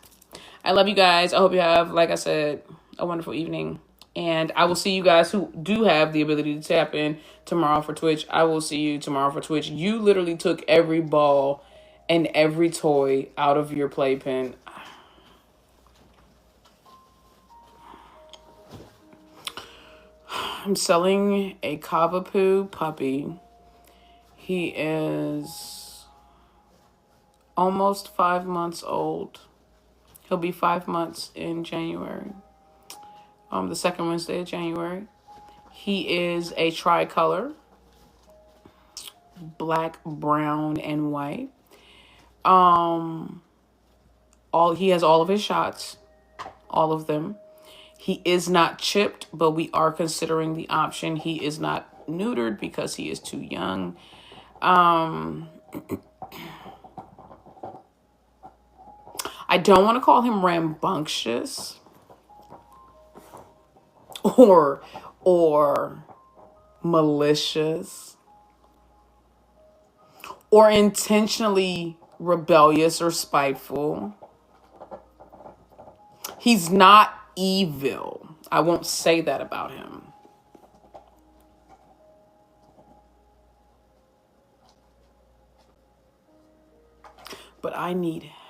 I love you guys. I hope you have, like I said, a wonderful evening. And I will see you guys who do have the ability to tap in tomorrow for Twitch. I will see you tomorrow for Twitch. You literally took every ball and every toy out of your playpen. I'm selling a Cavapoo puppy. He is almost 5 months old. He'll be 5 months in January. The second Wednesday of January. He is a tricolor. Black, brown, and white. He has all of his shots. All of them. He is not chipped, but we are considering the option. He is not neutered because he is too young. I don't want to call him rambunctious or malicious or intentionally rebellious or spiteful. He's not evil. I won't say that about him. But I need help.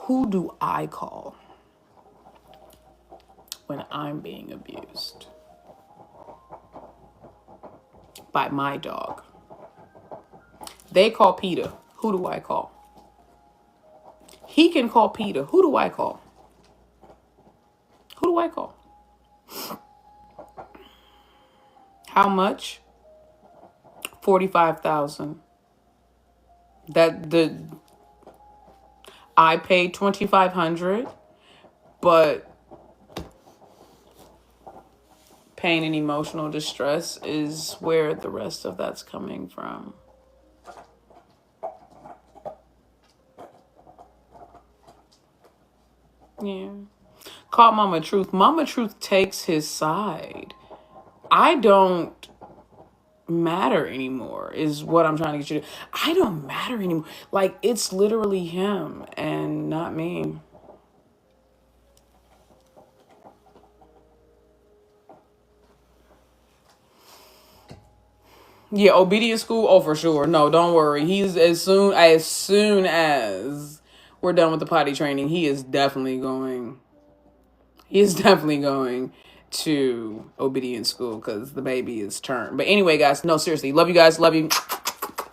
Who do I call when I'm being abused by my dog? They call PETA. Who do I call? He can call PETA. Who do I call? Who do I call? How much? $45,000. I paid $2,500, but pain and emotional distress is where the rest of that's coming from. Yeah. Call Mama Truth. Mama Truth takes his side. I don't matter anymore is what I'm trying to get you to. I don't matter anymore. Like, it's literally him and not me. Yeah, obedience school. Oh, for sure. No, don't worry. He's as soon as we're done with the potty training, he is definitely going to obedience school because the baby is turned. But anyway, guys, no, seriously, love you guys. Love you.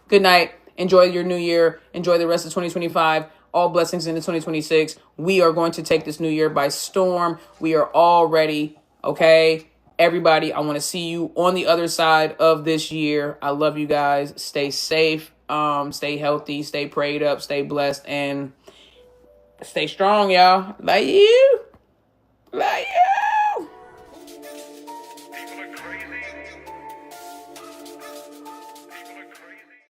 Good night. Enjoy your new year. Enjoy the rest of 2025. All blessings into 2026. We are going to take this new year by storm. We are all ready. Okay. Everybody, I want to see you on the other side of this year. I love you guys. Stay safe. Stay healthy. Stay prayed up. Stay blessed. And stay strong, y'all. Love you.